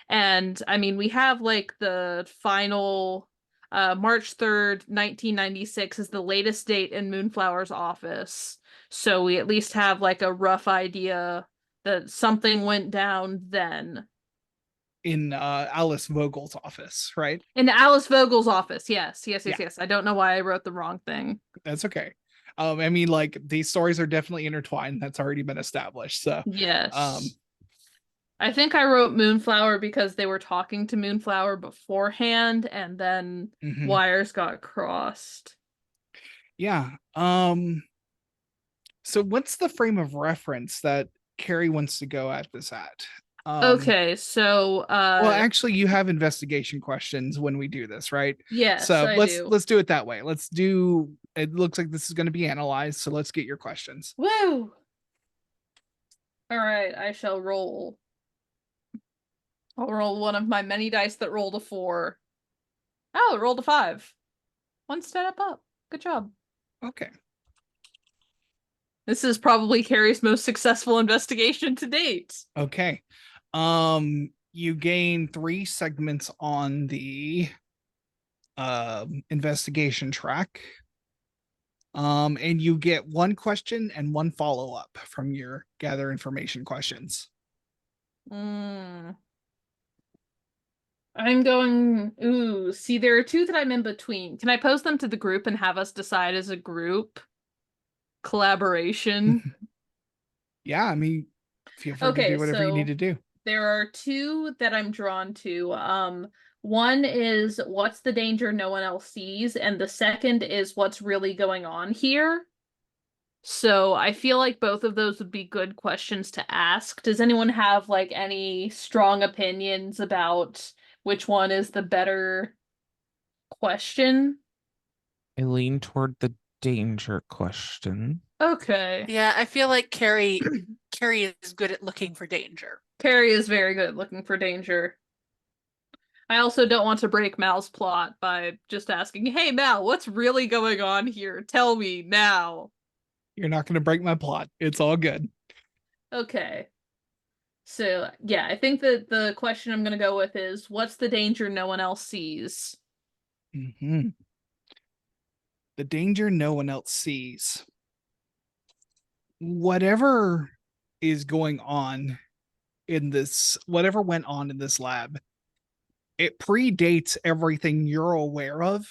And I mean, we have like the final March 3rd, 1996 is the latest date in Moonflower's office. So we at least have like a rough idea that something went down then. In Alice Vogel's office, right? In Alice Vogel's office, yes. Yeah. I don't know why I wrote the wrong thing. That's okay. I mean, like, these stories are definitely intertwined. That's already been established. So Yes. I think I wrote Moonflower because they were talking to Moonflower beforehand and then mhm. wires got crossed. Yeah. So what's the frame of reference that Carrie wants to go at this at? Okay, so Well, actually, you have investigation questions when we do this, right? yes, So I let's do. let's do it that way. Let's do. It looks like this is going to be analyzed, so let's get your questions. Woo! All right, I shall roll. I'll roll one of my many dice that rolled a 4. Oh, it rolled a 5. One step up. Good job. Okay. This is probably Carrie's most successful investigation to date. Okay. You gain 3 segments on the investigation track. And you get 1 question and 1 follow-up from your gather information questions. I'm going, ooh, see, there are 2 that I'm in between. Can I pose them to the group and have us decide as a group? Collaboration. Yeah, I mean, feel free to do whatever you need to do. There are 2 that I'm drawn to. One is what's the danger no one else sees, and the second is what's really going on here. So I feel like both of those would be good questions to ask. Does anyone have like any strong opinions about which one is the better question? I lean toward the danger question. Okay. Yeah, I feel like Carrie is good at looking for danger. Carrie is very good at looking for danger. I also don't want to break Mal's plot by just asking, hey Mal, what's really going on here? Tell me now. You're not going to break my plot. It's all good. Okay. So, yeah, I think that the question I'm going to go with is, what's the danger no one else sees? Mm-hmm. The danger no one else sees. Whatever is going on in this, whatever went on in this lab, it predates everything you're aware of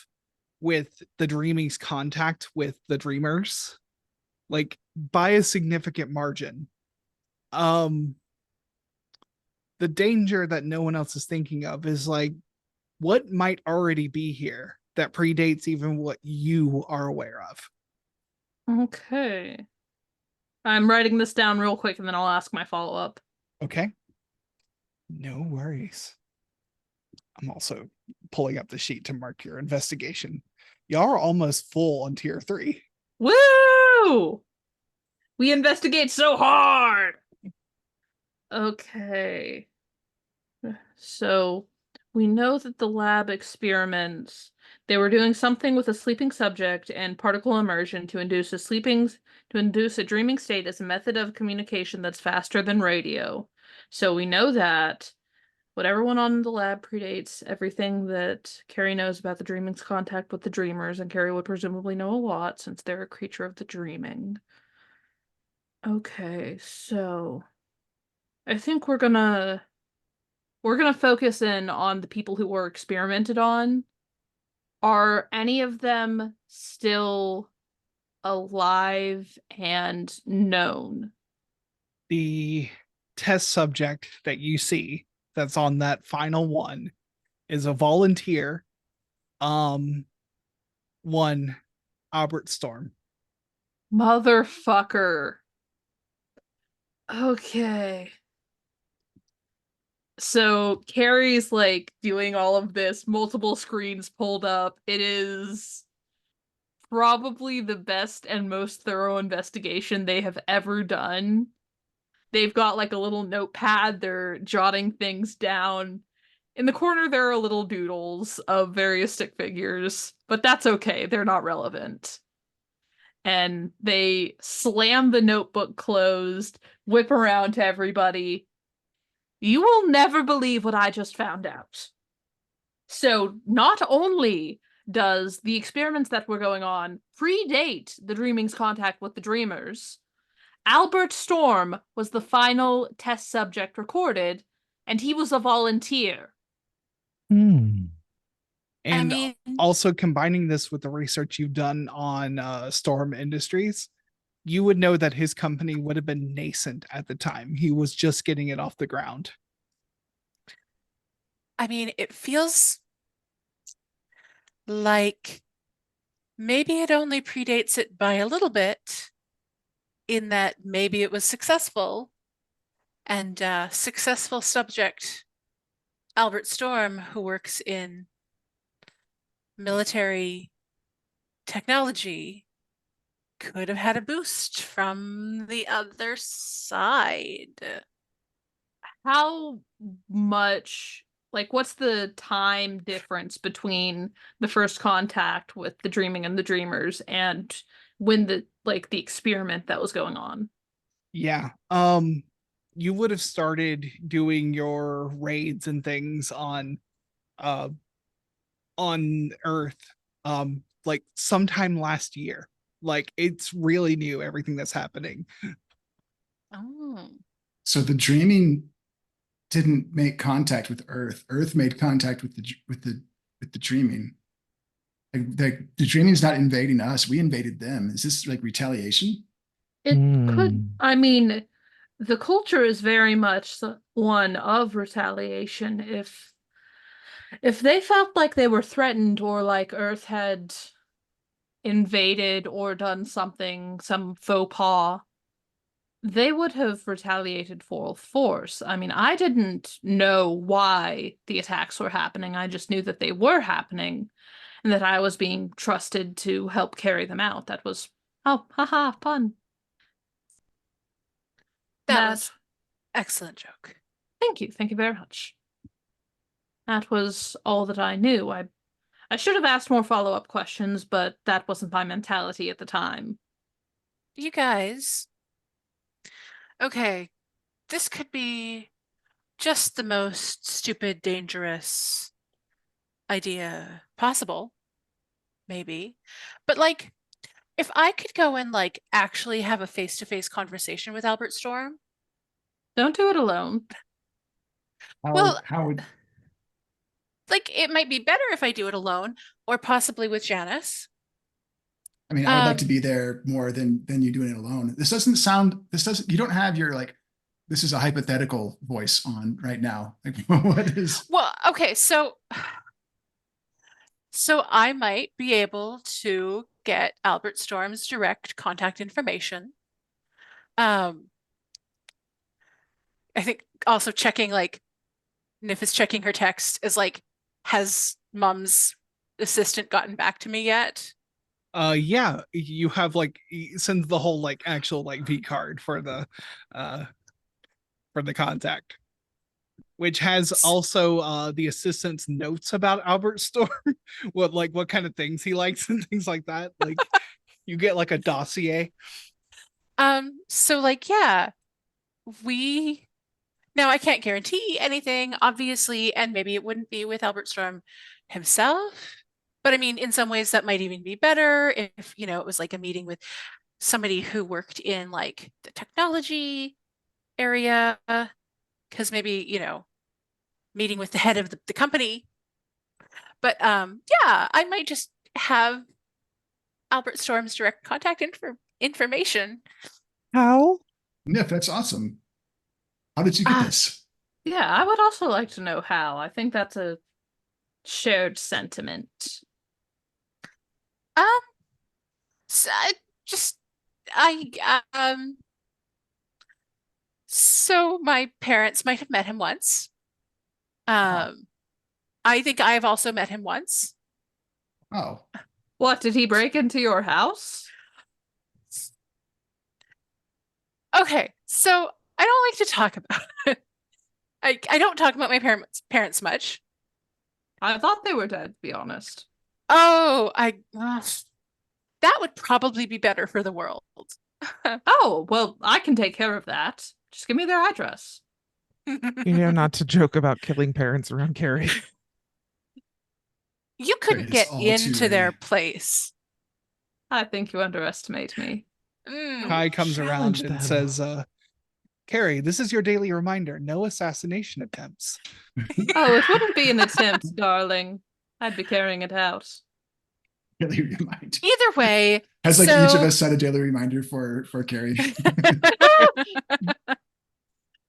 with the Dreaming's contact with the Dreamers, like by a significant margin. The danger that no one else is thinking of is like what might already be here that predates even what you are aware of. Okay. I'm writing this down real quick and then I'll ask my follow-up. Okay. No worries. I'm also pulling up the sheet to mark your investigation. Y'all are almost full on tier 3. Woo! We investigate so hard! Okay. So, we know that the lab experiments, they were doing something with a sleeping subject and particle immersion to induce a dreaming state as a method of communication that's faster than radio. So we know that whatever went on in the lab predates everything that Carrie knows about the Dreaming's contact with the Dreamers, and Carrie would presumably know a lot since they're a creature of the Dreaming. Okay, so I think we're gonna focus in on the people who were experimented on. Are any of them still alive and known? The test subject that you see that's on that final one is a volunteer. One Albert Storm. Motherfucker. Okay. So Carrie's like doing all of this, multiple screens pulled up. It is probably the best and most thorough investigation they have ever done. They've got like a little notepad, they're jotting things down. In the corner, there are little doodles of various stick figures, but that's okay, they're not relevant. and they slam the notebook closed, whip around to everybody. You will never believe what I just found out. So not only does the experiments that were going on predate the Dreaming's contact with the Dreamers, Albert Storm was the final test subject recorded, and he was a volunteer. Hmm. I And mean, also combining this with the research you've done on Storm Industries, you would know that his company would have been nascent at the time. He was just getting it off the ground. it feels like maybe it only predates it by a little bit, in that maybe it was successful, and successful subject Albert Storm, who works in military technology, could have had a boost from the other side. How much, like, what's the time difference between the first contact with the Dreaming and the Dreamers and when the experiment that was going on? Yeah. You would have started doing your raids and things uh on Earth like sometime last year. Like it's really new, everything that's happening. Oh. So the Dreaming didn't make contact with Earth. Earth made contact with the Dreaming. The Dreaming's not invading us. We invaded them. Is this like retaliation? It could, Hmm. I mean, the culture is very much one of retaliation. If they felt like they were threatened, or like Earth had invaded or done something, some faux pas, they would have retaliated full force. I mean, I didn't know why the attacks were happening. I just knew that they were happening and that I was being trusted to help carry them out. That was, oh, haha, fun. That That, was excellent joke. thank you. Thank you very much. That was all that I knew. I should have asked more follow-up questions, but that wasn't my mentality at the time. You guys, okay, this could be just the most stupid, dangerous idea possible, maybe. But like, if I could go and like actually have a face-to-face conversation with Albert Storm, Don't do it alone. well, How would like it might be better if I do it alone, or possibly with Janice. I mean, I would like to Um, be there more than you doing it alone. This doesn't, you don't have your like, this is a hypothetical voice on right now. Like, what is, well, okay, so I might be able to get Albert Storm's direct contact information. Um, I think also checking like Nif is checking her text is like, has mom's assistant gotten back to me yet? Yeah, you have like sends the whole like actual like V card uh for the contact, which has also the assistant's notes about Albert Storm, what kind of things he likes and things like that. Like you get like a dossier. So like yeah, we now I can't guarantee anything, obviously, and maybe it wouldn't be with Albert Storm himself. But I mean, in some ways that might even be better if, it was like a meeting with somebody who worked in like the technology area, because maybe, meeting with the head of the company. But yeah, I might just have Albert Storm's direct contact information. How? Nif, that's awesome. How did you get Ah, this? Yeah, I would also like to know how. I think that's a shared sentiment. um, so I just I so my parents might have met him once. Oh, I think I've also met him once. oh, What, did he break into your house? Okay, so I don't like to talk about it. I don't talk about my parents much. I thought they were dead, to be honest. Oh, That would probably be better for the world. Oh, well, I can take care of that. Just give me their address. You know, not to joke about killing parents around Carrie. You couldn't It's get all too into their ready. place. I think you underestimate me. Kai comes around Challenge and them. says, Carrie, this is your daily reminder. No assassination attempts. Oh, it wouldn't be an attempt, darling. I'd be carrying it out. Daily reminder. Either way, Has like each of so us set a daily reminder for Carrie.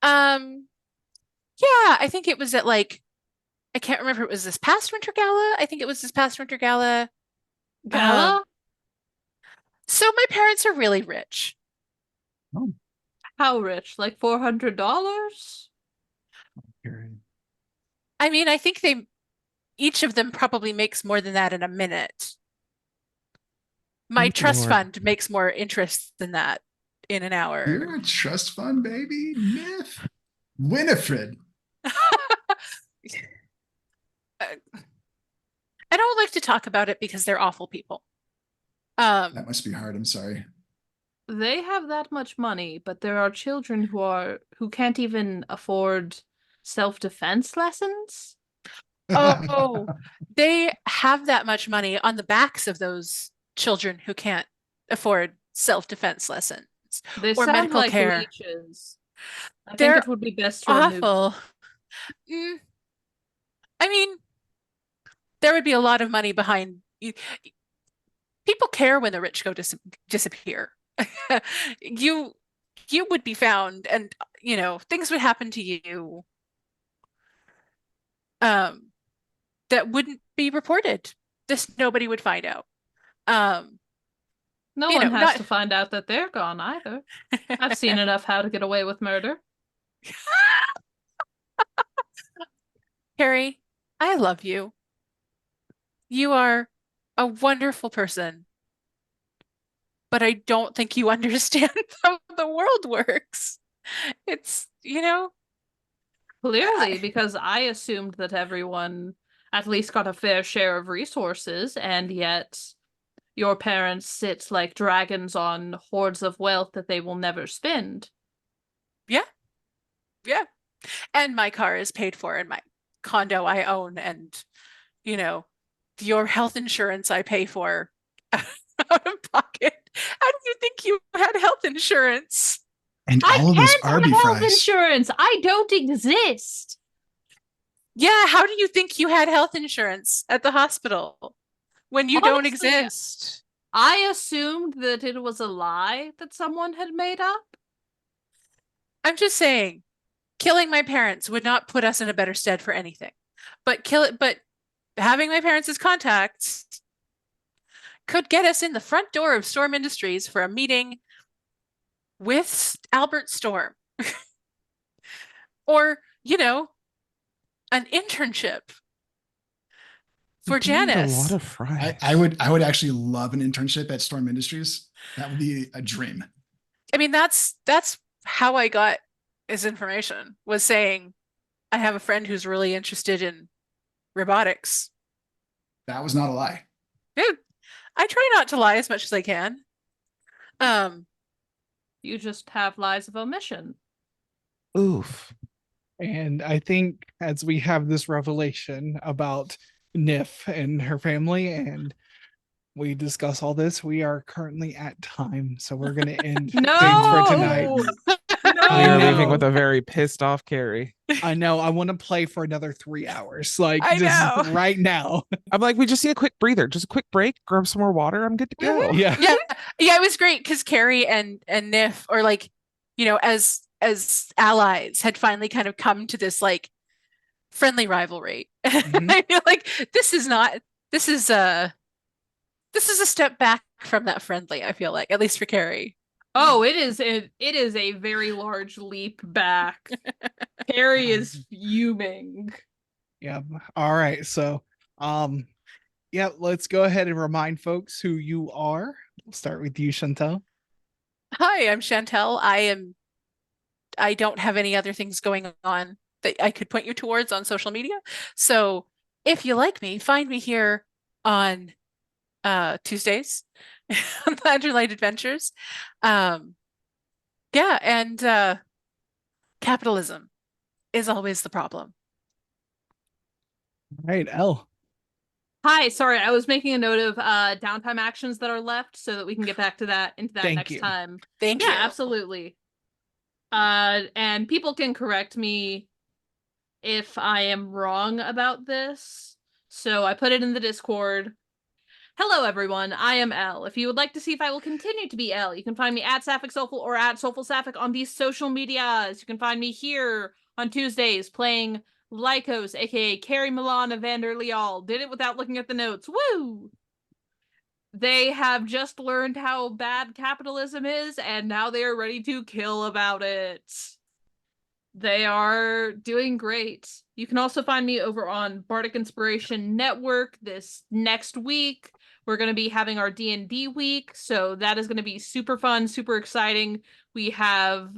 yeah, I think it was at like, I can't remember if it was this past Winter Gala. I think it was this past Winter Gala. Gala? So my parents are really rich. How rich? Like $400? Carrie. I mean, I think each of them probably makes more than that in a minute. My Good trust Lord. fund makes more interest than that in an hour. You're a trust fund baby, Myth. Winifred. I don't like to talk about it because they're awful people. That must be hard. I'm sorry. They have that much money, but there are children who can't even afford self-defense lessons. Oh, they have that much money on the backs of those children who can't afford self-defense lessons They or sound medical like care. leeches. I think They're it would be best to remove them. Awful. I mean, there would be a lot of money behind. People care when the rich go disappear. You would be found, and things would happen to you that wouldn't be reported. Nobody would find out. No you one know, has not- to find out that they're gone either. I've seen enough How to Get Away with Murder. Harry, I love you. You are a wonderful person, but I don't think you understand how the world works. It's, Clearly, because I assumed that everyone at least got a fair share of resources, and yet your parents sit like dragons on hoards of wealth that they will never spend. yeah. And my car is paid for, and my condo I own, and, your health insurance I pay for out of pocket. How do you think you had health insurance? And I all of those can't have Arby health fries. insurance. I don't exist. Yeah, how do you think you had health insurance at the hospital when you don't Honestly, exist? I assumed that it was a lie that someone had made up. I'm just saying, killing my parents would not put us in a better stead for anything. But having my parents as contacts could get us in the front door of Storm Industries for a meeting with Albert Storm. Or, an internship for We do need Janice. a lot of fries. I would actually love an internship at Storm Industries. That would be a dream. I mean, that's how I got his information, was saying, I have a friend who's really interested in robotics. That was not a lie. Dude, I try not to lie as much as I can. You just have lies of omission. Oof. And I think as we have this revelation about Nif and her family, and we discuss all this, we are currently at time. So we're going to end things for tonight. No! I We are know. leaving with a very pissed off Carrie. I know. I want to play for another 3 hours. Like, I just know. right now. I'm like, we just need a quick breather, just a quick break, grab some more water. I'm good to go. Yeah. Yeah, it was great because Carrie and Nif, or like, as allies, had finally kind of come to this like friendly rivalry. Mhm. I feel like this is a step back from that friendly, I feel like, at least for Carrie. Oh, it is a very large leap back. Carrie is fuming. Yeah. All right. So, yeah, let's go ahead and remind folks who you are. We'll start with you, Chantel. Hi, I'm Chantel. I don't have any other things going on that I could point you towards on social media. So if you like me, find me here on Tuesdays, Lantern Light Adventures. Yeah, and capitalism is always the problem. All right, L. Hi, sorry, I was making a note of downtime actions that are left so that we can get back to that Thank next you. time. Thank Yeah, you. absolutely. And people can correct me if I am wrong about this. So I put it in the Discord. Hello, everyone. I am Elle. If you would like to see if I will continue to be Elle, you can find me at Sapphic Soulful or at Soulful Sapphic on these social medias. You can find me here on Tuesdays playing Lycos, aka Carrie Milana Vanderleal. Did it without looking at the notes. Woo! They have just learned how bad capitalism is, and now they are ready to kill about it. They are doing great. You can also find me over on Bardic Inspiration Network this next week. We're going to be having our D&D week, so that is going to be super fun, super exciting. We have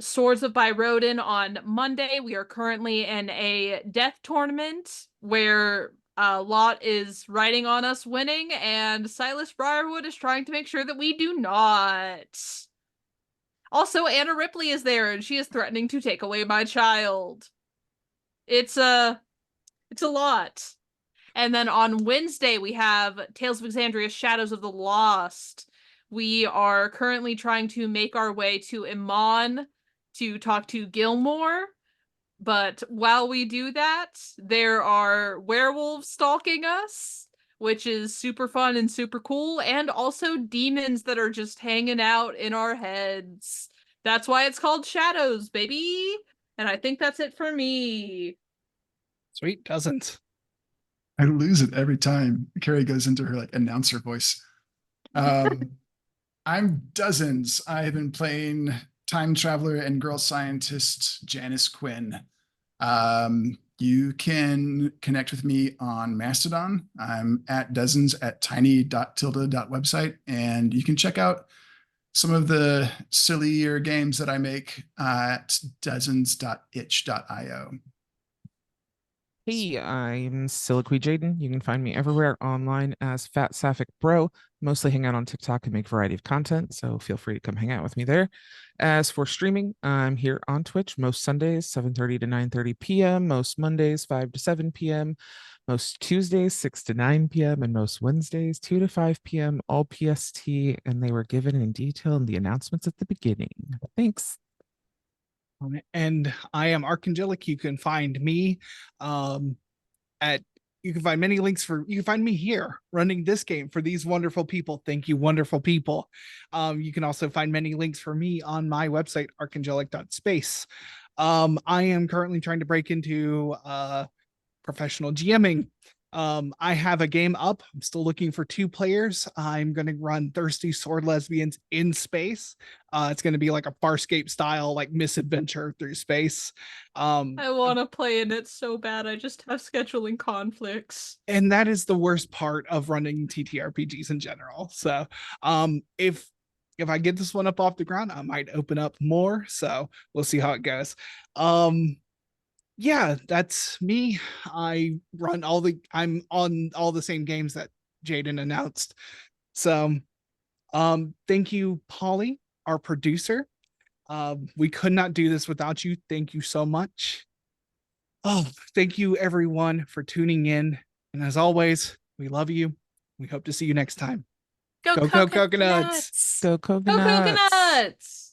Swords of Byrodin on Monday. We are currently in a death tournament where Lot is riding on us winning, and Silas Briarwood is trying to make sure that we do not. Also, Anna Ripley is there, and she is threatening to take away my child. It's a lot. And then on Wednesday, we have Tales of Exandria, Shadows of the Lost. We are currently trying to make our way to Iman to talk to Gilmore. But while we do that, there are werewolves stalking us, which is super fun and super cool, and also demons that are just hanging out in our heads. That's why it's called Shadows, baby. And I think that's it for me. Sweet, doesn't. I lose it every time Carrie goes into her like announcer voice. I'm Dozens. I have been playing time traveler and girl scientist Janice Quinn. You can connect with me on Mastodon. I'm at Dozens at tiny.tilde.website, and you can check out some of the sillier games that I make at dozens.itch.io. Hey, I'm Siliqui Jaden. You can find me everywhere online as Fat Sapphic Bro. Mostly hang out on TikTok and make a variety of content, so feel free to come hang out with me there. As for streaming, I'm here on Twitch most Sundays, 7:30 to 9:30 p.m., most Mondays, 5 to 7 p.m., most Tuesdays, 6 to 9 p.m., and most Wednesdays, 2 to 5 p.m., all PST, and they were given in detail in the announcements at the beginning. Thanks. And I am Archangelic. You can find me at you can find many links for you can find me here running this game for these wonderful people. Thank you, wonderful people. You can also find many links for me on my website, archangelic.space. I am currently trying to break into professional GMing. I have a game up. I'm still looking for 2 players. I'm going to run Thirsty Sword Lesbians in space. It's going to be like a Farscape style, like misadventure through space. I want to play in it so bad. I just have scheduling conflicts. And that is the worst part of running TTRPGs in general. So, if I get this one up off the ground, I might open up more. So we'll see how it goes. Yeah, that's me. I'm on all the same games that Jaden announced. So thank you, Polly, our producer. We could not do this without you. Thank you so much. Oh, thank you everyone for tuning in. And as always, we love you. We hope to see you next time. Go Go coconuts. Go Go coconuts! coconuts!